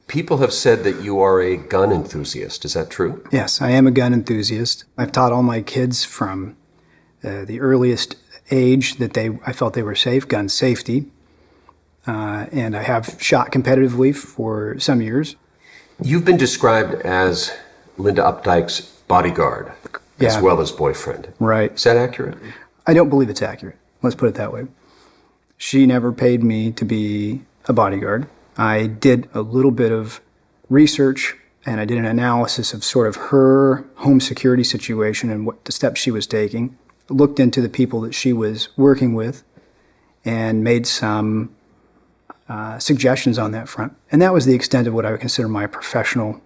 People have said that you are a gun enthusiast. Is that true? Yes, I am a gun enthusiast. I've taught all my kids from the earliest age that I felt they were safe, gun safety. And I have shot competitively for some years. You've been described as Linda Opdyke's bodyguard, as well as boyfriend. Right. Is that accurate? I don't believe it's accurate. Let's put it that way. She never paid me to be a bodyguard. I did a little bit of research, and I did an analysis of sort of her home security situation and what the steps she was taking. Looked into the people that she was working with and made some suggestions on that front. And that was the extent of what I would consider my professional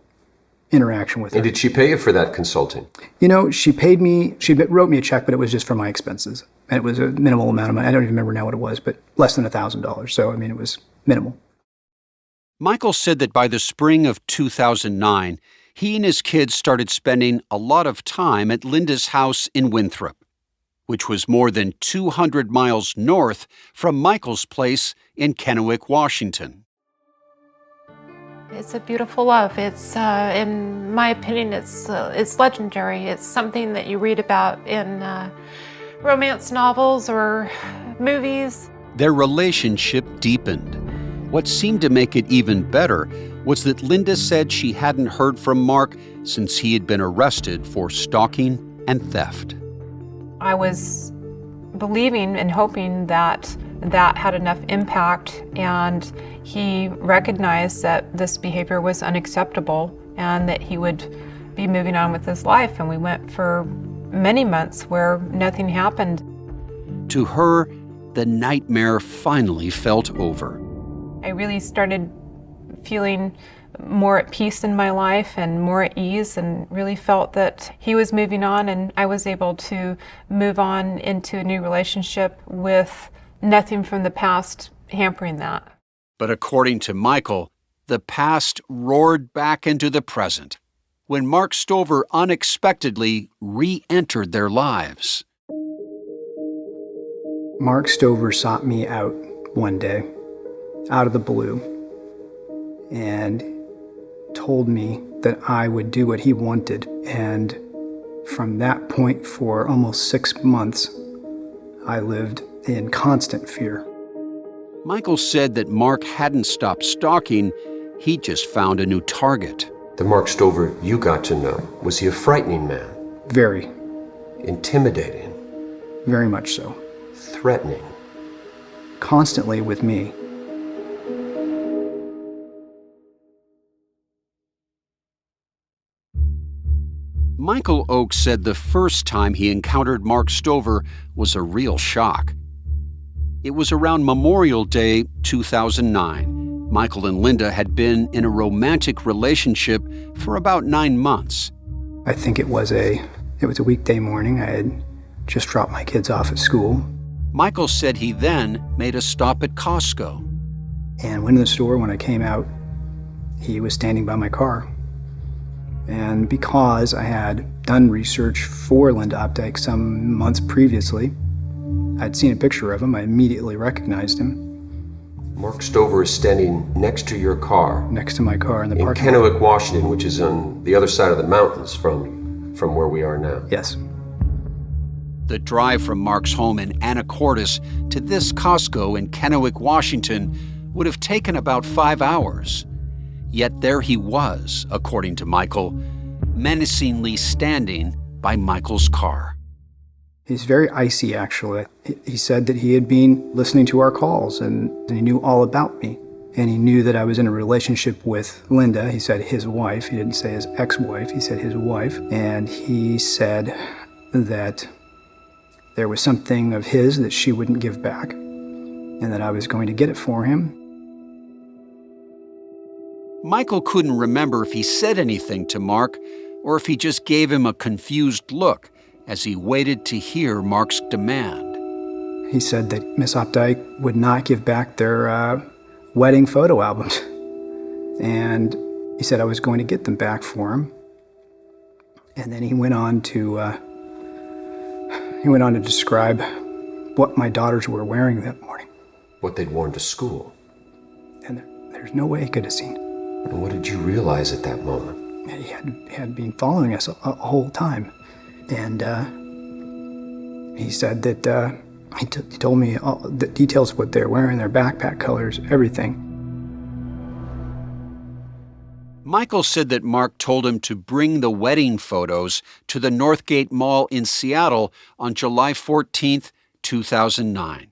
interaction with her. And did she pay you for that consulting? You know, she paid me, she wrote me a check, but it was just for my expenses. And it was a minimal amount of money. I don't even remember now what it was, but less than $1,000. So, I mean, it was minimal. Michael said that by the spring of 2009, he and his kids started spending a lot of time at Linda's house in Winthrop, which was more than 200 miles north from Michael's place in Kennewick, Washington. It's a beautiful love. It's, in my opinion, it's legendary. It's something that you read about in romance novels or movies. Their relationship deepened. What seemed to make it even better was that Linda said she hadn't heard from Mark since he had been arrested for stalking and theft. I was believing and hoping that that had enough impact, and he recognized that this behavior was unacceptable and that he would be moving on with his life. And we went for many months where nothing happened. To her, the nightmare finally felt over. I really started feeling more at peace in my life and more at ease, and really felt that he was moving on and I was able to move on into a new relationship with nothing from the past hampering that. But according to Michael, the past roared back into the present when Mark Stover unexpectedly re-entered their lives. Mark Stover sought me out one day, out of the blue, and told me that I would do what he wanted. And from that point, for almost 6 months, I lived in constant fear. Michael said that Mark hadn't stopped stalking, he just found a new target. The Mark Stover you got to know, was he a frightening man? Very. Intimidating? Very much so. Threatening? Constantly with me. Michiel Oakes said the first time he encountered Mark Stover was a real shock. It was around Memorial Day 2009. Michael and Linda had been in a romantic relationship for about 9 months. I think it was a weekday morning. I had just dropped my kids off at school. Michael said he then made a stop at Costco. And went in the store. When I came out, he was standing by my car. And because I had done research for Linda Opdyke some months previously, I'd seen a picture of him. I immediately recognized him. Mark Stover is standing next to your car. Next to my car in the parking lot. In Kennewick, Washington, which is on the other side of the mountains from where we are now. Yes. The drive from Mark's home in Anacortes to this Costco in Kennewick, Washington would have taken about 5 hours. Yet there he was, according to Michael, menacingly standing by Michael's car. He's very icy, actually. He said that he had been listening to our calls and he knew all about me. and he knew that I was in a relationship with Linda. He said his wife. He didn't say his ex-wife. He said his wife. And he said that there was something of his that she wouldn't give back, and that I was going to get it for him. Michael couldn't remember if he said anything to Mark or if he just gave him a confused look as he waited to hear Mark's demand. He said that Miss Opdyke would not give back their wedding photo albums. And he said I was going to get them back for him. And then he went on to describe what my daughters were wearing that morning. What they'd worn to school. And there's no way he could have seen. And what did you realize at that moment? He had been following us a whole time. And he said that he told me all the details of what they're wearing, their backpack colors, everything. Michael said that Mark told him to bring the wedding photos to the Northgate Mall in Seattle on July 14th, 2009.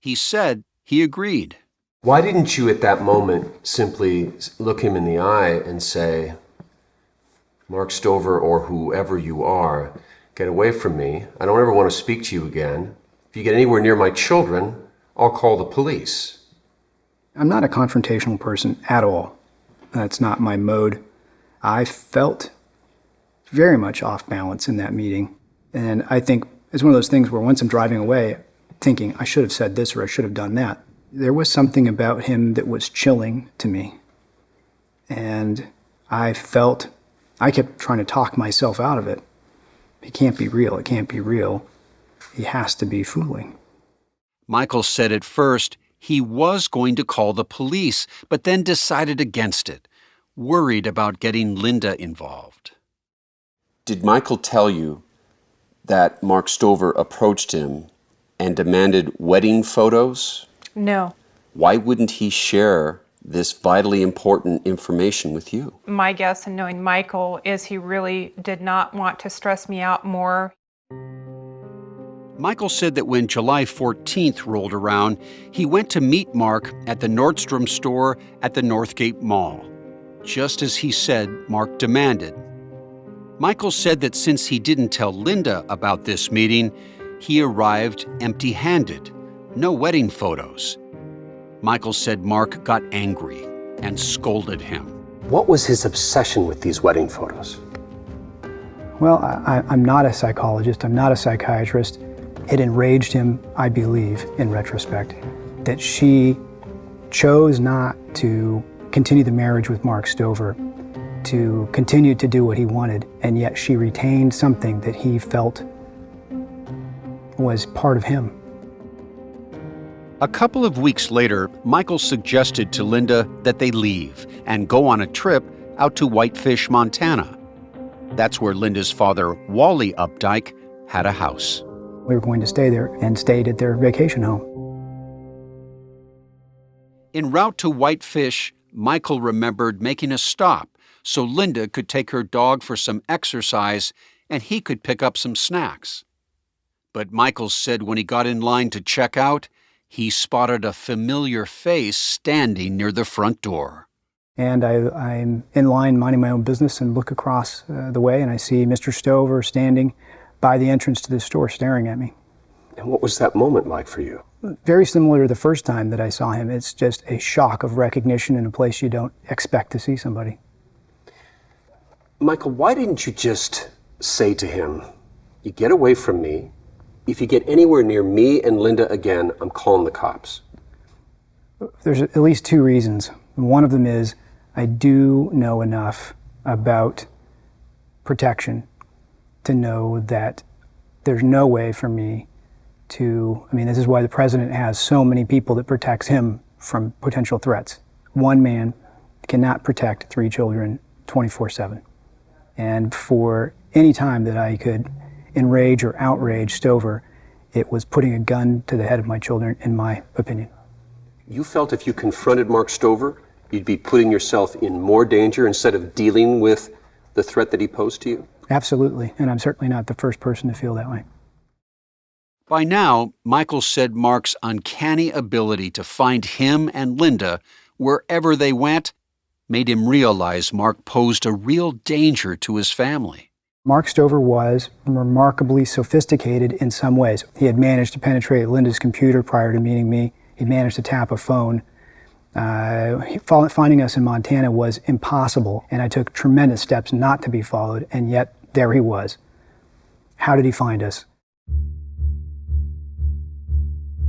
He said he agreed. Why didn't you at that moment simply look him in the eye and say, Mark Stover or whoever you are, get away from me. I don't ever want to speak to you again. If you get anywhere near my children, I'll call the police. I'm not a confrontational person at all. That's not my mode. I felt very much off balance in that meeting. And I think it's one of those things where once I'm driving away, thinking I should have said this or I should have done that, there was something about him that was chilling to me. And I kept trying to talk myself out of it. It can't be real. It can't be real. He has to be fooling. Michael said at first he was going to call the police, but then decided against it, worried about getting Linda involved. Did Michael tell you that Mark Stover approached him and demanded wedding photos? No. Why wouldn't he share this vitally important information with you? My guess in knowing Michael is he really did not want to stress me out more. Michael said that when July 14th rolled around, he went to meet Mark at the Nordstrom store at the Northgate Mall, just as he said Mark demanded. Michael said that since he didn't tell Linda about this meeting, he arrived empty-handed, no wedding photos. Michael said Mark got angry and scolded him. What was his obsession with these wedding photos? Well, I'm not a psychologist. I'm not a psychiatrist. It enraged him, I believe, in retrospect, that she chose not to continue the marriage with Mark Stover, to continue to do what he wanted, and yet she retained something that he felt was part of him. A couple of weeks later, Michael suggested to Linda that they leave and go on a trip out to Whitefish, Montana. That's where Linda's father, Wally Opdyke, had a house. We were going to stay there and stayed at their vacation home. En route to Whitefish, Michael remembered making a stop so Linda could take her dog for some exercise and he could pick up some snacks. But Michael said when he got in line to check out, he spotted a familiar face standing near the front door. And I'm in line minding my own business and look across the way and I see Mr. Stover standing by the entrance to the store staring at me. And what was that moment like for you? Very similar to the first time that I saw him. It's just a shock of recognition in a place you don't expect to see somebody. Michael, why didn't you just say to him, you get away from me. If you get anywhere near me and Linda again, I'm calling the cops. There's at least two reasons. One of them is I do know enough about protection to know that there's no way for me to, this is why the president has so many people that protects him from potential threats. One man cannot protect three children 24/7. And for any time that I could enrage or outrage Stover, it was putting a gun to the head of my children, in my opinion. You felt if you confronted Mark Stover, you'd be putting yourself in more danger instead of dealing with the threat that he posed to you? Absolutely, and I'm certainly not the first person to feel that way. By now, Michael said Mark's uncanny ability to find him and Linda wherever they went made him realize Mark posed a real danger to his family. Mark Stover was remarkably sophisticated in some ways. He had managed to penetrate Linda's computer prior to meeting me. He managed to tap a phone. Finding us in Montana was impossible, and I took tremendous steps not to be followed, and yet there he was. How did he find us?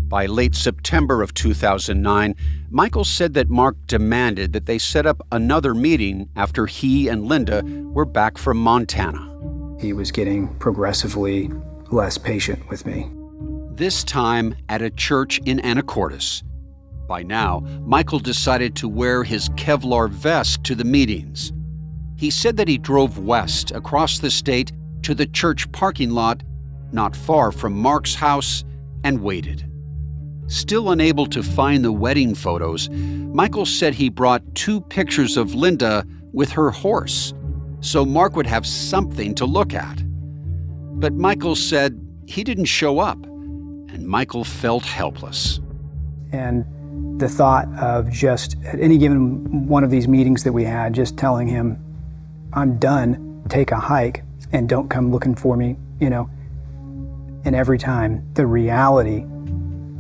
By late September of 2009, Michael said that Mark demanded that they set up another meeting after he and Linda were back from Montana. He was getting progressively less patient with me. This time at a church in Anacortes. By now, Michael decided to wear his Kevlar vest to the meetings. He said that he drove west across the state to the church parking lot, not far from Mark's house, and waited. Still unable to find the wedding photos, Michael said he brought 2 pictures of Linda with her horse, so Mark would have something to look at. But Michael said he didn't show up, and Michael felt helpless. And the thought of just at any given one of these meetings that we had, just telling him, I'm done, take a hike, and don't come looking for me, And every time, the reality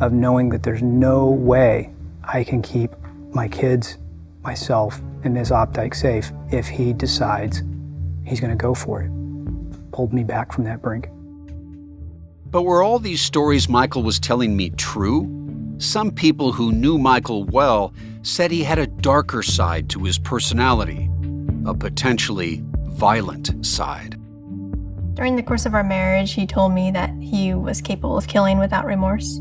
of knowing that there's no way I can keep my kids, myself, and Ms. Opdyke safe if he decides he's going to go for it, pulled me back from that brink. But were all these stories Michael was telling me true? Some people who knew Michael well said he had a darker side to his personality, a potentially violent side. During the course of our marriage, he told me that he was capable of killing without remorse.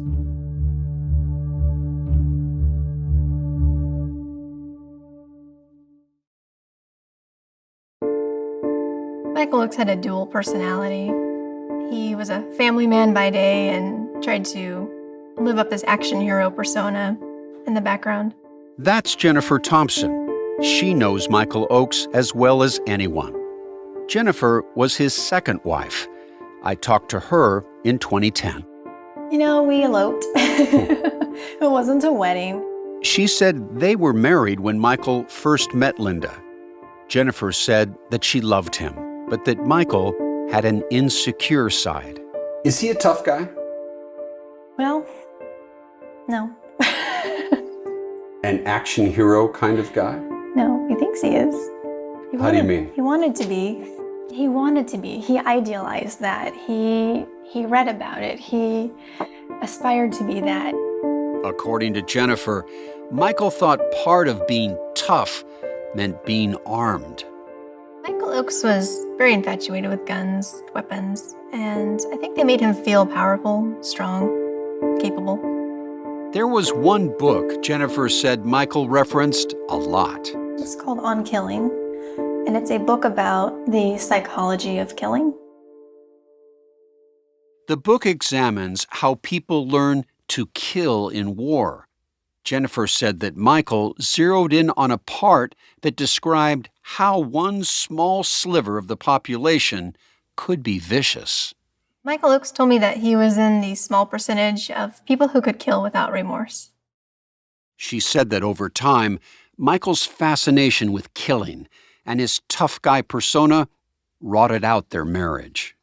Michael Oakes had a dual personality. He was a family man by day and tried to live up this action hero persona in the background. That's Jennifer Thompson. She knows Michael Oakes as well as anyone. Jennifer was his second wife. I talked to her in 2010. We eloped. It wasn't a wedding. She said they were married when Michael first met Linda. Jennifer said that she loved him, but that Michael had an insecure side. Is he a tough guy? Well, no. An action hero kind of guy? No, he thinks he is. How do you mean? He wanted to be. He idealized that. He read about it. He aspired to be that. According to Jennifer, Michael thought part of being tough meant being armed. Michael Oakes was very infatuated with guns, weapons, and I think they made him feel powerful, strong, capable. There was one book Jennifer said Michael referenced a lot. It's called On Killing, and it's a book about the psychology of killing. The book examines how people learn to kill in war. Jennifer said that Michael zeroed in on a part that described how one small sliver of the population could be vicious. Michael Oakes told me that he was in the small percentage of people who could kill without remorse. She said that over time, Michael's fascination with killing and his tough guy persona rotted out their marriage.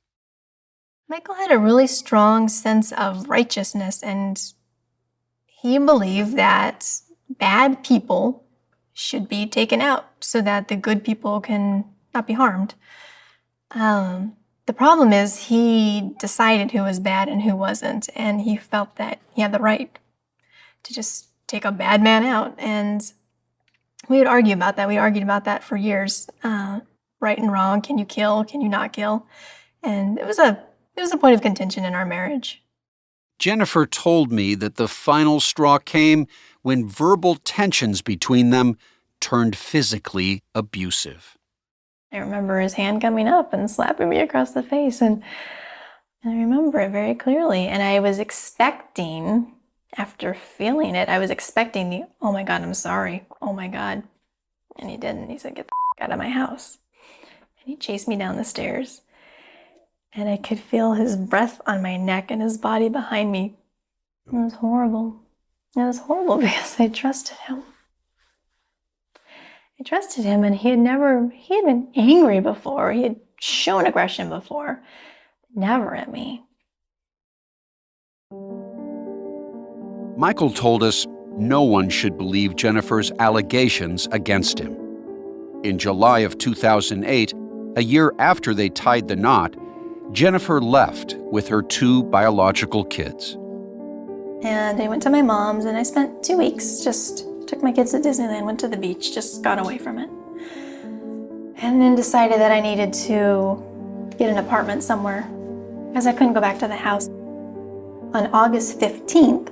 Michael had a really strong sense of righteousness, and he believed that bad people should be taken out so that the good people can not be harmed. The problem is he decided who was bad and who wasn't, and he felt that he had the right to just take a bad man out. And we would argue about that. We argued about that for years. Right and wrong, can you kill, can you not kill? And it was a point of contention in our marriage. Jennifer told me that the final straw came when verbal tensions between them turned physically abusive. I remember his hand coming up and slapping me across the face, and I remember it very clearly. And I was expecting, after feeling it, I was expecting the, oh my God, I'm sorry, oh my God. And he didn't. He said, get the out of my house. And he chased me down the stairs. And I could feel his breath on my neck and his body behind me. It was horrible. It was horrible because I trusted him. I trusted him, and he had been angry before. He had shown aggression before, never at me. Michael told us no one should believe Jennifer's allegations against him. In July of 2008, a year after they tied the knot, Jennifer left with her 2 biological kids. And I went to my mom's, and I spent 2 weeks, just took my kids to Disneyland, went to the beach, just got away from it. And then decided that I needed to get an apartment somewhere because I couldn't go back to the house. On August 15th,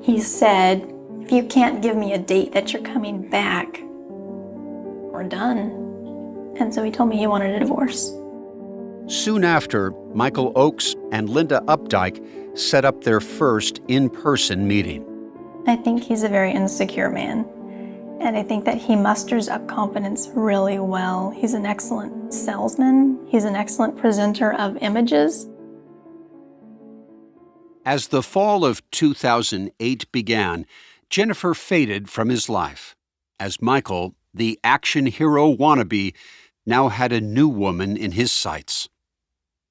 he said, if you can't give me a date that you're coming back, we're done. And so he told me he wanted a divorce. Soon after, Michiel Oakes and Linda Opdyke set up their first in-person meeting. I think he's a very insecure man. And I think that he musters up confidence really well. He's an excellent salesman. He's an excellent presenter of images. As the fall of 2008 began, Jennifer faded from his life, as Michael, the action hero wannabe, now had a new woman in his sights.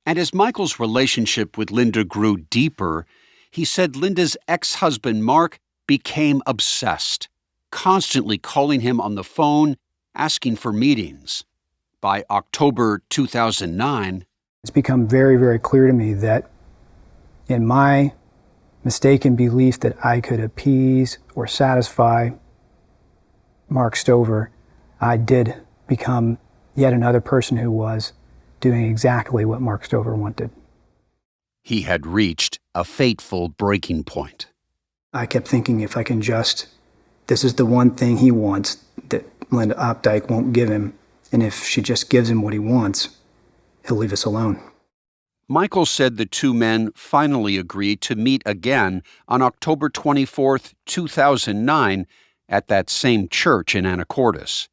And as Michael's relationship with Linda grew deeper, he said Linda's ex-husband, Mark, became obsessed, constantly calling him on the phone, asking for meetings. By October 2009, it's become very, very clear to me that in my mistaken belief that I could appease or satisfy Mark Stover, I did become yet another person who was doing exactly what Mark Stover wanted. he had reached a fateful breaking point. I kept thinking, if I can just, this is the one thing he wants that Linda Opdyke won't give him, and if she just gives him what he wants, he'll leave us alone. Michael said the two men finally agreed to meet again on October 24, 2009, at that same church in Anacortes.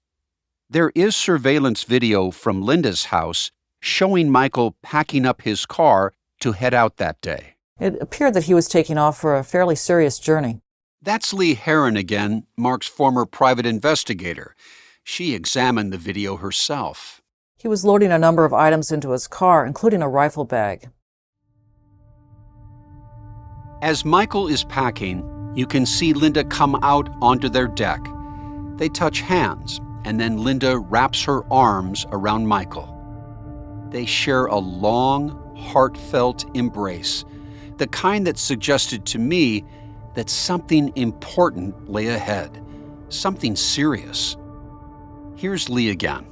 There is surveillance video from Linda's house showing Michael packing up his car to head out that day. It appeared that he was taking off for a fairly serious journey. That's Lee Heron again, Mark's former private investigator. She examined the video herself. He was loading a number of items into his car, including a rifle bag. As Michael is packing, you can see Linda come out onto their deck. They touch hands, and then Linda wraps her arms around Michael. They share a long, heartfelt embrace, the kind that suggested to me that something important lay ahead, something serious. Here's Lee again.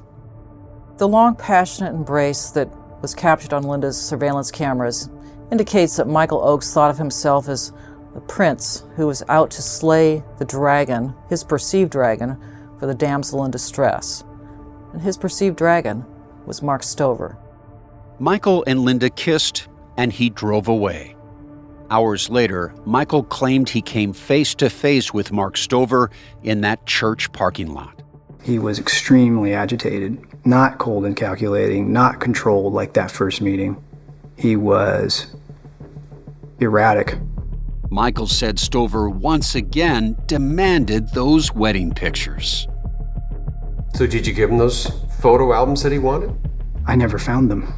The long, passionate embrace that was captured on Linda's surveillance cameras indicates that Michiel Oakes thought of himself as the prince who was out to slay the dragon, his perceived dragon, for the damsel in distress. And his perceived dragon was Mark Stover. Michael and Linda kissed, and he drove away. Hours later, Michael claimed he came face to face with Mark Stover in that church parking lot. He was extremely agitated, not cold and calculating, not controlled like that first meeting. He was erratic. Michael said Stover once again demanded those wedding pictures. So did you give him those photo albums that he wanted? I never found them.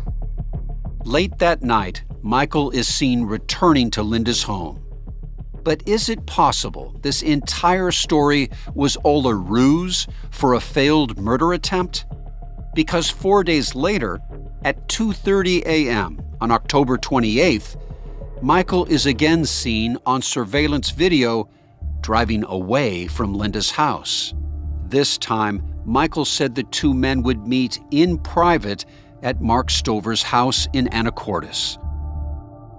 Late that night, Michael is seen returning to Linda's home. But is it possible this entire story was all a ruse for a failed murder attempt? Because 4 days later, at 2:30 a.m. on October 28th, Michael is again seen on surveillance video driving away from Linda's house. This time, Michael said the two men would meet in private at Mark Stover's house in Anacortes.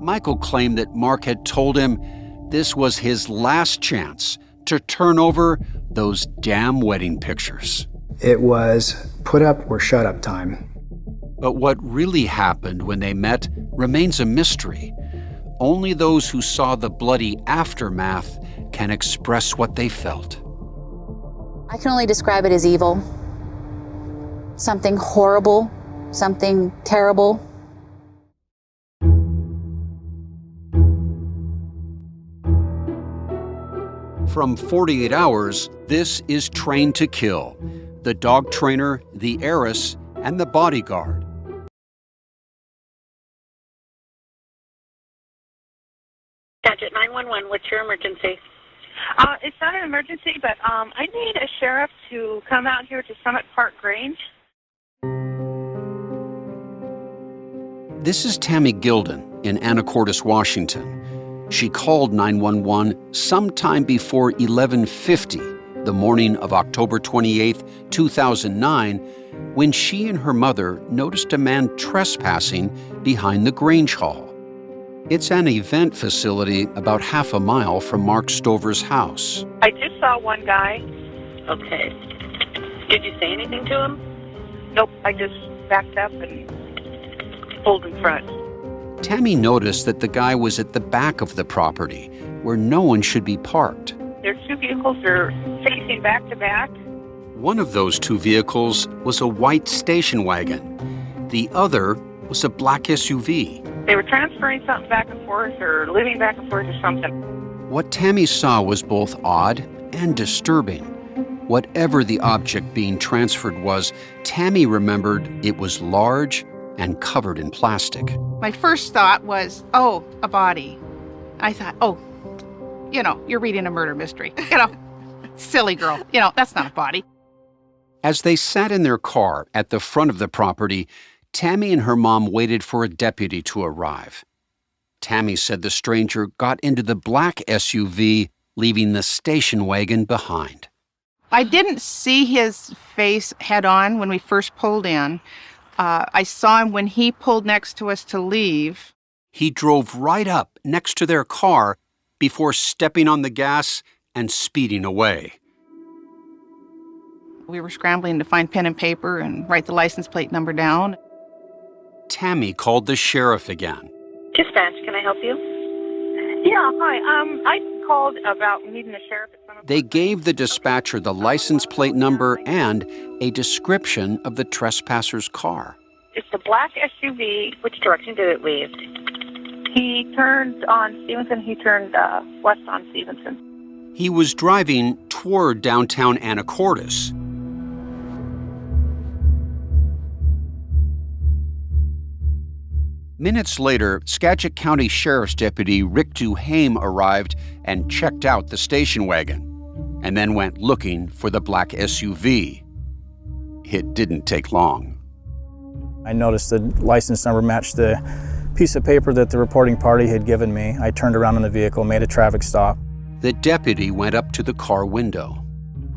Michael claimed that Mark had told him this was his last chance to turn over those damn wedding pictures. It was put up or shut up time. But what really happened when they met remains a mystery. Only those who saw the bloody aftermath can express what they felt. I can only describe it as evil. Something horrible, something terrible. From 48 Hours, this is Trained to Kill. the dog trainer, the heiress, and the bodyguard. Gadget 911, what's your emergency? It's not an emergency, but I need a sheriff to come out here to Summit Park Grange. This is Tammy Gilden in Anacortes, Washington. She called 911 sometime before 11:50, the morning of October 28, 2009, when she and her mother noticed a man trespassing behind the Grange Hall. It's an event facility about half a mile from Mark Stover's house. I just saw one guy. Okay. Did you say anything to him? Nope, I just backed up and pulled in front. Tammy noticed that the guy was at the back of the property, where no one should be parked. There's two vehicles, they're facing back to back. One of those two vehicles was a white station wagon. The other was a black SUV. They were transferring something back and forth or living back and forth or something. What Tammy saw was both odd and disturbing. Whatever the object being transferred was, Tammy remembered it was large and covered in plastic. My first thought was, oh, a body. I thought, oh, you're reading a murder mystery. Silly girl. That's not a body. As they sat in their car at the front of the property, Tammy and her mom waited for a deputy to arrive. Tammy said the stranger got into the black SUV, leaving the station wagon behind. I didn't see his face head on when we first pulled in. I saw him when he pulled next to us to leave. He drove right up next to their car before stepping on the gas and speeding away. We were scrambling to find pen and paper and write the license plate number down. Tammy called the sheriff again. Dispatch, can I help you? Yeah, hi. I called about needing a sheriff at Summit. They gave the dispatcher the license plate number and a description of the trespasser's car. It's a black SUV. Which direction did it leave? He turned on Stevenson. He turned west on Stevenson. He was driving toward downtown Anacortes. Minutes later, Skagit County Sheriff's Deputy Rick Duhame arrived and checked out the station wagon, and then went looking for the black SUV. It didn't take long. I noticed the license number matched the piece of paper that the reporting party had given me. I turned around in the vehicle, made a traffic stop. The deputy went up to the car window.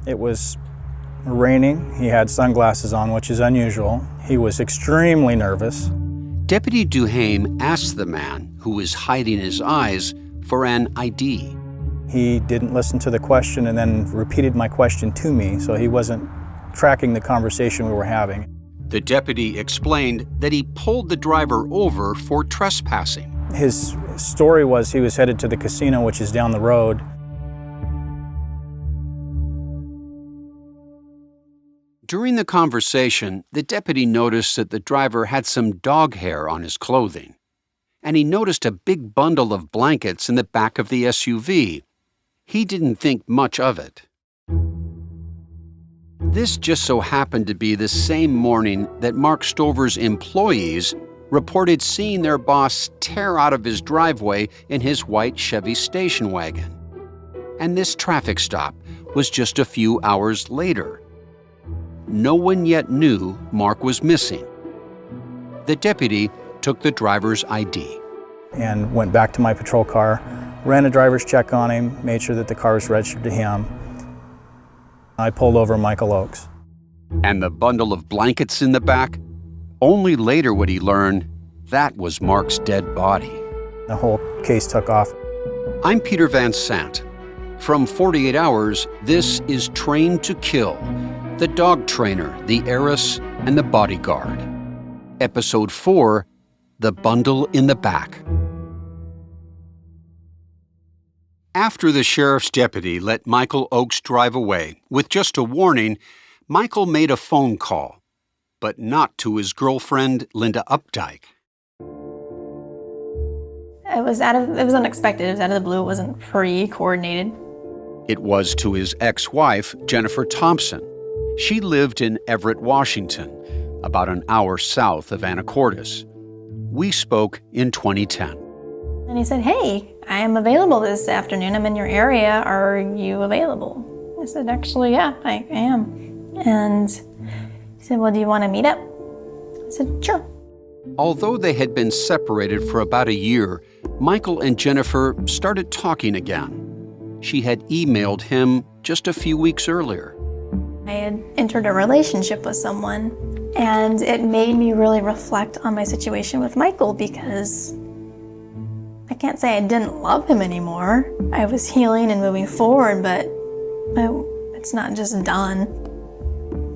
It was raining. He had sunglasses on, which is unusual. He was extremely nervous. Deputy Duhame asked the man, who was hiding his eyes, for an ID. He didn't listen to the question and then repeated my question to me, so he wasn't tracking the conversation we were having. The deputy explained that he pulled the driver over for trespassing. His story was he was headed to the casino, which is down the road. During the conversation, the deputy noticed that the driver had some dog hair on his clothing, and he noticed a big bundle of blankets in the back of the SUV. He didn't think much of it. This just so happened to be the same morning that Mark Stover's employees reported seeing their boss tear out of his driveway in his white Chevy station wagon. And this traffic stop was just a few hours later. No one yet knew Mark was missing. The deputy took the driver's ID. And went back to my patrol car, ran a driver's check on him, made sure that the car was registered to him. I pulled over Michiel Oakes. And the bundle of blankets in the back? Only later would he learn that was Mark's dead body. The whole case took off. I'm Peter Van Sant. From 48 Hours, this is Trained to Kill, The Dog Trainer, the Heiress, and the Bodyguard. Episode 4, The Bundle in the Back. After the sheriff's deputy let Michiel Oakes drive away, with just a warning, Michiel made a phone call, but not to his girlfriend, Linda Opdyke. It was unexpected. It was out of the blue. It wasn't pre-coordinated. It was to his ex-wife, Jennifer Thompson. She lived in Everett, Washington, about an hour south of Anacortes. We spoke in 2010. And he said, hey, I am available this afternoon. I'm in your area. Are you available? I said, actually, yeah, I am. And he said, well, do you want to meet up? I said, sure. Although they had been separated for about a year, Michael and Jennifer started talking again. She had emailed him just a few weeks earlier. I had entered a relationship with someone, and it made me really reflect on my situation with Michael, because I can't say I didn't love him anymore. I was healing and moving forward, but it's not just done.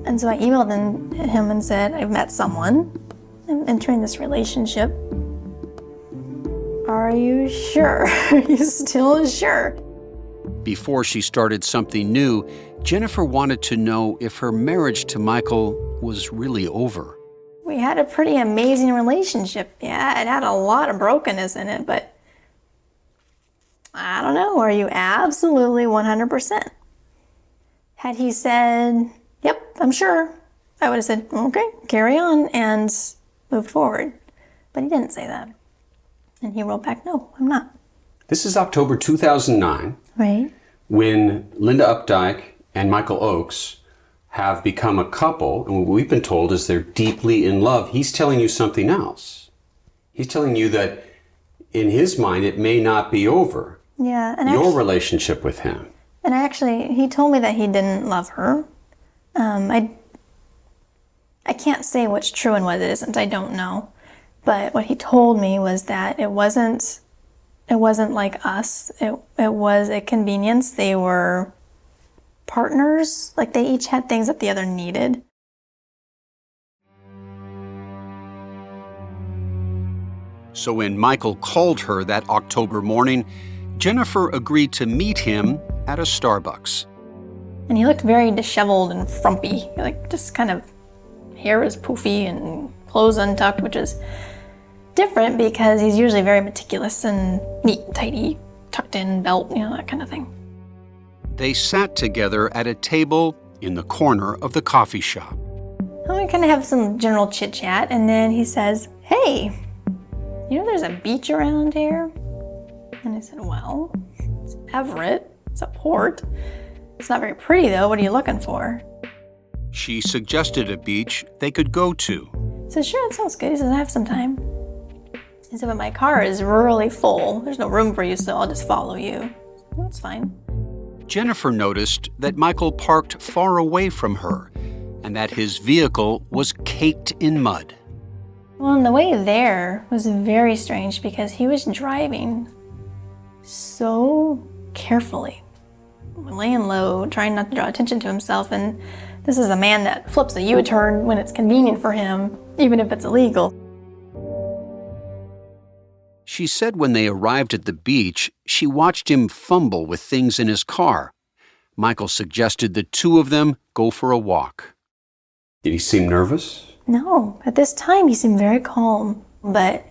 And so I emailed him and said, I've met someone. I'm entering this relationship. Are you sure? Are you still sure? Before she started something new, Jennifer wanted to know if her marriage to Michael was really over. We had a pretty amazing relationship. Yeah, it had a lot of brokenness in it, but I don't know. Are you absolutely 100%? Had he said, yep, I'm sure, I would have said, okay, carry on, and moved forward. But he didn't say that. And he wrote back, no, I'm not. This is October 2009. Right. When Linda Opdyke and Michiel Oakes have become a couple, and what we've been told is they're deeply in love. He's telling you something else. He's telling you that in his mind it may not be over. Yeah. And your relationship with him. And actually, he told me that he didn't love her. I can't say what's true and what isn't. I don't know. But what he told me was that it wasn't like us. It was a convenience. They were partners. Like, they each had things that the other needed. So when Michael called her that October morning, Jennifer agreed to meet him at a Starbucks. And he looked very disheveled and frumpy, like just kind of hair was poofy and clothes untucked, which is different because he's usually very meticulous and neat, tidy, tucked in belt, that kind of thing. They sat together at a table in the corner of the coffee shop. And we kind of have some general chit chat, and then he says, hey, there's a beach around here? And I said, well, it's Everett, it's a port. It's not very pretty though, what are you looking for? She suggested a beach they could go to. I said, sure, that sounds good. He says, I have some time. He said, but my car is really full. There's no room for you, so I'll just follow you. That's fine. Jennifer noticed that Michael parked far away from her and that his vehicle was caked in mud. Well, and the way there was very strange because he was driving so carefully, laying low, trying not to draw attention to himself. And this is a man that flips a U-turn when it's convenient for him, even if it's illegal. She said when they arrived at the beach, she watched him fumble with things in his car. Michael suggested the two of them go for a walk. Did he seem nervous? No, at this time he seemed very calm, but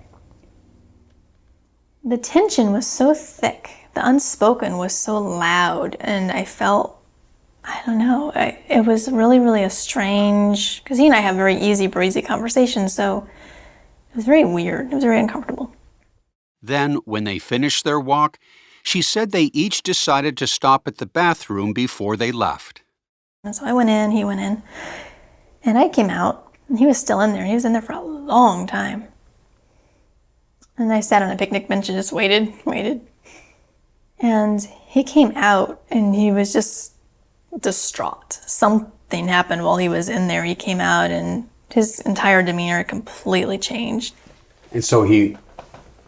the tension was so thick, the unspoken was so loud, and I felt, I don't know, it was really, really a strange, because he and I have very easy breezy conversations, so it was very weird, it was very uncomfortable. Then, when they finished their walk, she said they each decided to stop at the bathroom before they left. And so I went in, he went in, and I came out, and he was still in there. He was in there for a long time. And I sat on a picnic bench and just waited. And he came out, and he was just distraught. Something happened while he was in there. He came out, and his entire demeanor completely changed. And so he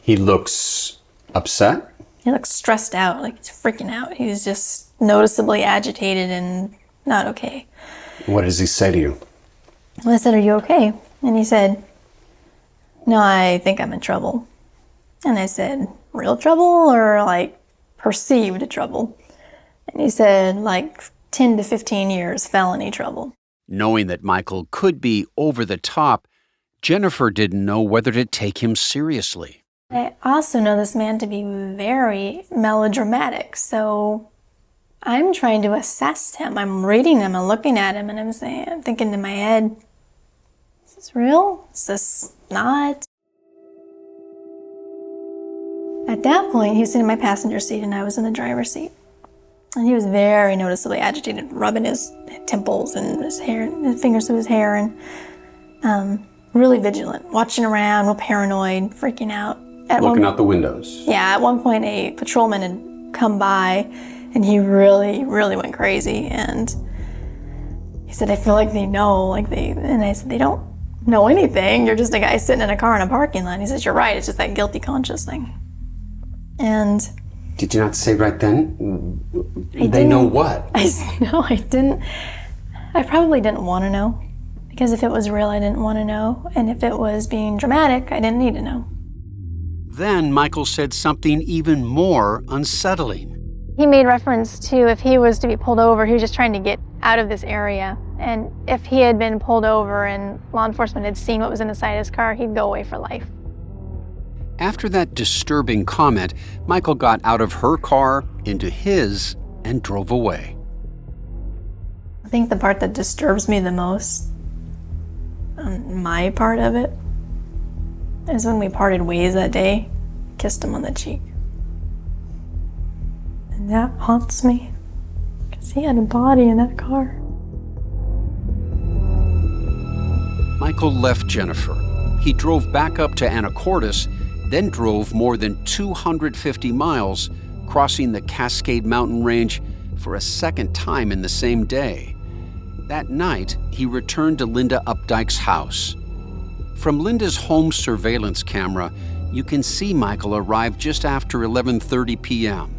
looks upset? He looks stressed out, like he's freaking out. He's just noticeably agitated and not okay. What does he say to you? Well, I said, are you okay? And he said, no, I think I'm in trouble. And I said, real trouble or like perceived trouble? And he said, like 10 to 15 years felony trouble. Knowing that Michael could be over the top, Jennifer didn't know whether to take him seriously. I also know this man to be very melodramatic, so I'm trying to assess him. I'm reading him and looking at him, and I'm thinking in my head, is this real? Is this not? At that point, he was sitting in my passenger seat and I was in the driver's seat. And he was very noticeably agitated, rubbing his temples and his hair, his fingers through his hair, and really vigilant, watching around, real paranoid, freaking out. Looking out the windows. Yeah, at one point a patrolman had come by and he really, really went crazy. And he said, I feel like they know, and I said, they don't know anything. You're just a guy sitting in a car in a parking lot. He says, you're right, it's just that guilty conscious thing. And Did you not say right then? They know what? No, I didn't. I probably didn't want to know. Because if it was real, I didn't want to know. And if it was being dramatic, I didn't need to know. Then Michael said something even more unsettling. He made reference to if he was to be pulled over, he was just trying to get out of this area. And if he had been pulled over and law enforcement had seen what was inside his car, he'd go away for life. After that disturbing comment, Michael got out of her car, into his, and drove away. I think the part that disturbs me the most, my part of it, is when we parted ways that day, kissed him on the cheek. And that haunts me, because he had a body in that car. Michael left Jennifer. He drove back up to Anacortes, then drove more than 250 miles, crossing the Cascade Mountain Range for a second time in the same day. That night, he returned to Linda Opdyke's house. From Linda's home surveillance camera, you can see Michael arrive just after 11:30 p.m.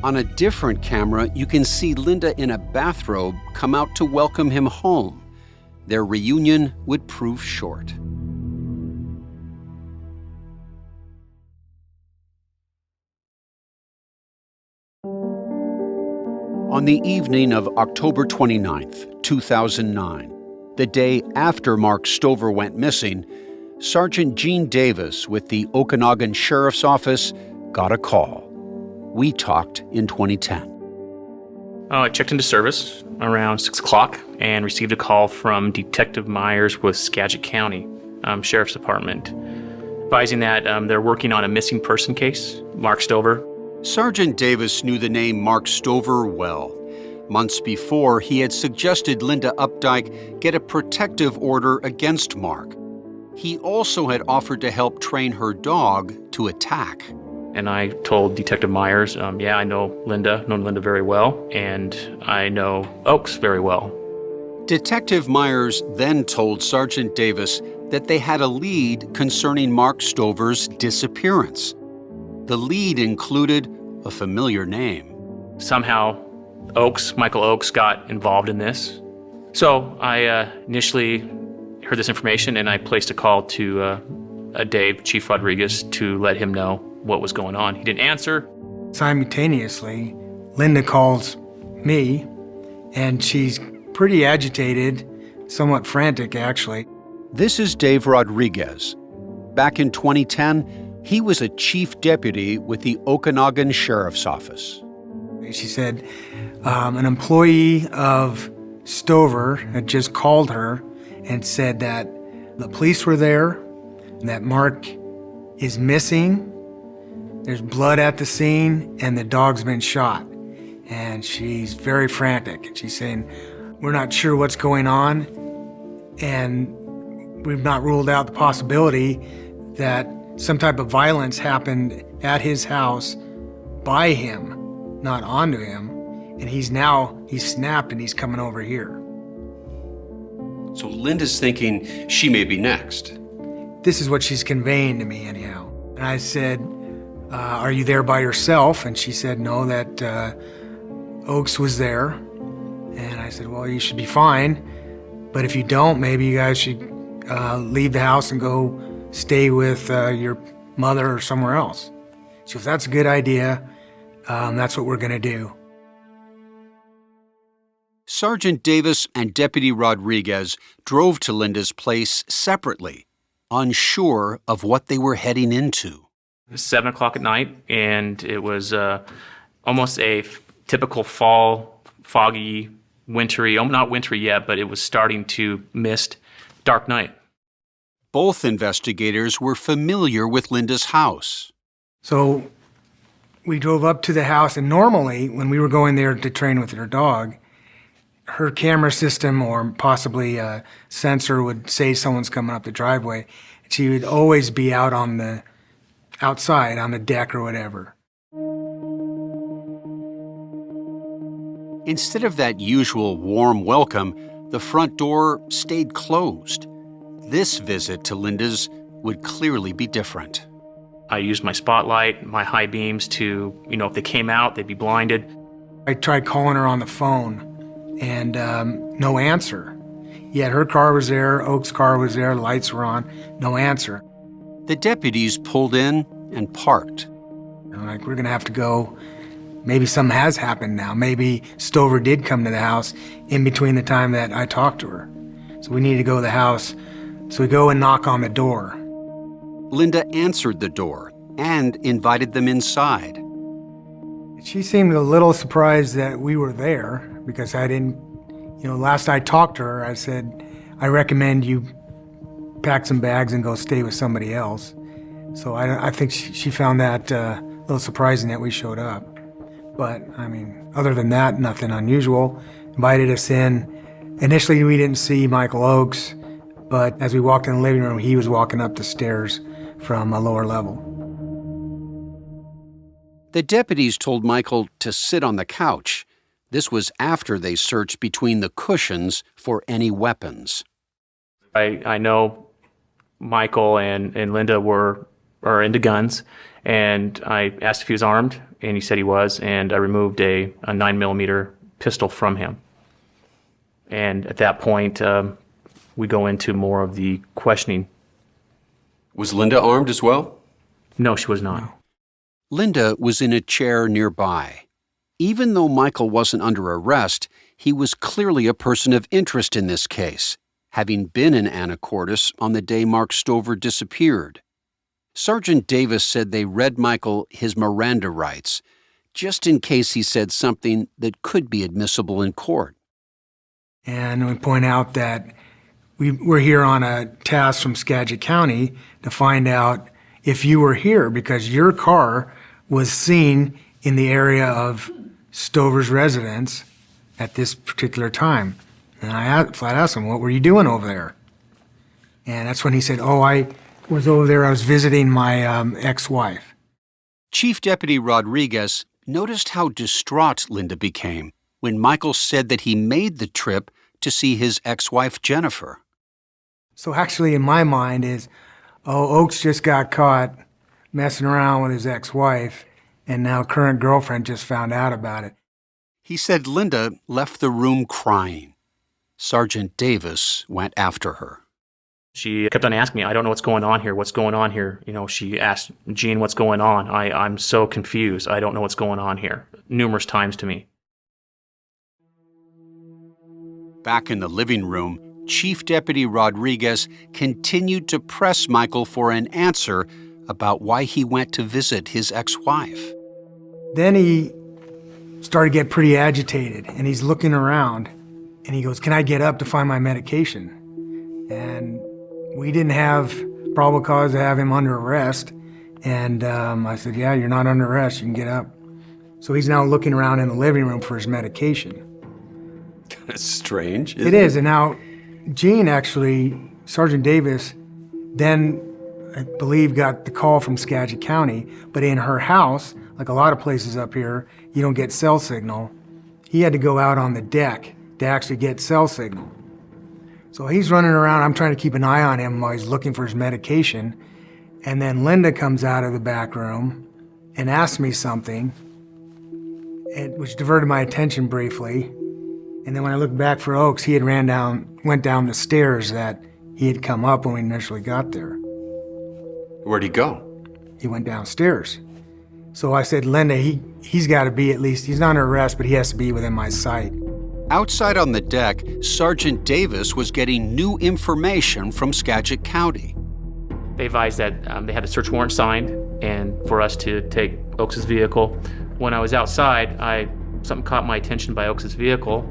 On a different camera, you can see Linda in a bathrobe come out to welcome him home. Their reunion would prove short. On the evening of October 29th, 2009, the day after Mark Stover went missing, Sergeant Gene Davis with the Okanagan Sheriff's Office got a call. We talked in 2010. I checked into service around 6 o'clock and received a call from Detective Myers with Skagit County Sheriff's Department, advising that they're working on a missing person case, Mark Stover. Sergeant Davis knew the name Mark Stover well. Months before, he had suggested Linda Opdyke get a protective order against Mark. He also had offered to help train her dog to attack. And I told Detective Myers, yeah, I know Linda very well, and I know Oakes very well. Detective Myers then told Sergeant Davis that they had a lead concerning Mark Stover's disappearance. The lead included a familiar name. Somehow, Michael Oakes, got involved in this. So I initially heard this information and I placed a call to Dave, Chief Rodriguez, to let him know what was going on. He didn't answer. Simultaneously, Linda calls me, and she's pretty agitated, somewhat frantic, actually. This is Dave Rodriguez. Back in 2010, he was a chief deputy with the Okanagan Sheriff's Office. She said an employee of Stover had just called her and said that the police were there, that Mark is missing, there's blood at the scene, and the dog's been shot. And she's very frantic. And she's saying, we're not sure what's going on, and we've not ruled out the possibility that some type of violence happened at his house by him, not onto him. And he's snapped and he's coming over here. So Linda's thinking she may be next. This is what she's conveying to me anyhow. And I said, are you there by yourself? And she said, no, that Oakes was there. And I said, well, you should be fine. But if you don't, maybe you guys should leave the house and go stay with your mother or somewhere else. So if that's a good idea, that's what we're going to do. Sergeant Davis and Deputy Rodriguez drove to Linda's place separately, unsure of what they were heading into. It was 7 o'clock at night, and it was almost a typical fall, foggy, wintry, not wintry yet, but it was starting to mist, dark night. Both investigators were familiar with Linda's house. So we drove up to the house, and normally when we were going there to train with her dog, her camera system or possibly a sensor would say someone's coming up the driveway. And she would always be out on the outside on the deck or whatever. Instead of that usual warm welcome, the front door stayed closed. This visit to Linda's would clearly be different. I used my spotlight, my high beams to, if they came out, they'd be blinded. I tried calling her on the phone, and no answer. Yet her car was there, Oakes' car was there, lights were on, no answer. The deputies pulled in and parked. I'm like, we're gonna have to go. Maybe something has happened now. Maybe Stover did come to the house in between the time that I talked to her. So we need to go to the house. So we go and knock on the door. Linda answered the door and invited them inside. She seemed a little surprised that we were there because I didn't, last I talked to her, I said, I recommend you pack some bags and go stay with somebody else. So I think she found that a little surprising that we showed up. But, other than that, nothing unusual. Invited us in. Initially, we didn't see Michiel Oakes, but as we walked in the living room, he was walking up the stairs from a lower level. The deputies told Michiel to sit on the couch. This was after they searched between the cushions for any weapons. I know Michiel and Linda are into guns, and I asked if he was armed, and he said he was, and I removed a 9mm pistol from him. And at that point, we go into more of the questioning. Was Linda armed as well? No, she was not. No. Linda was in a chair nearby. Even though Michiel wasn't under arrest, he was clearly a person of interest in this case, having been in Anacortes on the day Mark Stover disappeared. Sergeant Davis said they read Michiel his Miranda rights, just in case he said something that could be admissible in court. And we point out that we're here on a task from Skagit County to find out if you were here because your car was seen in the area of Stover's residence at this particular time. And I flat asked him, what were you doing over there? And that's when he said, I was over there, I was visiting my ex-wife. Chief Deputy Rodriguez noticed how distraught Linda became when Michiel said that he made the trip to see his ex-wife Jennifer. So actually in my mind is, Oakes just got caught messing around with his ex-wife, and now current girlfriend just found out about it. He said Linda left the room crying. Sergeant Davis went after her. She kept on asking me, I don't know what's going on here. What's going on here? She asked Gene, what's going on? I'm so confused. I don't know what's going on here. Numerous times to me. Back in the living room, Chief Deputy Rodriguez continued to press Michiel for an answer about why he went to visit his ex-wife. Then he started to get pretty agitated, and he's looking around, and he goes, can I get up to find my medication? And we didn't have probable cause to have him under arrest. And I said, yeah, you're not under arrest. You can get up. So he's now looking around in the living room for his medication. That's strange. It is. And now Gene actually, Sergeant Davis, then I believe got the call from Skagit County. But in her house, like a lot of places up here, you don't get cell signal. He had to go out on the deck to actually get cell signal. So he's running around. I'm trying to keep an eye on him while he's looking for his medication. And then Linda comes out of the back room and asks me something, which diverted my attention briefly. And then when I looked back for Oakes, he had went down the stairs that he had come up when we initially got there. Where'd he go? He went downstairs. So I said, Linda, he's got to be at least, he's not under arrest, but he has to be within my sight. Outside on the deck, Sergeant Davis was getting new information from Skagit County. They advised that they had a search warrant signed and for us to take Oakes' vehicle. When I was outside, I something caught my attention by Oakes' vehicle.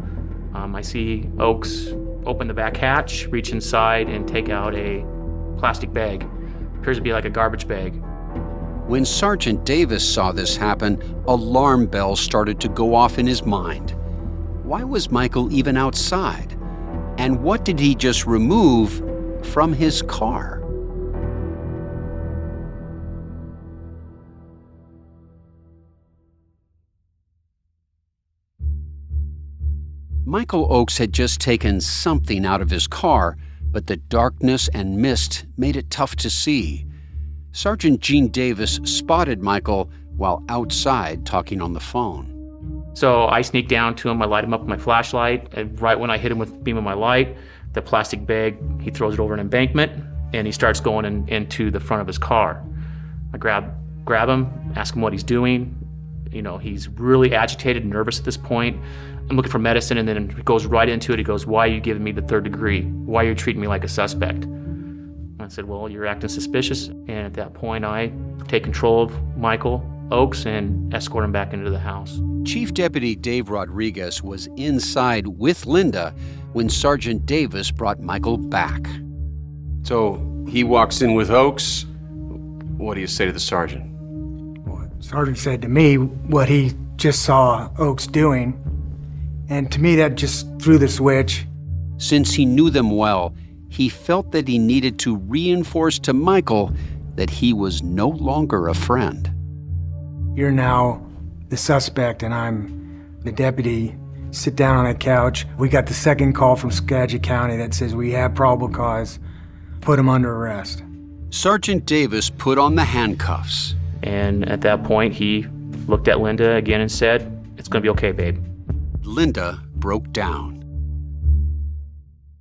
I see Oakes open the back hatch, reach inside, and take out a plastic bag. Appears to be like a garbage bag. When Sergeant Davis saw this happen, alarm bells started to go off in his mind. Why was Michael even outside? And what did he just remove from his car? Michael Oakes had just taken something out of his car, but the darkness and mist made it tough to see. Sergeant Gene Davis spotted Michael while outside talking on the phone. So I sneak down to him, I light him up with my flashlight, and right when I hit him with the beam of my light, the plastic bag, he throws it over an embankment, and he starts going into the front of his car. I grab him, ask him what he's doing. You know, he's really agitated and nervous at this point. I'm looking for medicine, and then it goes right into it. He goes, "Why are you giving me the 3rd degree? Why are you treating me like a suspect?" I said, "Well, you're acting suspicious." And at that point, I take control of Michael Oakes and escort him back into the house. Chief Deputy Dave Rodriguez was inside with Linda when Sergeant Davis brought Michael back. So he walks in with Oakes. What do you say to the sergeant? Well, the sergeant said to me what he just saw Oakes doing. And to me, that just threw the switch. Since he knew them well, he felt that he needed to reinforce to Michael that he was no longer a friend. You're now the suspect, and I'm the deputy. Sit down on that couch. We got the second call from Skagit County that says we have probable cause. Put him under arrest. Sergeant Davis put on the handcuffs. And at that point, he looked at Linda again and said, "It's gonna be okay, babe." Linda broke down.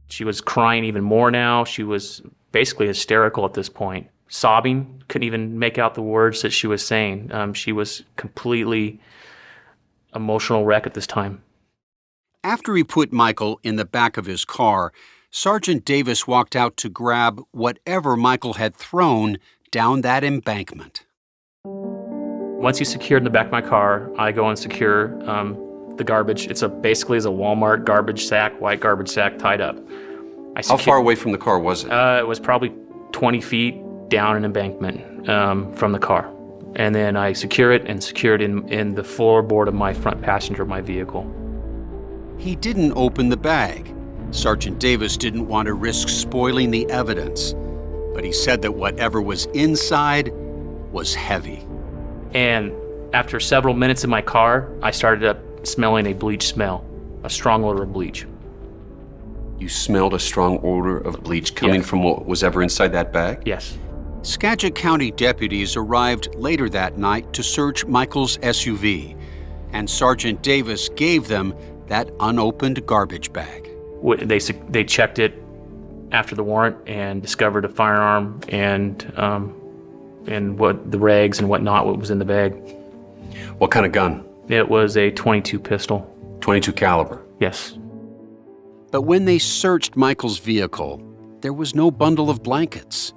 She was crying even more now. She was basically hysterical at this point, sobbing, couldn't even make out the words that she was saying. She was completely emotional wreck at this time. After he put Michael in the back of his car, Sergeant Davis walked out to grab whatever Michael had thrown down that embankment. Once he's secured in the back of my car, I go and secure the garbage. It's basically a Walmart garbage sack, white garbage sack tied up. How far away from the car was it? It was probably 20 feet down an embankment from the car. And then I secure it in the floorboard of my front passenger of my vehicle. He didn't open the bag. Sergeant Davis didn't want to risk spoiling the evidence, but he said that whatever was inside was heavy. And after several minutes in my car, I started up smelling a bleach smell, a strong odor of bleach. You smelled a strong odor of bleach coming from what was ever inside that bag? Yes. Skagit County deputies arrived later that night to search Michael's SUV, and Sergeant Davis gave them that unopened garbage bag. They checked it after the warrant and discovered a firearm and what the regs and whatnot, what was in the bag. What kind of gun? It was a .22 pistol. .22 caliber? Yes. But when they searched Michael's vehicle, there was no bundle of blankets.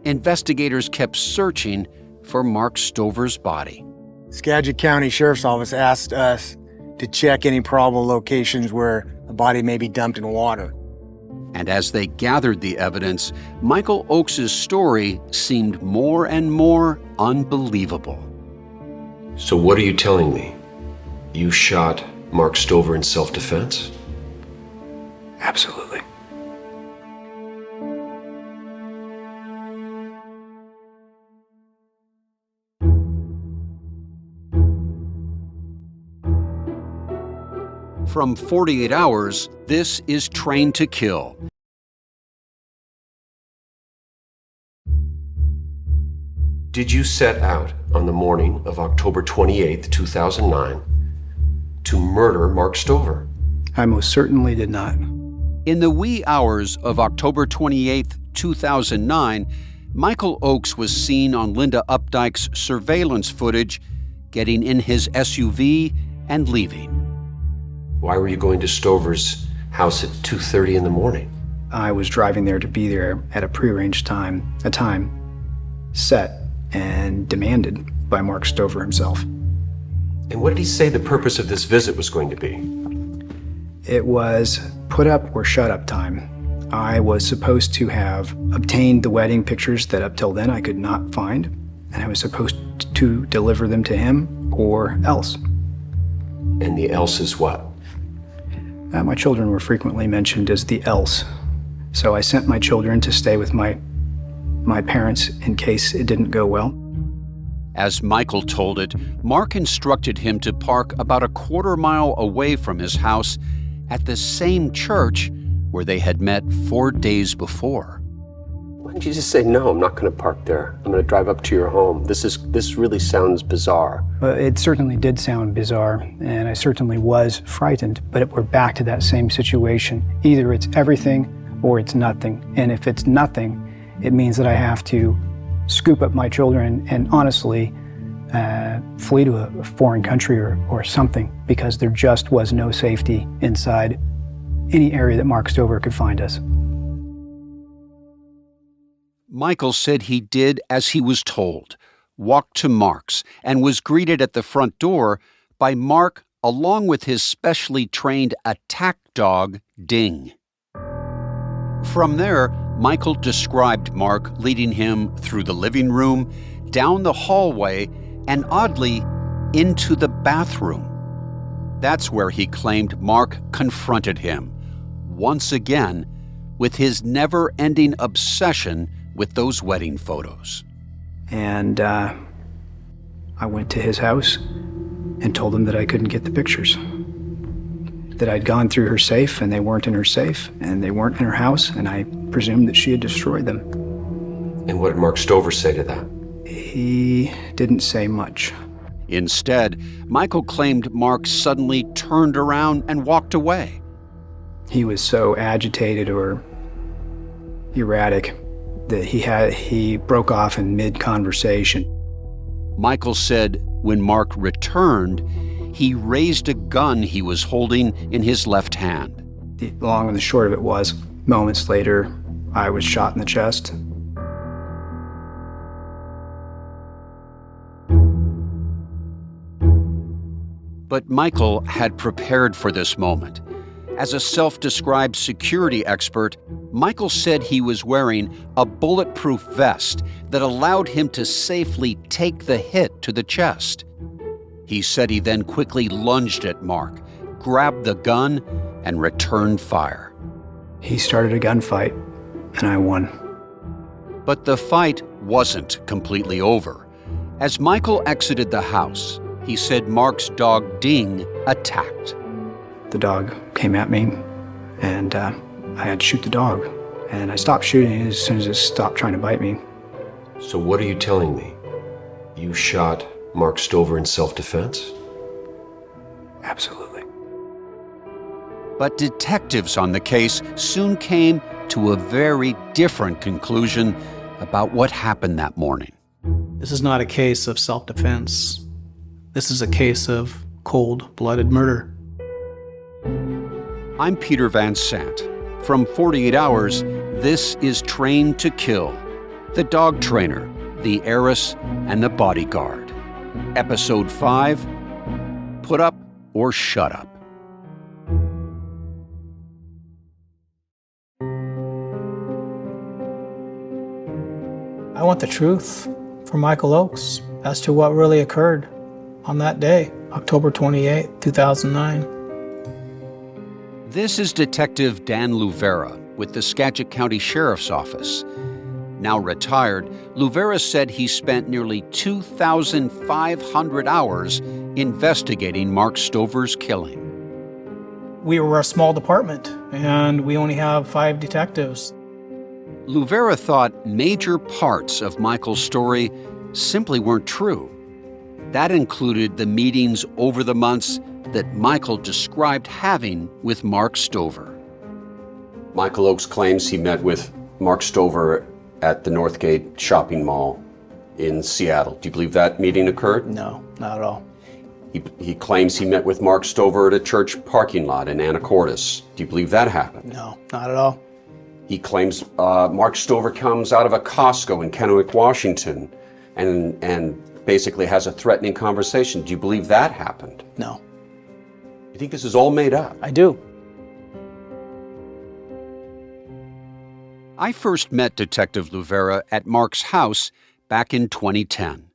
Investigators kept searching for Mark Stover's body. Skagit County Sheriff's Office asked us to check any probable locations where a body may be dumped in water. And as they gathered the evidence, Michael Oakes' story seemed more and more unbelievable. So what are you telling me? You shot Mark Stover in self-defense? Absolutely. From 48 Hours, this is Trained to Kill. Did you set out on the morning of October 28th, 2009 to murder Mark Stover? I most certainly did not. In the wee hours of October 28, 2009, Michael Oakes was seen on Linda Opdyke's surveillance footage getting in his SUV and leaving. Why were you going to Stover's house at 2:30 in the morning? I was driving there to be there at a prearranged time, a time set and demanded by Mark Stover himself. And what did he say the purpose of this visit was going to be? It was put up or shut up time. I was supposed to have obtained the wedding pictures that up till then I could not find, and I was supposed to deliver them to him or else. And the else is what? My children were frequently mentioned as the else. So I sent my children to stay with my parents in case it didn't go well. As Michael told it, Mark instructed him to park about a quarter-mile away from his house at the same church where they had met 4 days before. Why didn't you just say, no, I'm not going to park there. I'm going to drive up to your home. This really sounds bizarre. It certainly did sound bizarre, and I certainly was frightened, but we're back to that same situation. Either it's everything or it's nothing. And if it's nothing, it means that I have to scoop up my children and honestly flee to a foreign country or something, because there just was no safety inside any area that Mark Stover could find us. Michael said he did as he was told, walked to Mark's, and was greeted at the front door by Mark along with his specially trained attack dog, Ding. From there, Michael described Mark leading him through the living room, down the hallway, and oddly, into the bathroom. That's where he claimed Mark confronted him, once again, with his never-ending obsession with those wedding photos. And I went to his house and told him that I couldn't get the pictures. That I'd gone through her safe and they weren't in her safe and they weren't in her house, and I presumed that she had destroyed them. And what did Mark Stover say to that? He didn't say much. Instead, Michael claimed Mark suddenly turned around and walked away. He was so agitated or erratic that he broke off in mid-conversation. Michael said when Mark returned, he raised a gun he was holding in his left hand. The long and the short of it was, moments later, I was shot in the chest. But Michael had prepared for this moment. As a self-described security expert, Michael said he was wearing a bulletproof vest that allowed him to safely take the hit to the chest. He said he then quickly lunged at Mark, grabbed the gun, and returned fire. He started a gunfight, and I won. But the fight wasn't completely over. As Michael exited the house, he said Mark's dog Ding attacked. The dog came at me, and I had to shoot the dog. And I stopped shooting as soon as it stopped trying to bite me. So what are you telling me? You shot Mark Stover in self-defense? Absolutely. But detectives on the case soon came to a very different conclusion about what happened that morning. This is not a case of self-defense. This is a case of cold-blooded murder. I'm Peter Van Sant. From 48 Hours, this is Trained to Kill, The Dog Trainer, The Heiress, and The Bodyguard. Episode 5, Put Up or Shut Up. I want the truth from Michiel Oakes as to what really occurred on that day, October 28, 2009. This is Detective Dan Luvera with the Skagit County Sheriff's Office. Now retired, Luvera said he spent nearly 2,500 hours investigating Mark Stover's killing. We were a small department, and we only have 5 detectives. Luvera thought major parts of Michael's story simply weren't true. That included the meetings over the months that Michael described having with Mark Stover. Michiel Oakes claims he met with Mark Stover at the Northgate shopping mall in Seattle. Do you believe that meeting occurred? No, not at all. He claims he met with Mark Stover at a church parking lot in Anacortes. Do you believe that happened? No, not at all. He claims Mark Stover comes out of a Costco in Kennewick, Washington, and basically has a threatening conversation. Do you believe that happened? No. You think this is all made up? I do. I first met Detective Luvera at Mark's house back in 2010.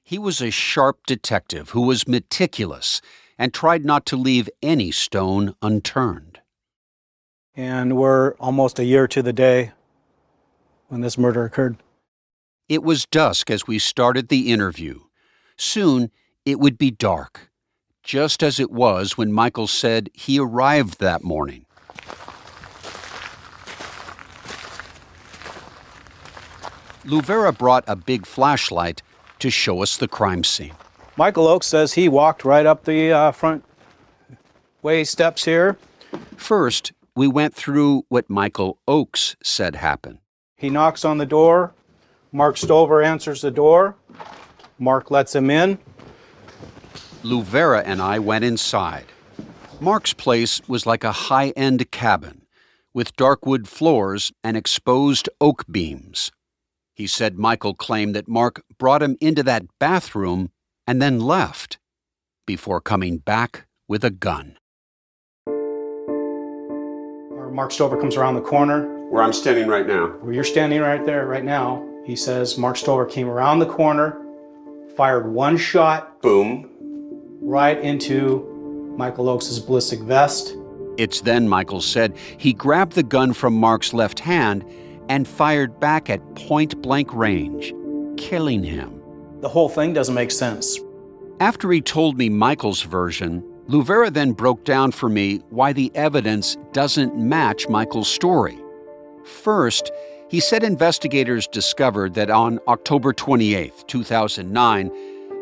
He was a sharp detective who was meticulous and tried not to leave any stone unturned. And we're almost a year to the day when this murder occurred. It was dusk as we started the interview. Soon, it would be dark, just as it was when Michael said he arrived that morning. Luvera brought a big flashlight to show us the crime scene. Michael Oakes says he walked right up the front way steps here. First, we went through what Michael Oakes said happened. He knocks on the door. Mark Stover answers the door. Mark lets him in. Luvera and I went inside. Mark's place was like a high-end cabin with dark wood floors and exposed oak beams. He said Michael claimed that Mark brought him into that bathroom and then left before coming back with a gun. Mark Stover comes around the corner. Where I'm standing right now. Where you're standing right there, right now. He says Mark Stover came around the corner, fired one shot. Boom. Right into Michael Oakes' ballistic vest. It's then, Michael said, he grabbed the gun from Mark's left hand and fired back at point-blank range, killing him. The whole thing doesn't make sense. After he told me Michael's version, Luvera then broke down for me why the evidence doesn't match Michael's story. First, he said investigators discovered that on October 28, 2009,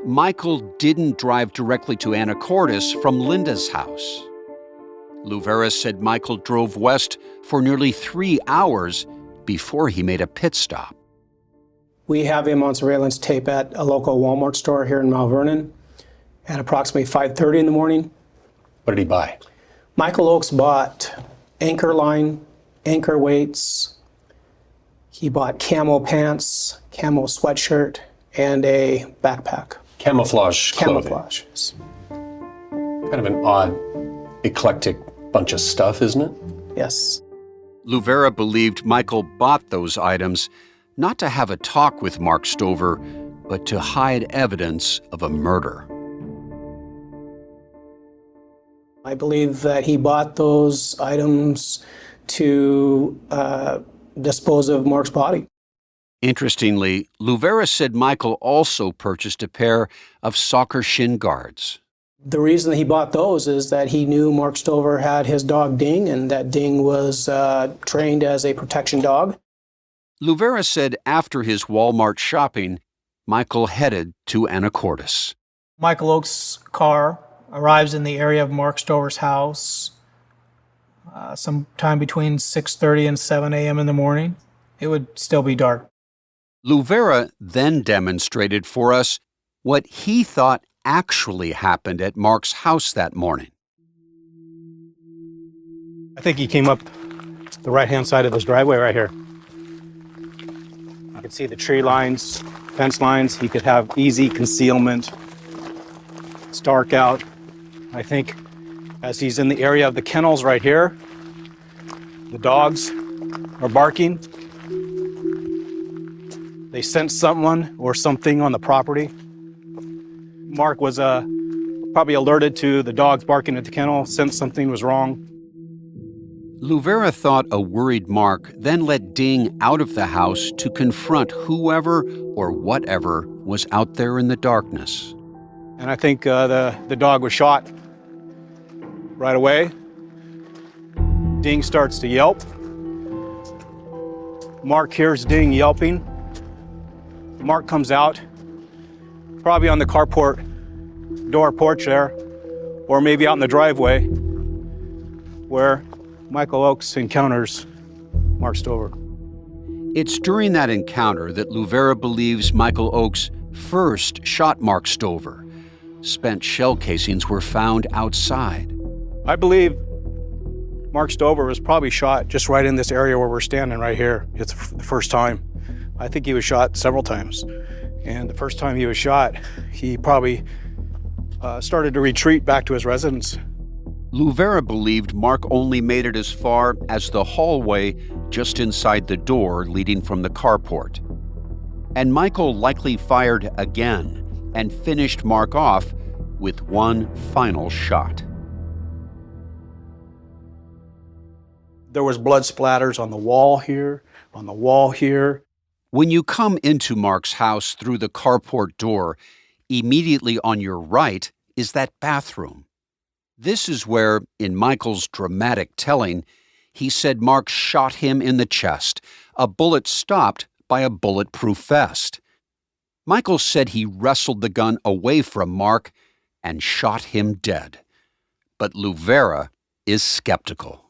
Michael didn't drive directly to Anacortes from Linda's house. Luvera said Michael drove west for nearly 3 hours before he made a pit stop. We have him on surveillance tape at a local Walmart store here in Mount Vernon at approximately 5:30 in the morning. What did he buy? Michael Oakes bought anchor line, anchor weights. He bought camo pants, camo sweatshirt, and a backpack. Camouflage clothing. Camouflage, yes. Kind of an odd, eclectic bunch of stuff, isn't it? Yes. Luvera believed Michael bought those items not to have a talk with Mark Stover, but to hide evidence of a murder. I believe that he bought those items to dispose of Mark's body. Interestingly, Luvera said Michael also purchased a pair of soccer shin guards. The reason he bought those is that he knew Mark Stover had his dog Ding, and that Ding was trained as a protection dog. Luvera said after his Walmart shopping, Michael headed to Anacortes. Michael Oakes' car arrives in the area of Mark Stover's house sometime between 6:30 and 7 a.m. in the morning. It would still be dark. Luvera then demonstrated for us what he thought actually happened at Mark's house that morning. I think he came up the right-hand side of this driveway right here. You can see the tree lines, fence lines. He could have easy concealment. It's dark out. I think as he's in the area of the kennels right here, the dogs are barking. They sense someone or something on the property. Mark was probably alerted to the dogs barking at the kennel, sensed something was wrong. Luvera thought a worried Mark then let Ding out of the house to confront whoever or whatever was out there in the darkness. And I think the dog was shot right away. Ding starts to yelp. Mark hears Ding yelping. Mark comes out, probably on the carport door porch there, or maybe out in the driveway, where Michael Oakes encounters Mark Stover. It's during that encounter that Luvera believes Michael Oakes first shot Mark Stover. Spent shell casings were found outside. I believe Mark Stover was probably shot just right in this area where we're standing right here. It's the first time. I think he was shot several times. And the first time he was shot, he probably started to retreat back to his residence. Luvera believed Mark only made it as far as the hallway just inside the door leading from the carport. And Michael likely fired again and finished Mark off with one final shot. There was blood splatters on the wall here, on the wall here. When you come into Mark's house through the carport door, immediately on your right is that bathroom. This is where, in Michael's dramatic telling, he said Mark shot him in the chest, a bullet stopped by a bulletproof vest. Michael said he wrestled the gun away from Mark and shot him dead. But Luvera is skeptical.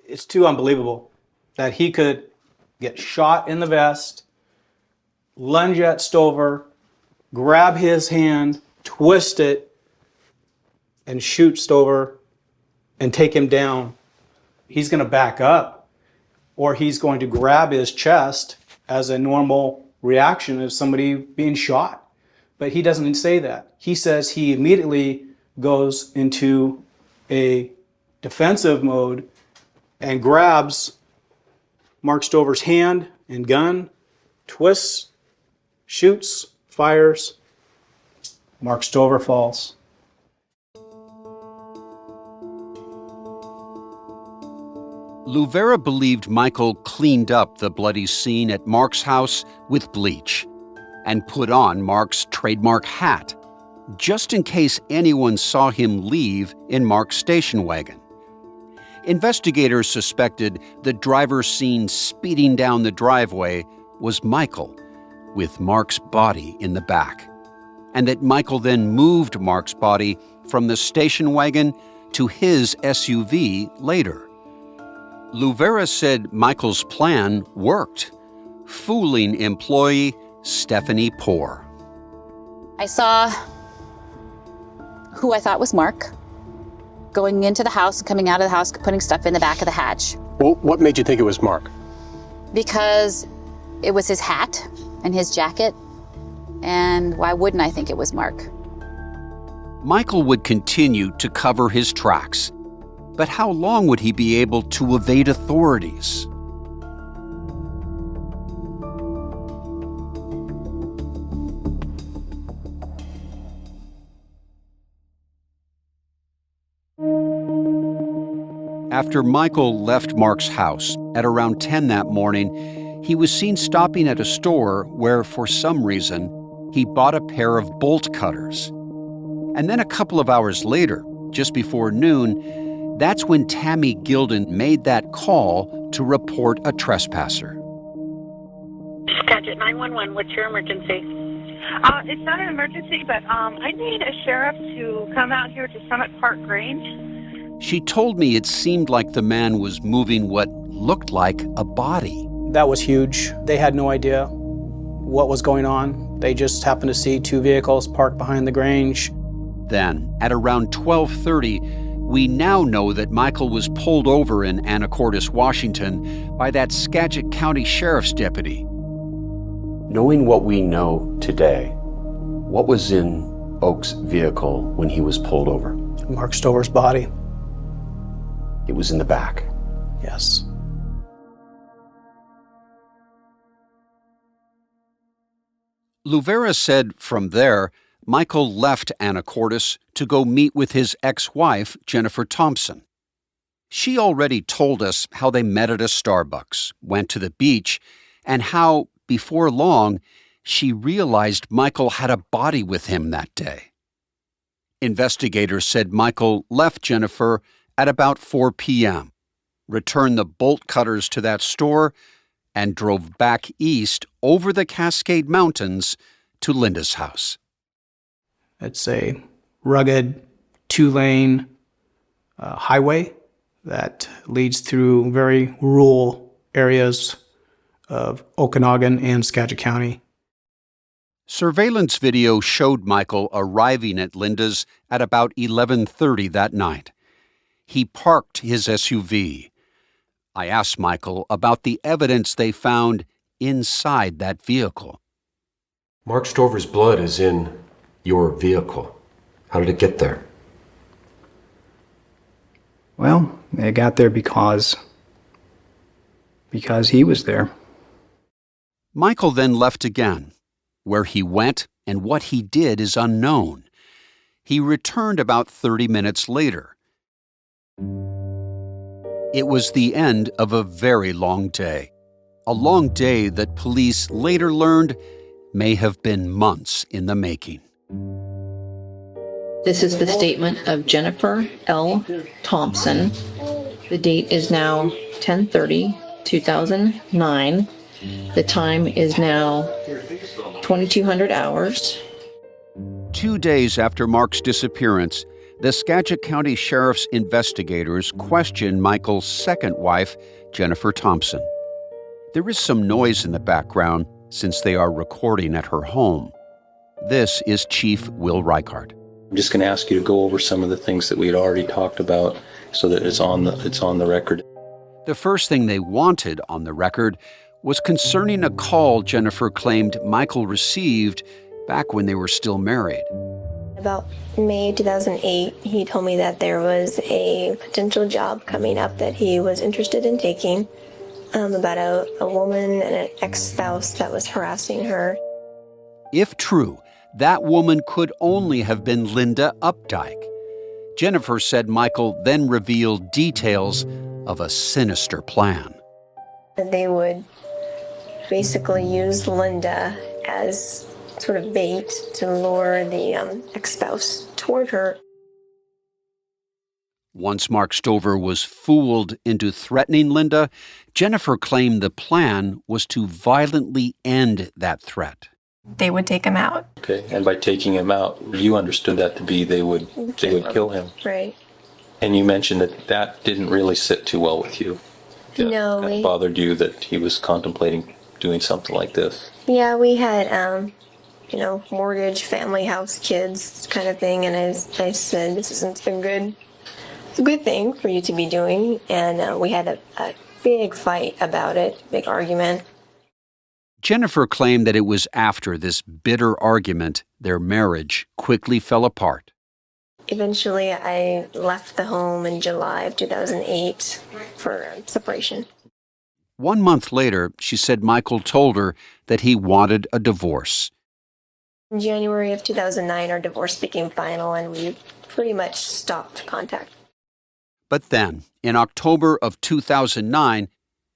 It's too unbelievable that he could get shot in the vest, lunge at Stover, grab his hand, twist it, and shoot Stover and take him down. He's going to back up, or he's going to grab his chest as a normal reaction of somebody being shot. But he doesn't say that. He says he immediately goes into a defensive mode and grabs Mark Stover's hand and gun, twists, shoots, fires. Mark Stover falls. Luvera believed Michael cleaned up the bloody scene at Mark's house with bleach and put on Mark's trademark hat, just in case anyone saw him leave in Mark's station wagon. Investigators suspected the driver seen speeding down the driveway was Michael, with Mark's body in the back, and that Michael then moved Mark's body from the station wagon to his SUV later. Luvera said Michael's plan worked, fooling employee Stephanie Poor. I saw who I thought was Mark going into the house and coming out of the house, putting stuff in the back of the hatch. Well, what made you think it was Mark? Because it was his hat and his jacket, and why wouldn't I think it was Mark? Michael would continue to cover his tracks, but how long would he be able to evade authorities? After Michael left Mark's house at around 10 that morning, he was seen stopping at a store where, for some reason, he bought a pair of bolt cutters. And then a couple of hours later, just before noon, that's when Tammy Gilden made that call to report a trespasser. Skagit 911, what's your emergency? It's not an emergency, but I need a sheriff to come out here to Summit Park Grange. She told me it seemed like the man was moving what looked like a body. That was huge. They had no idea what was going on. They just happened to see two vehicles parked behind the Grange. Then, at around 12:30, we now know that Michael was pulled over in Anacortes, Washington, by that Skagit County Sheriff's deputy. Knowing what we know today, what was in Oakes' vehicle when he was pulled over? Mark Stover's body. It was in the back. Yes. Luvera said from there, Michael left Anacortes to go meet with his ex-wife, Jennifer Thompson. She already told us how they met at a Starbucks, went to the beach, and how, before long, she realized Michael had a body with him that day. Investigators said Michael left Jennifer at about 4 p.m., returned the bolt cutters to that store, and drove back east over the Cascade Mountains to Linda's house. It's a rugged, two-lane highway that leads through very rural areas of Okanagan and Skagit County. Surveillance video showed Michael arriving at Linda's at about 11:30 that night. He parked his SUV. I asked Michael about the evidence they found inside that vehicle. Mark Stover's blood is in your vehicle. How did it get there? Well, it got there because he was there. Michael then left again. Where he went and what he did is unknown. He returned about 30 minutes later. It was the end of a very long day. A long day that police later learned may have been months in the making. This is the statement of Jennifer L. Thompson. The date is now 10/30/2009. The time is now 2200 hours. 2 days after Mark's disappearance, the Skagit County Sheriff's investigators questioned Michael's second wife, Jennifer Thompson. There is some noise in the background since they are recording at her home. This is Chief Will Reichart. I'm just going to ask you to go over some of the things that we had already talked about so that it's on the record. The first thing they wanted on the record was concerning a call Jennifer claimed Michael received back when they were still married. About May 2008, he told me that there was a potential job coming up that he was interested in taking, about a woman and an ex-spouse that was harassing her. If true, that woman could only have been Linda Opdyke. Jennifer said Michael then revealed details of a sinister plan. They would basically use Linda as sort of bait to lure the ex-spouse toward her. Once Mark Stover was fooled into threatening Linda, Jennifer claimed the plan was to violently end that threat. They would take him out. Okay, and by taking him out, you understood that to be they would kill him. Right. And you mentioned that didn't really sit too well with you. No. It bothered you that he was contemplating doing something like this. Yeah, we had, mortgage, family, house, kids kind of thing, and I said, this isn't a good thing for you to be doing, and we had a big fight about it, big argument. Jennifer claimed that it was after this bitter argument their marriage quickly fell apart. Eventually, I left the home in July of 2008 for separation. 1 month later, she said Michael told her that he wanted a divorce. In January of 2009, our divorce became final, and we pretty much stopped contact. But then, in October of 2009,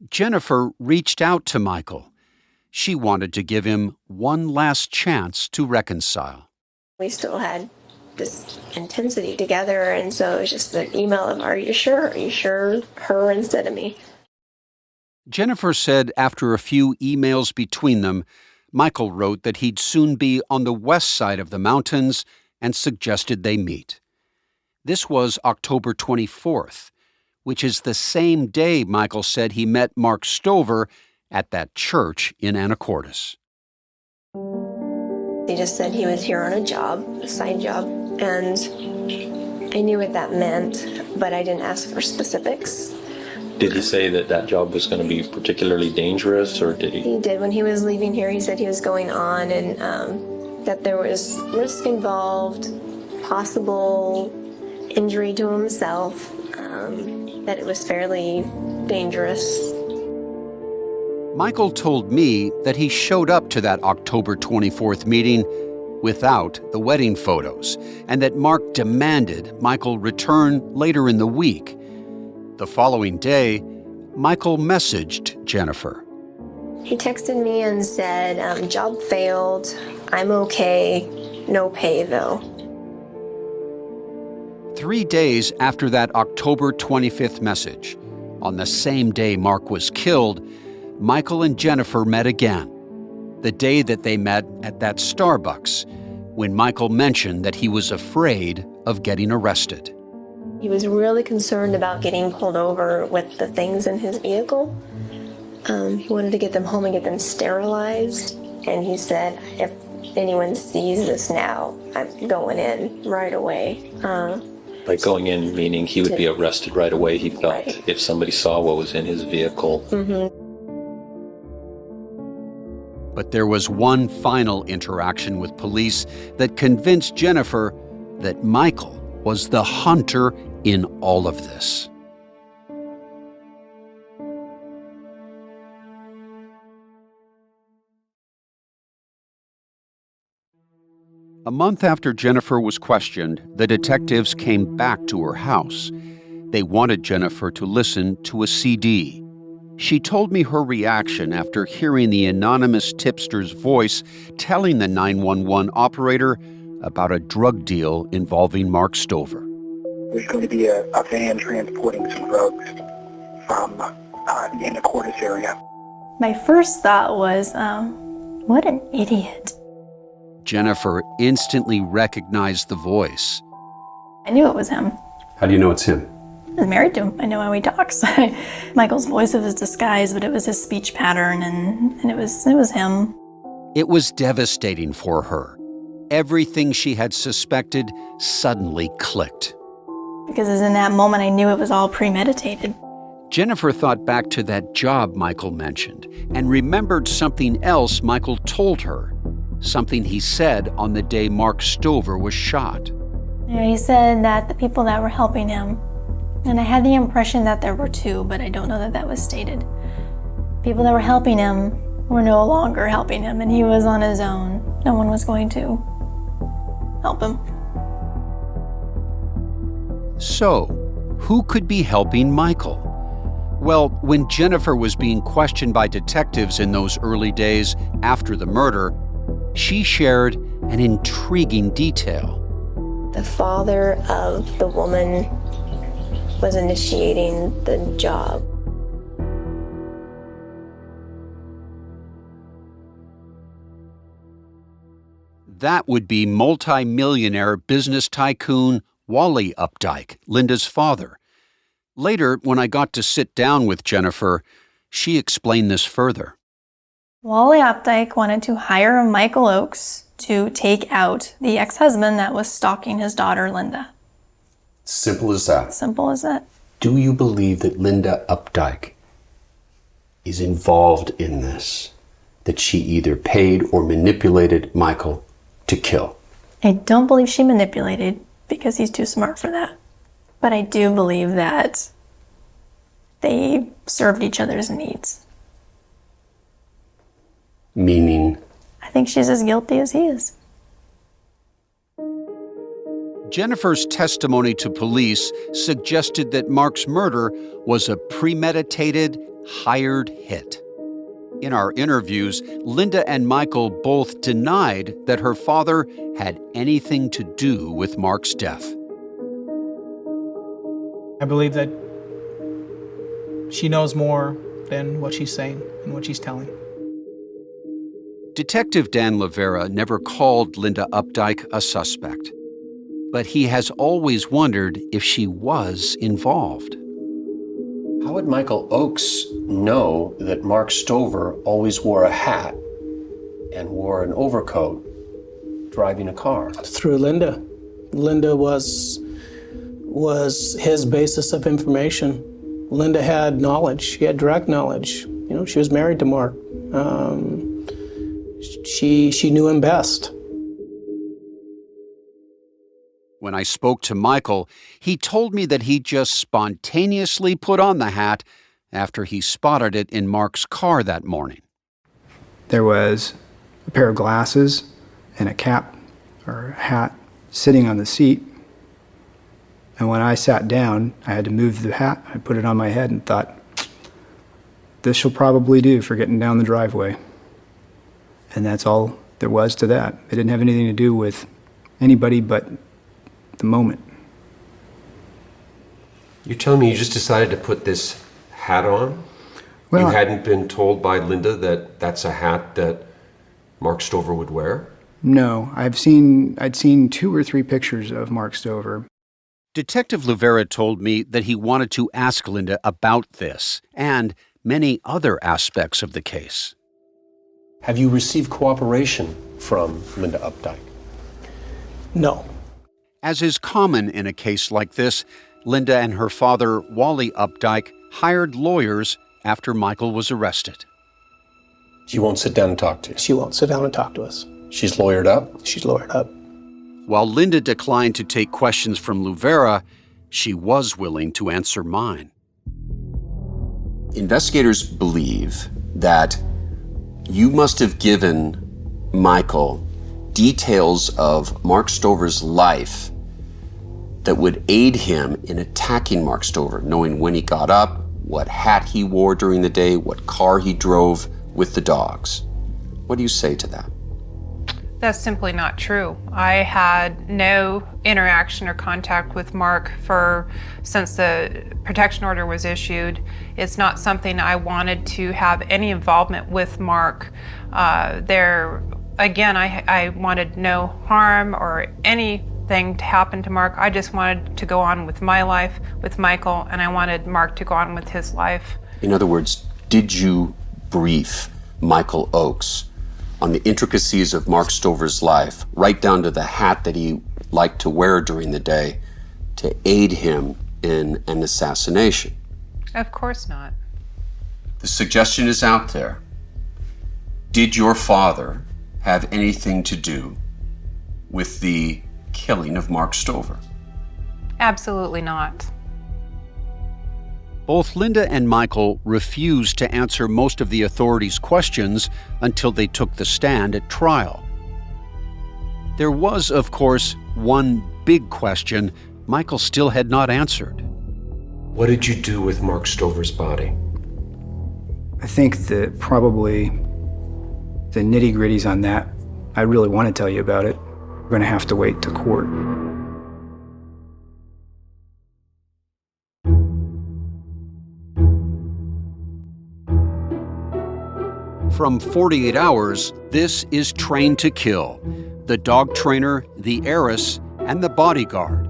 Jennifer reached out to Michael. She wanted to give him one last chance to reconcile. We still had this intensity together, and so it was just an email of, are you sure? Are you sure? Her instead of me. Jennifer said after a few emails between them, Michael wrote that he'd soon be on the west side of the mountains and suggested they meet. This was October 24th, which is the same day Michael said he met Mark Stover at that church in Anacortes. He just said he was here on a job, a side job, and I knew what that meant, but I didn't ask for specifics. Did he say that job was going to be particularly dangerous, or did he? He did. When he was leaving here, he said he was going on and that there was risk involved, possible injury to himself, that it was fairly dangerous. Michael told me that he showed up to that October 24th meeting without the wedding photos, and that Mark demanded Michael return later in the week. The following day, Michael messaged Jennifer. He texted me and said, job failed, I'm okay, no pay though. 3 days after that October 25th message, on the same day Mark was killed, Michael and Jennifer met again. The day that they met at that Starbucks, when Michael mentioned that he was afraid of getting arrested. He was really concerned about getting pulled over with the things in his vehicle. He wanted to get them home and get them sterilized. And he said, if anyone sees this now, I'm going in right away. By going in, meaning he would be arrested right away, he felt, if somebody saw what was in his vehicle. Mm-hmm. But there was one final interaction with police that convinced Jennifer that Michael was the hunter in all of this. A month after Jennifer was questioned, the detectives came back to her house. They wanted Jennifer to listen to a CD. She told me her reaction after hearing the anonymous tipster's voice telling the 911 operator about a drug deal involving Mark Stover. There's going to be a van transporting some drugs from the Anacortes area. My first thought was, what an idiot. Jennifer instantly recognized the voice. I knew it was him. How do you know it's him? I was married to him. I know how he talks. Michael's voice was disguised, but it was his speech pattern, and it was him. It was devastating for her. Everything she had suspected suddenly clicked. Because in that moment, I knew it was all premeditated. Jennifer thought back to that job Michael mentioned and remembered something else Michael told her, something he said on the day Mark Stover was shot. He said that the people that were helping him, and I had the impression that there were two, but I don't know that that was stated. People that were helping him were no longer helping him, and he was on his own. No one was going to help him. So, who could be helping Michael? Well, when Jennifer was being questioned by detectives in those early days after the murder, she shared an intriguing detail. The father of the woman was initiating the job. That would be multi-millionaire business tycoon Wally Opdyke, Linda's father. Later, when I got to sit down with Jennifer, she explained this further. Wally Opdyke wanted to hire Michiel Oakes to take out the ex-husband that was stalking his daughter, Linda. Simple as that. Simple as that. Do you believe that Linda Opdyke is involved in this? That she either paid or manipulated Michael to kill? I don't believe she manipulated because he's too smart for that. But I do believe that they served each other's needs. Meaning? I think she's as guilty as he is. Jennifer's testimony to police suggested that Mark's murder was a premeditated, hired hit. In our interviews, Linda and Michael both denied that her father had anything to do with Mark's death. I believe that she knows more than what she's saying and what she's telling. Detective Dan Lavera never called Linda Opdyke a suspect, but he has always wondered if she was involved. How would Michiel Oakes know that Mark Stover always wore a hat and wore an overcoat driving a car? Through Linda. Linda was his basis of information. Linda had knowledge. She had direct knowledge. You know, she was married to Mark. She knew him best. When I spoke to Michael, he told me that he just spontaneously put on the hat after he spotted it in Mark's car that morning. There was a pair of glasses and a cap or a hat sitting on the seat. And when I sat down, I had to move the hat. I put it on my head and thought, this shall probably do for getting down the driveway. And that's all there was to that. It didn't have anything to do with anybody but the moment. You're telling me you just decided to put this hat on? Well, you hadn't been told by Linda that that's a hat that Mark Stover would wear? No, I'd seen 2 or 3 pictures of Mark Stover. Detective Lavera told me that he wanted to ask Linda about this and many other aspects of the case. Have you received cooperation from Linda Opdyke? No. As is common in a case like this, Linda and her father, Wally Opdyke, hired lawyers after Michael was arrested. She won't sit down and talk to you? She won't sit down and talk to us. She's lawyered up? She's lawyered up. While Linda declined to take questions from Luvera, she was willing to answer mine. Investigators believe that you must have given Michael details of Mark Stover's life that would aid him in attacking Mark Stover, knowing when he got up, what hat he wore during the day, what car he drove with the dogs. What do you say to that? That's simply not true. I had no interaction or contact with Mark since the protection order was issued. It's not something I wanted to have any involvement with Mark. Again, I wanted no harm or anything to happen to Mark. I just wanted to go on with my life with Michael, and I wanted Mark to go on with his life. In other words, did you brief Michael Oakes on the intricacies of Mark Stover's life, right down to the hat that he liked to wear during the day, to aid him in an assassination? Of course not. The suggestion is out there. Did your father have anything to do with the killing of Mark Stover? Absolutely not. Both Linda and Michael refused to answer most of the authorities' questions until they took the stand at trial. There was, of course, one big question Michael still had not answered. What did you do with Mark Stover's body? I think that probably the nitty-gritties on that, I really want to tell you about it. We're going to have to wait to court. From 48 Hours, this is Trained to Kill, the dog trainer, the heiress, and the bodyguard.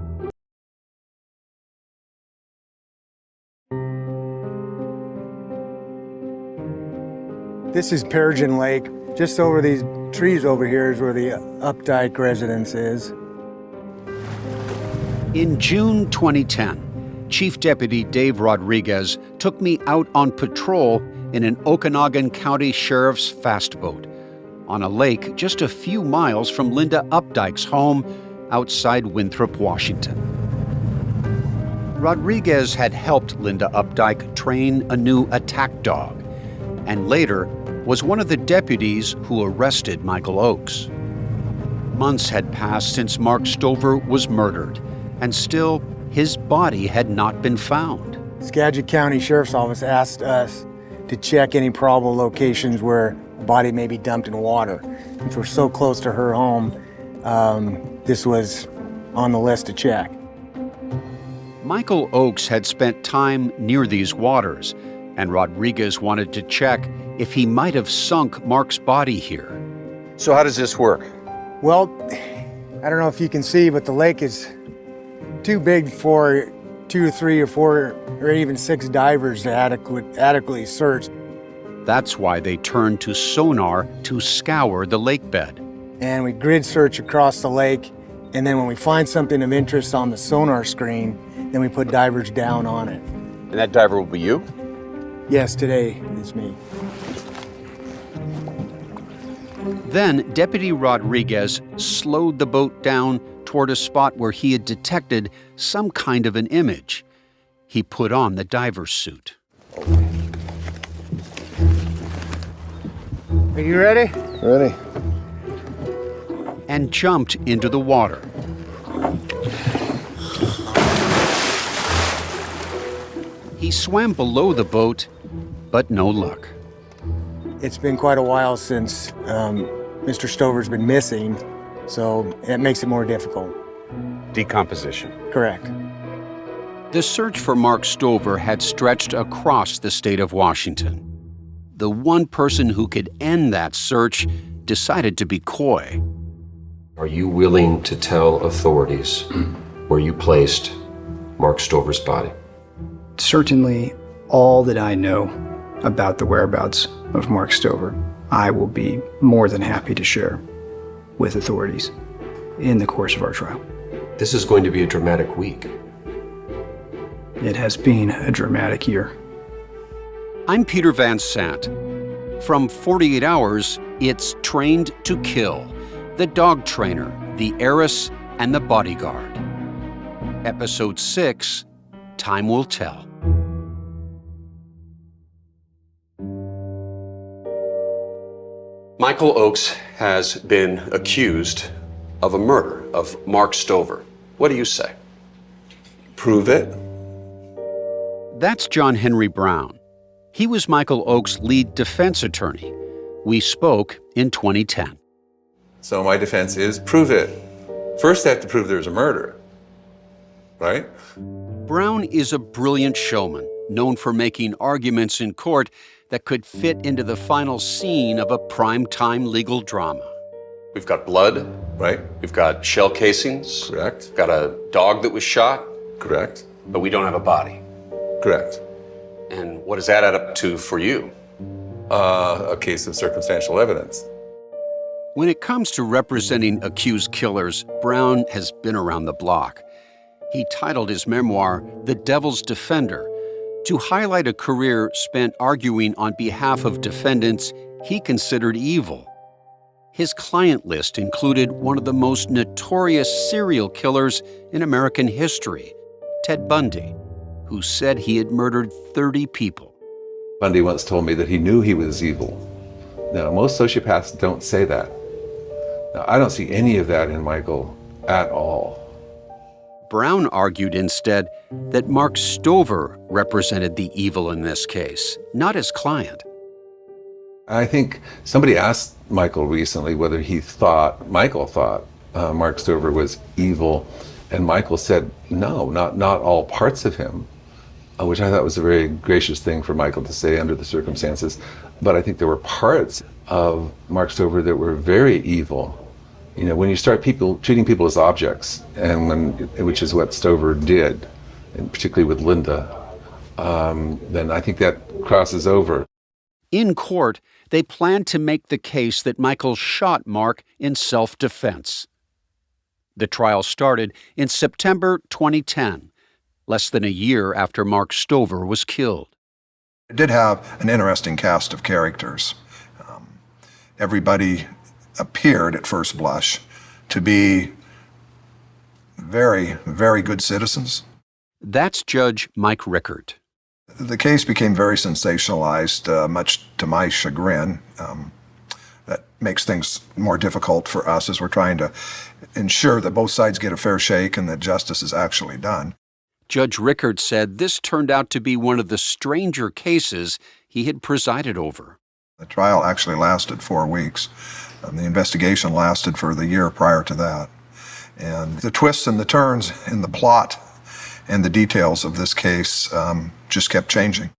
This is Peregrine Lake. Just over these trees over here is where the Opdyke residence is. In June 2010, Chief Deputy Dave Rodriguez took me out on patrol in an Okanagan County Sheriff's fast boat on a lake just a few miles from Linda Opdyke's home outside Winthrop, Washington. Rodriguez had helped Linda Opdyke train a new attack dog, and later was one of the deputies who arrested Michael Oakes. Months had passed since Mark Stover was murdered, and still his body had not been found. Skagit County Sheriff's Office asked us to check any probable locations where a body may be dumped in water. Since we're so close to her home, this was on the list to check. Michael Oakes had spent time near these waters, and Rodriguez wanted to check if he might have sunk Mark's body here. So how does this work? Well, I don't know if you can see, but the lake is too big for 2 or 3 or 4 or even 6 divers to adequately search. That's why they turned to sonar to scour the lake bed. And we grid search across the lake, and then when we find something of interest on the sonar screen, then we put divers down on it. And that diver will be you? Yes, today is me. Then Deputy Rodriguez slowed the boat down toward a spot where he had detected some kind of an image. He put on the diver's suit. Are you ready? Ready. And jumped into the water. He swam below the boat, but no luck. It's been quite a while since Mr. Stover's been missing, so it makes it more difficult. Decomposition. Correct. The search for Mark Stover had stretched across the state of Washington. The one person who could end that search decided to be coy. Are you willing to tell authorities where you placed Mark Stover's body? Certainly all that I know about the whereabouts of Mark Stover, I will be more than happy to share with authorities in the course of our trial. This is going to be a dramatic week. It has been a dramatic year. I'm Peter Van Sant. From 48 Hours, it's Trained to Kill, The Dog Trainer, The Heiress, and The Bodyguard. Episode 6, Time Will Tell. Michiel Oakes has been accused of a murder of Mark Stover. What do you say? Prove it. That's John Henry Brown. He was Michiel Oakes' lead defense attorney. We spoke in 2010. So my defense is prove it. First, they have to prove there's a murder, right? Brown is a brilliant showman, known for making arguments in court that could fit into the final scene of a primetime legal drama. We've got blood. Right. We've got shell casings. Correct. We've got a dog that was shot. Correct. But we don't have a body. Correct. And what does that add up to for you? A case of circumstantial evidence. When it comes to representing accused killers, Brown has been around the block. He titled his memoir, The Devil's Defender, to highlight a career spent arguing on behalf of defendants he considered evil. His client list included one of the most notorious serial killers in American history, Ted Bundy, who said he had murdered 30 people. Bundy once told me that he knew he was evil. Now, most sociopaths don't say that. Now, I don't see any of that in Michiel at all. Brown argued instead that Mark Stover represented the evil in this case, not his client. I think somebody asked Michiel recently whether Michiel thought Mark Stover was evil, and Michiel said, no, not all parts of him, which I thought was a very gracious thing for Michiel to say under the circumstances. But I think there were parts of Mark Stover that were very evil. You know, when you start treating people as objects, which is what Stover did, and particularly with Linda, then I think that crosses over. In court, they planned to make the case that Michiel shot Mark in self-defense. The trial started in September 2010, less than a year after Mark Stover was killed. It did have an interesting cast of characters. Everybody appeared at first blush to be very, very good citizens. That's Judge Mike Rickard. The case became very sensationalized, much to my chagrin. That makes things more difficult for us as we're trying to ensure that both sides get a fair shake and that justice is actually done. Judge Rickard said this turned out to be one of the stranger cases he had presided over. The trial actually lasted 4 weeks. The investigation lasted for the year prior to that. And the twists and the turns in the plot and the details of this case just kept changing.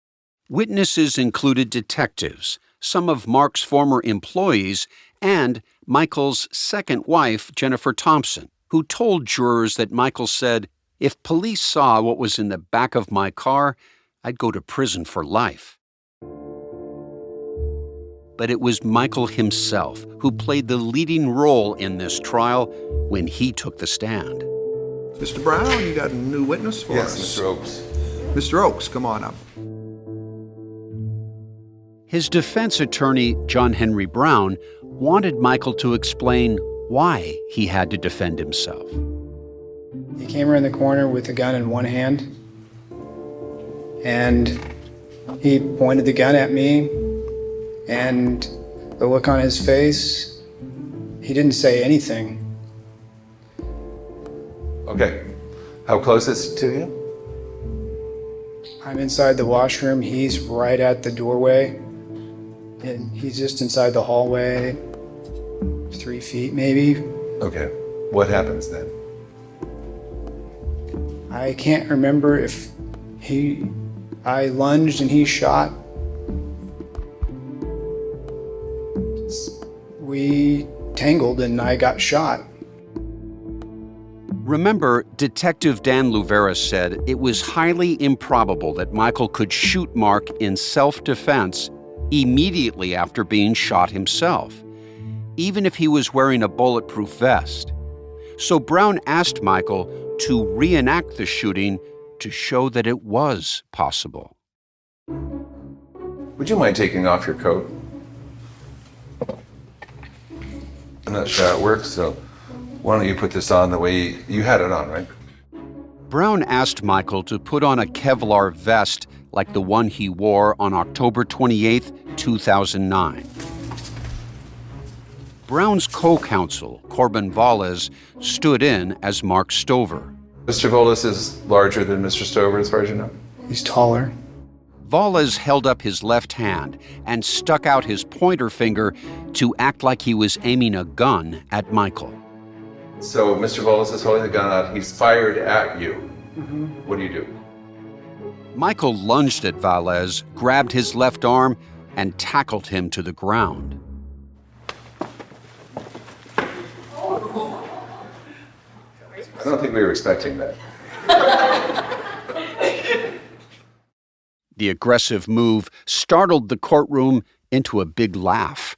Witnesses included detectives, some of Mark's former employees, and Michael's second wife, Jennifer Thompson, who told jurors that Michiel said, "If police saw what was in the back of my car, I'd go to prison for life." But it was Michiel himself who played the leading role in this trial when he took the stand. Mr. Brown, you got a new witness for us? Yes, Mr. Oakes. Mr. Oakes, come on up. His defense attorney, John Henry Brown, wanted Michiel to explain why he had to defend himself. He came around the corner with a gun in one hand, and he pointed the gun at me, and the look on his face, he didn't say anything. Okay. How close is it to you? I'm inside the washroom, he's right at the doorway, and he's just inside the hallway, 3 feet maybe. Okay. What happens then? I can't remember if I lunged and he shot. We tangled and I got shot. Remember, Detective Dan Louveris said it was highly improbable that Michiel could shoot Mark in self-defense immediately after being shot himself, even if he was wearing a bulletproof vest. So Brown asked Michiel to reenact the shooting to show that it was possible. Would you mind taking off your coat? I'm not sure how it works, so why don't you put this on the way you had it on, right? Brown asked Michael to put on a Kevlar vest like the one he wore on October 28, 2009. Brown's co-counsel, Corbin Valles, stood in as Mark Stover. Mr. Volas is larger than Mr. Stover, as far as you know? He's taller. Valles held up his left hand and stuck out his pointer finger to act like he was aiming a gun at Michael. So Mr. Volas is holding the gun out. He's fired at you. What do you do? Michael lunged at Valles, grabbed his left arm, and tackled him to the ground. I don't think we were expecting that. The aggressive move startled the courtroom into a big laugh.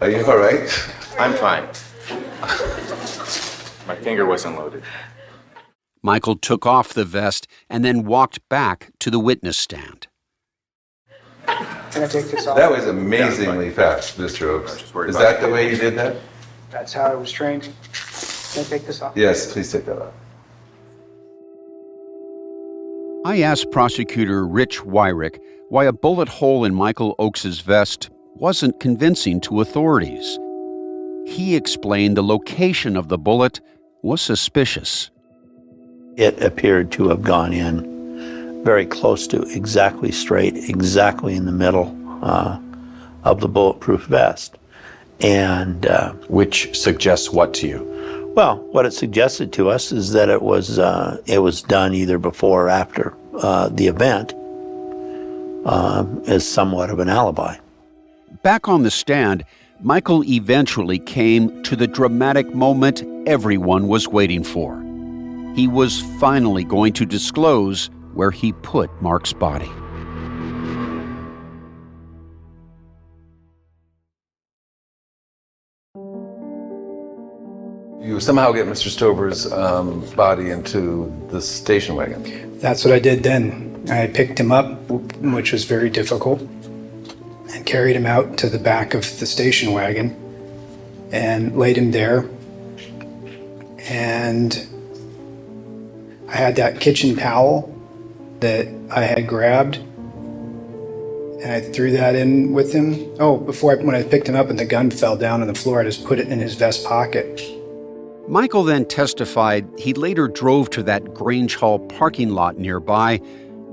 Are you all right? I'm fine. My finger wasn't loaded. Michael took off the vest and then walked back to the witness stand. Can I take this off? That was amazingly fast, Mr. Oakes. Is that the way you did that? That's how I was trained. Can I take this off? Yes, please take that off. I asked prosecutor Rich Wyrick why a bullet hole in Michael Oakes' vest wasn't convincing to authorities. He explained the location of the bullet was suspicious. It appeared to have gone in very close to exactly straight, exactly in the middle of the bulletproof vest. And which suggests what to you? well, what it suggested to us is that it was done either before or after the event as somewhat of an alibi. Back on the stand, Michael eventually came to the dramatic moment everyone was waiting for. He was finally going to disclose where he put Mark's body. You somehow get Mr. Stover's body into the station wagon. That's what I did then. I picked him up, which was very difficult, and carried him out to the back of the station wagon and laid him there. And I had that kitchen towel that I had grabbed, and I threw that in with him. Oh, when I picked him up and the gun fell down on the floor, I just put it in his vest pocket. Michael then testified he later drove to that Grange Hall parking lot nearby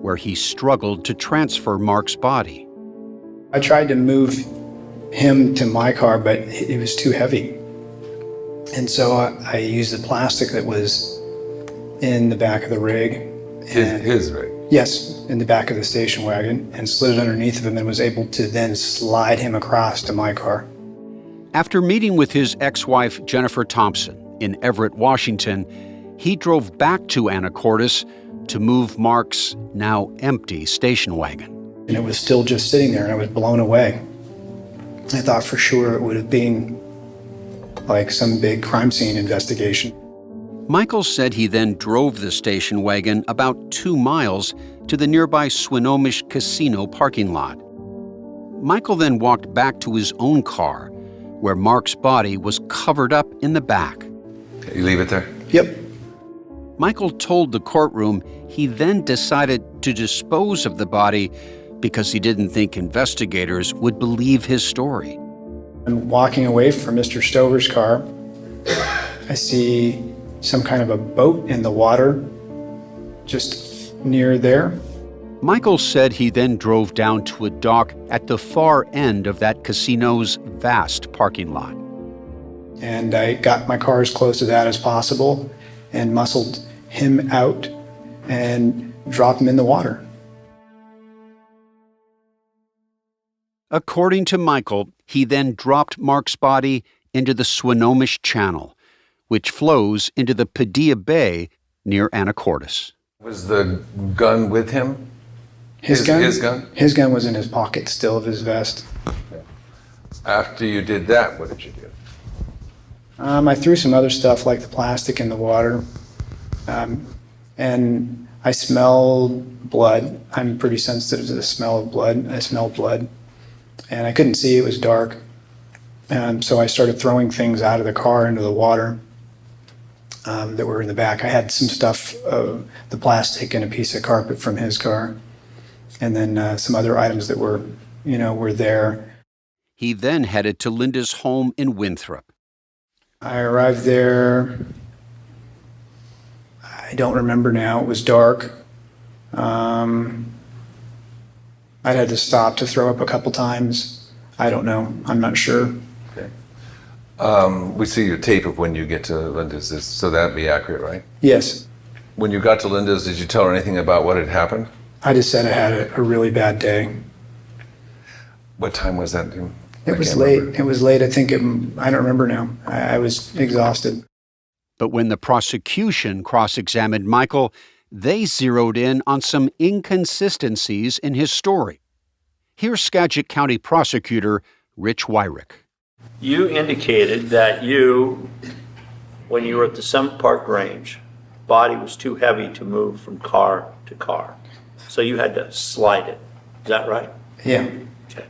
where he struggled to transfer Mark's body. I tried to move him to my car, but it was too heavy. And so I used the plastic that was in the back of the rig. His rig? Yes, in the back of the station wagon, and slid it underneath of him and was able to then slide him across to my car. After meeting with his ex-wife, Jennifer Thompson, in Everett, Washington, he drove back to Anacortes to move Mark's now empty station wagon. And it was still just sitting there, and I was blown away. I thought for sure it would have been like some big crime scene investigation. Michael said he then drove the station wagon about 2 miles to the nearby Swinomish Casino parking lot. Michael then walked back to his own car, where Mark's body was covered up in the back. You leave it there? Yep. Michael told the courtroom he then decided to dispose of the body because he didn't think investigators would believe his story. I'm walking away from Mr. Stover's car. I see some kind of a boat in the water just near there. Michael said he then drove down to a dock at the far end of that casino's vast parking lot. And I got my car as close to that as possible and muscled him out and dropped him in the water. According to Michael, he then dropped Mark's body into the Swinomish Channel, which flows into the Padilla Bay near Anacortes. Was the gun with him? His gun? His gun? His gun was in his pocket still of his vest. After you did that, what did you do? I threw some other stuff like the plastic in the water. And I smelled blood. I'm pretty sensitive to the smell of blood. I smelled blood. And I couldn't see, it was dark. So I started throwing things out of the car into the water that were in the back. I had some stuff, the plastic and a piece of carpet from his car, and then some other items that were there. He then headed to Linda's home in Winthrop. I arrived there, I don't remember now, it was dark. I had to stop to throw up a couple times. I don't know, I'm not sure. We see your tape of when you get to Linda's, so that'd be accurate, right? Yes. When you got to Linda's, did you tell her anything about what had happened? I just said I had a really bad day. What time was that? It was late. It was late. I don't remember now. I was exhausted. But when the prosecution cross-examined Michael, they zeroed in on some inconsistencies in his story. Here's Skagit County Prosecutor Rich Wyrick. You indicated that when you were at the Summit Park Range, body was too heavy to move from car to car. So you had to slide it. Is that right? Yeah. Okay.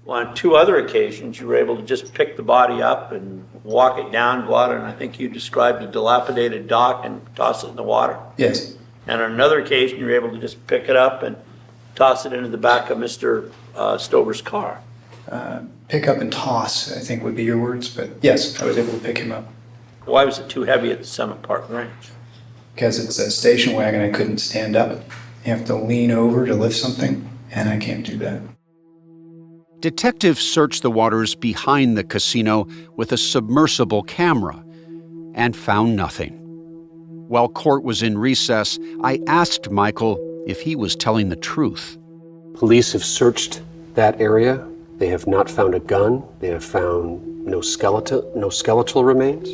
Well, on 2 other occasions, you were able to just pick the body up and walk it down, go out, and I think you described a dilapidated dock and toss it in the water. Yes. And on another occasion, you were able to just pick it up and toss it into the back of Mr. Stover's car. Pick up and toss, I think would be your words, but yes, I was able to pick him up. Why was it too heavy at the Summit Park Range? Because it's a station wagon, I couldn't stand up. You have to lean over to lift something, and I can't do that. Detectives searched the waters behind the casino with a submersible camera and found nothing. While court was in recess, I asked Michael if he was telling the truth. Police have searched that area. They have not found a gun. They have found no skeletal remains.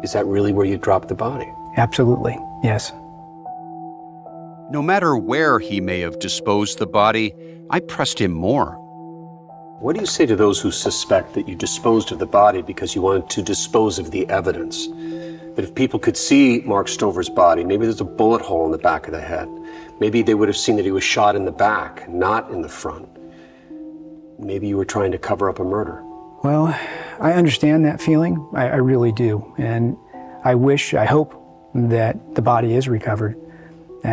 Is that really where you dropped the body? Absolutely, yes. No matter where he may have disposed the body, I pressed him more. What do you say to those who suspect that you disposed of the body because you wanted to dispose of the evidence? That if people could see Mark Stover's body, maybe there's a bullet hole in the back of the head. Maybe they would have seen that he was shot in the back, not in the front. Maybe you were trying to cover up a murder. Well, I understand that feeling. I really do. And I hope that the body is recovered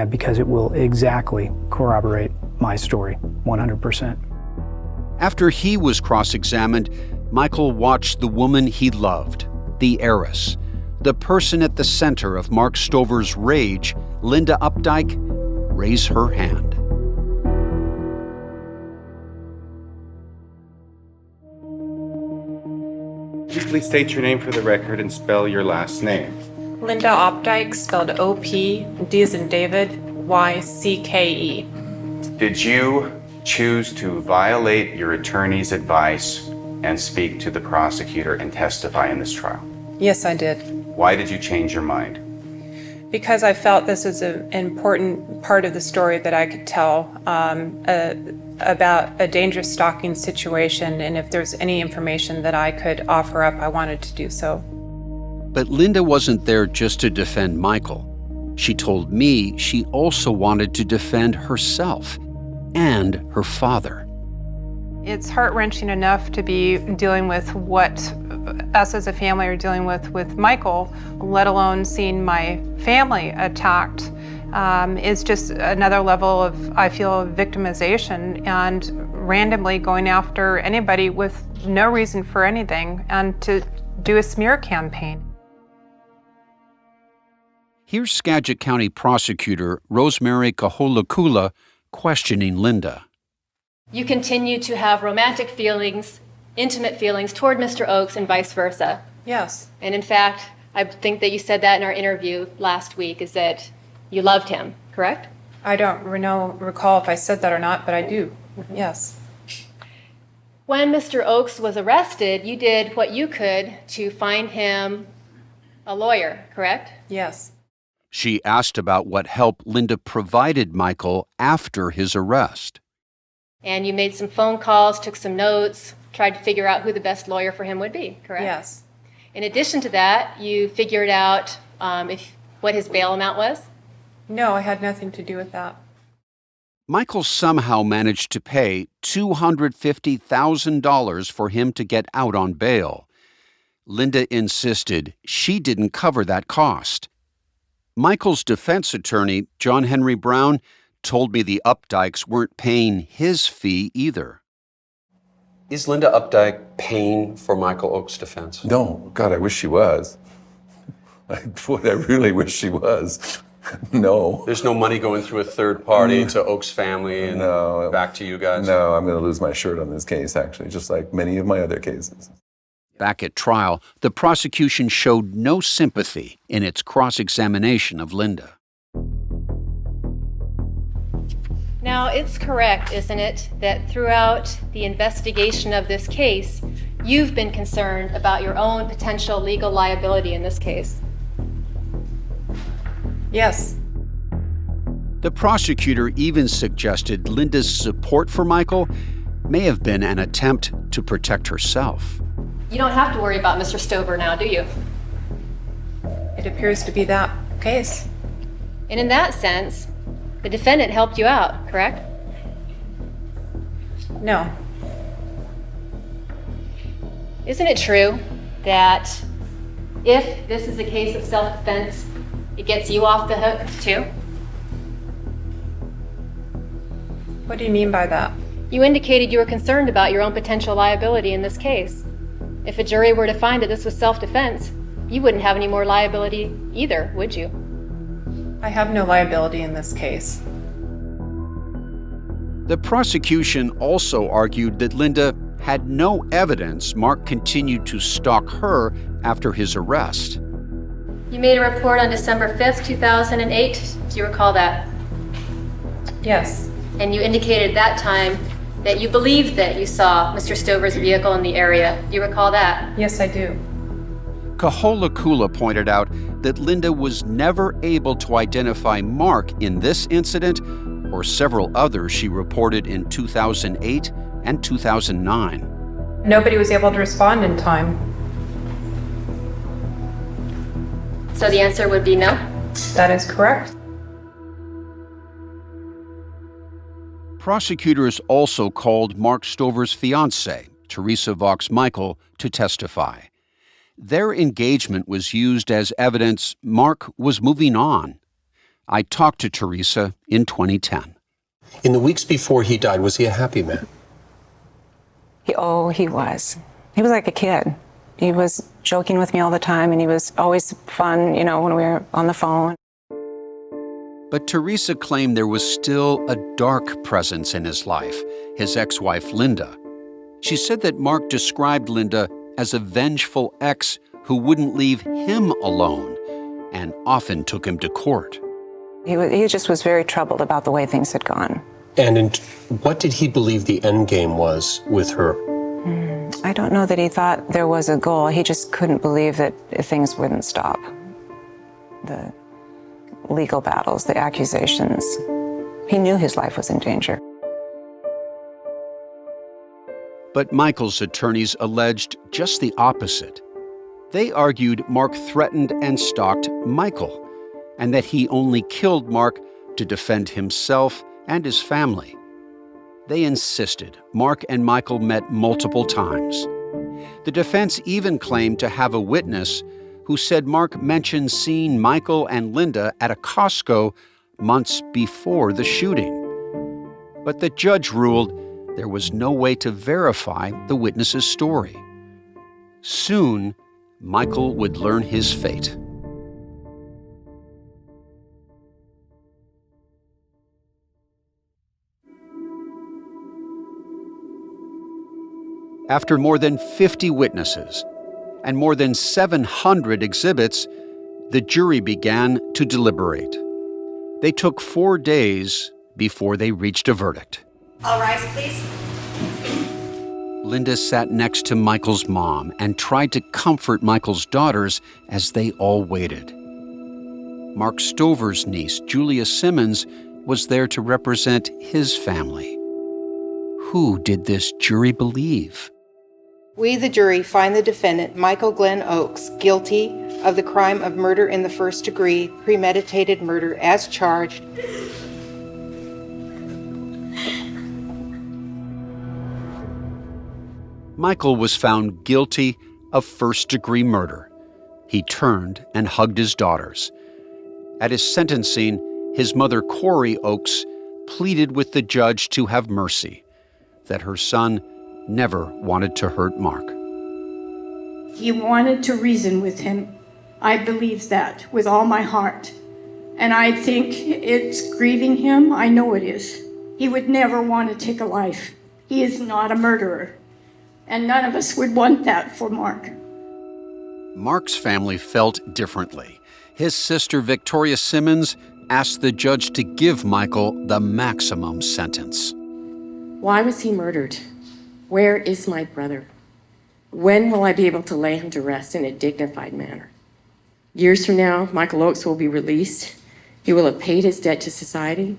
because it will exactly corroborate my story, 100%. After he was cross-examined, Michael watched the woman he loved, the heiress, the person at the center of Mark Stover's rage, Linda Opdyke, raise her hand. Could you please state your name for the record and spell your last name? Linda Opdyke, spelled O-P, D as in David, Y-C-K-E. Did you choose to violate your attorney's advice and speak to the prosecutor and testify in this trial? Yes, I did. Why did you change your mind? Because I felt this was an important part of the story that I could tell about a dangerous stalking situation, and if there's any information that I could offer up, I wanted to do so. But Linda wasn't there just to defend Michael. She told me she also wanted to defend herself and her father. It's heart-wrenching enough to be dealing with what us as a family are dealing with Michael, let alone seeing my family attacked, is just another level of, I feel, victimization and randomly going after anybody with no reason for anything and to do a smear campaign. Here's Skagit County Prosecutor Rosemary Kaholakula questioning Linda. You continue to have romantic feelings, intimate feelings toward Mr. Oakes and vice versa. Yes. And in fact, I think that you said that in our interview last week, is that you loved him, correct? I don't recall if I said that or not, but I do, yes. When Mr. Oakes was arrested, you did what you could to find him a lawyer, correct? Yes. She asked about what help Linda provided Michael after his arrest. And you made some phone calls, took some notes, tried to figure out who the best lawyer for him would be, correct? Yes. In addition to that, you figured out what his bail amount was? No, I had nothing to do with that. Michael somehow managed to pay $250,000 for him to get out on bail. Linda insisted she didn't cover that cost. Michael's defense attorney, John Henry Brown, told me the Opdykes weren't paying his fee either. Is Linda Opdyke paying for Michael Oakes' defense? No, God, I wish she was. I really wish she was. No. There's no money going through a third party to Oakes' family and back to you guys? No, I'm going to lose my shirt on this case, actually, just like many of my other cases. Back at trial, the prosecution showed no sympathy in its cross-examination of Linda. Now, it's correct, isn't it, that throughout the investigation of this case, you've been concerned about your own potential legal liability in this case? Yes. The prosecutor even suggested Linda's support for Michael may have been an attempt to protect herself. You don't have to worry about Mr. Stover now, do you? It appears to be that case. And in that sense, the defendant helped you out, correct? No. Isn't it true that if this is a case of self-defense, it gets you off the hook, too? What do you mean by that? You indicated you were concerned about your own potential liability in this case. If a jury were to find that this was self-defense, you wouldn't have any more liability either, would you? I have no liability in this case. The prosecution also argued that Linda had no evidence Mark continued to stalk her after his arrest. You made a report on December 5th, 2008. Do you recall that? Yes. And you indicated at that time that you believed that you saw Mr. Stover's vehicle in the area. Do you recall that? Yes, I do. Kahola Kula pointed out that Linda was never able to identify Mark in this incident or several others she reported in 2008 and 2009. Nobody was able to respond in time. So the answer would be no? That is correct. Prosecutors also called Mark Stover's fiancée, Teresa Vox Michael, to testify. Their engagement was used as evidence Mark was moving on. I talked to Teresa in 2010. In the weeks before he died, was he a happy man? He was. He was like a kid. He was joking with me all the time, and he was always fun, when we were on the phone. But Teresa claimed there was still a dark presence in his life, his ex-wife Linda. She said that Mark described Linda as a vengeful ex who wouldn't leave him alone and often took him to court. He just was very troubled about the way things had gone. And what did he believe the end game was with her? I don't know that he thought there was a goal. He just couldn't believe that things wouldn't stop. The legal battles, the accusations. He knew his life was in danger. But Michael's attorneys alleged just the opposite. They argued Mark threatened and stalked Michael, and that he only killed Mark to defend himself and his family. They insisted Mark and Michael met multiple times. The defense even claimed to have a witness who said Mark mentioned seeing Michael and Linda at a Costco months before the shooting. But the judge ruled there was no way to verify the witness's story. Soon, Michael would learn his fate. After more than 50 witnesses and more than 700 exhibits, the jury began to deliberate. They took 4 days before they reached a verdict. All rise, please. Linda sat next to Michael's mom and tried to comfort Michael's daughters as they all waited. Mark Stover's niece, Julia Simmons, was there to represent his family. Who did this jury believe? We, the jury, find the defendant, Michael Glenn Oakes, guilty of the crime of murder in the first degree, premeditated murder as charged. Michael was found guilty of first-degree murder. He turned and hugged his daughters. At his sentencing, his mother, Corey Oakes, pleaded with the judge to have mercy, that her son never wanted to hurt Mark. He wanted to reason with him. I believe that with all my heart. And I think it's grieving him. I know it is. He would never want to take a life. He is not a murderer. And none of us would want that for Mark. Mark's family felt differently. His sister, Victoria Simmons, asked the judge to give Michael the maximum sentence. Why was he murdered? Where is my brother? When will I be able to lay him to rest in a dignified manner? Years from now, Michael Oakes will be released. He will have paid his debt to society.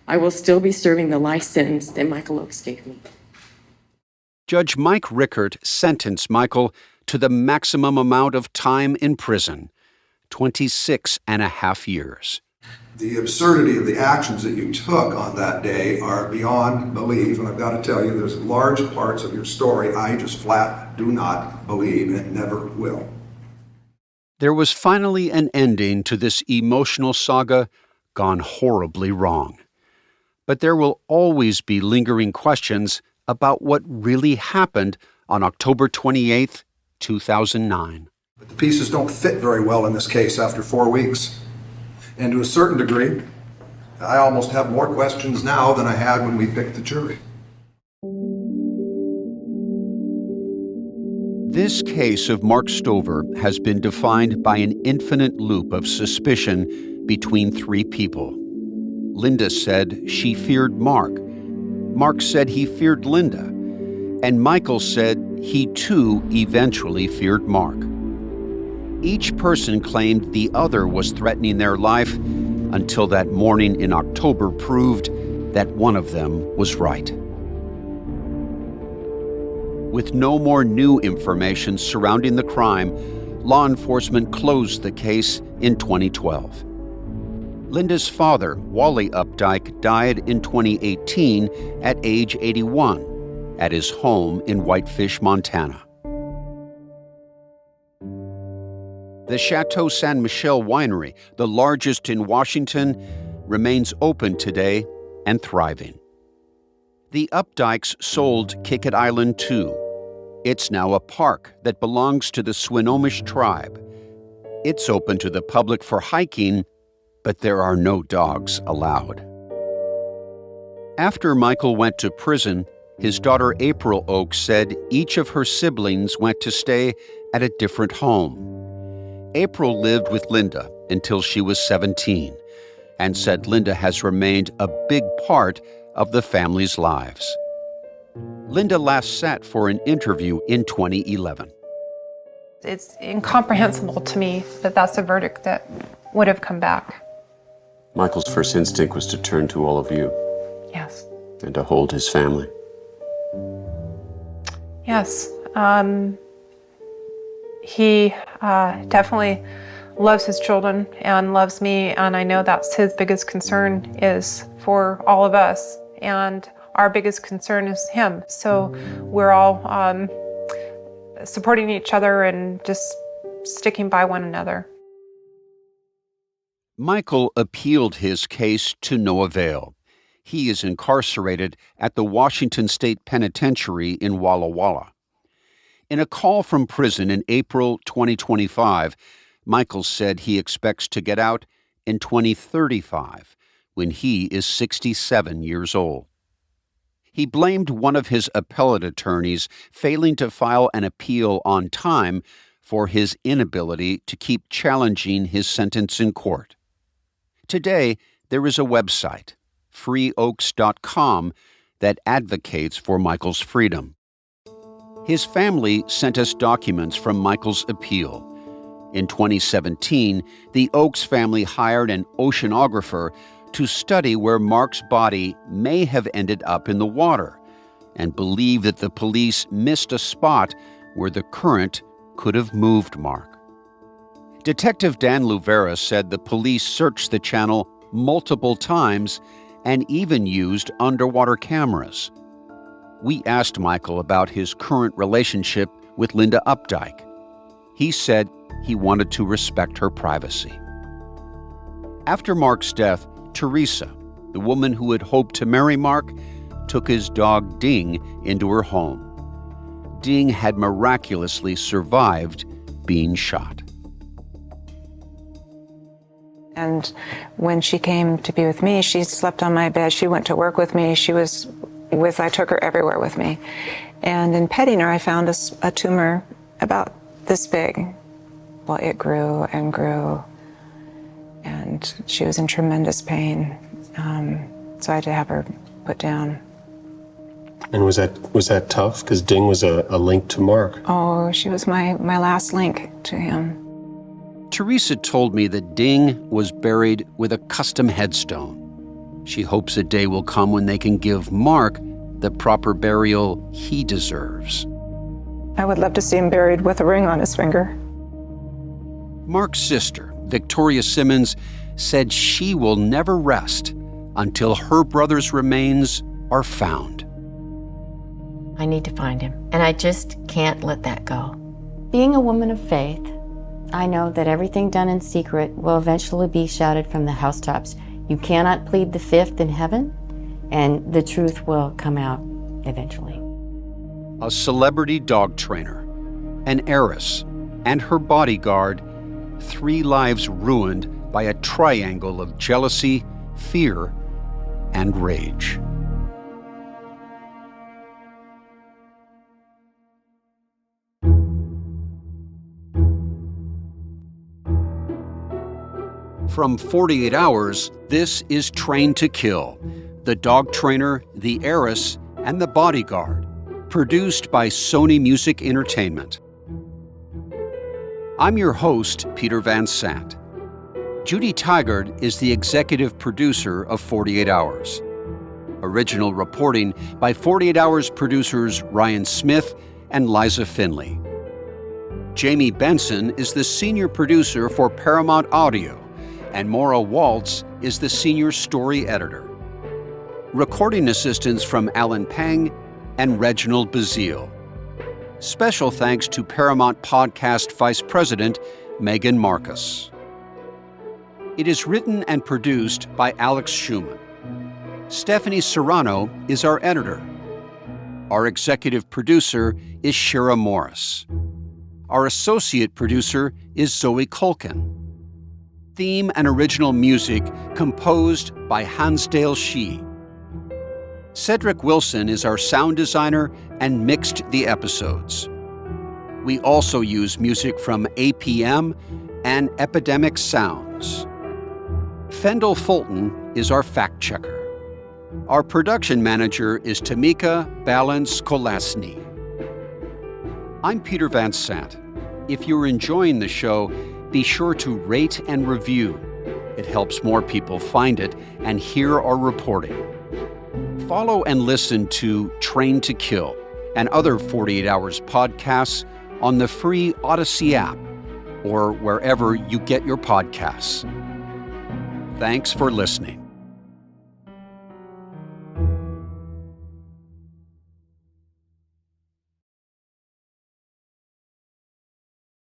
I will still be serving the life sentence that Michael Oakes gave me. Judge Mike Rickert sentenced Michael to the maximum amount of time in prison, 26.5 years. The absurdity of the actions that you took on that day are beyond belief, and I've got to tell you, there's large parts of your story I just flat do not believe and never will. There was finally an ending to this emotional saga gone horribly wrong. But there will always be lingering questions about what really happened on October 28, 2009. But the pieces don't fit very well in this case after 4 weeks. And to a certain degree, I almost have more questions now than I had when we picked the jury. This case of Mark Stover has been defined by an infinite loop of suspicion between three people. Linda said she feared Mark. Mark said he feared Linda. And Michael said he too eventually feared Mark. Each person claimed the other was threatening their life until that morning in October proved that one of them was right. With no more new information surrounding the crime, law enforcement closed the case in 2012. Linda's father, Wally Opdyke, died in 2018 at age 81 at his home in Whitefish, Montana. The Chateau San Michel winery, the largest in Washington, remains open today and thriving. The Opdykes sold Kickett Island 2. It's now a park that belongs to the Swinomish tribe. It's open to the public for hiking, but there are no dogs allowed. After Michael went to prison, his daughter April Oakes said each of her siblings went to stay at a different home. April lived with Linda until she was 17 and said Linda has remained a big part of the family's lives. Linda last sat for an interview in 2011. It's incomprehensible to me that that's a verdict that would have come back. Michael's first instinct was to turn to all of you. Yes. And to hold his family. Yes. He definitely loves his children and loves me, and I know that's his biggest concern is for all of us, and our biggest concern is him. So we're all supporting each other and just sticking by one another. Michael appealed his case to no avail. He is incarcerated at the Washington State Penitentiary in Walla Walla. In a call from prison in April 2025, Michael said he expects to get out in 2035, when he is 67 years old. He blamed one of his appellate attorneys failing to file an appeal on time for his inability to keep challenging his sentence in court. Today, there is a website, freeoaks.com, that advocates for Michael's freedom. His family sent us documents from Michael's appeal. In 2017, the Oakes family hired an oceanographer to study where Mark's body may have ended up in the water and believe that the police missed a spot where the current could have moved Mark. Detective Dan Luvera said the police searched the channel multiple times and even used underwater cameras. We asked Michael about his current relationship with Linda Opdyke. He said he wanted to respect her privacy. After Mark's death, Teresa, the woman who had hoped to marry Mark, took his dog Ding into her home. Ding had miraculously survived being shot. And when she came to be with me, she slept on my bed. She went to work with me. I took her everywhere with me. And in petting her, I found a tumor about this big. Well, it grew and grew, and she was in tremendous pain. So I had to have her put down. And was that tough? Because Ding was a link to Mark. Oh, she was my last link to him. Teresa told me that Ding was buried with a custom headstone. She hopes a day will come when they can give Mark the proper burial he deserves. I would love to see him buried with a ring on his finger. Mark's sister, Victoria Simmons, said she will never rest until her brother's remains are found. I need to find him, and I just can't let that go. Being a woman of faith, I know that everything done in secret will eventually be shouted from the housetops. You cannot plead the fifth in heaven, and the truth will come out eventually. A celebrity dog trainer, an heiress, and her bodyguard, 3 lives ruined by a triangle of jealousy, fear, and rage. From 48 Hours, this is Trained to Kill, The Dog Trainer, The Heiress, and The Bodyguard, produced by Sony Music Entertainment. I'm your host, Peter Van Sant. Judy Tigard is the executive producer of 48 Hours. Original reporting by 48 Hours producers Ryan Smith and Liza Finley. Jamie Benson is the senior producer for Paramount Audio, and Maura Waltz is the senior story editor. Recording assistance from Alan Pang and Reginald Bazile. Special thanks to Paramount Podcast Vice President Megan Marcus. It is written and produced by Alex Schumann. Stephanie Serrano is our editor. Our executive producer is Shira Morris. Our associate producer is Zoe Culkin. Theme and original music composed by Hansdale Shee. Cedric Wilson is our sound designer and mixed the episodes. We also use music from APM and Epidemic Sounds. Fendel Fulton is our fact checker. Our production manager is Tamika Balance-Kolasny. I'm Peter Van Sant. If you're enjoying the show, be sure to rate and review. It helps more people find it and hear our reporting. Follow and listen to Trained to Kill and other 48 Hours podcasts on the free Odyssey app or wherever you get your podcasts. Thanks for listening.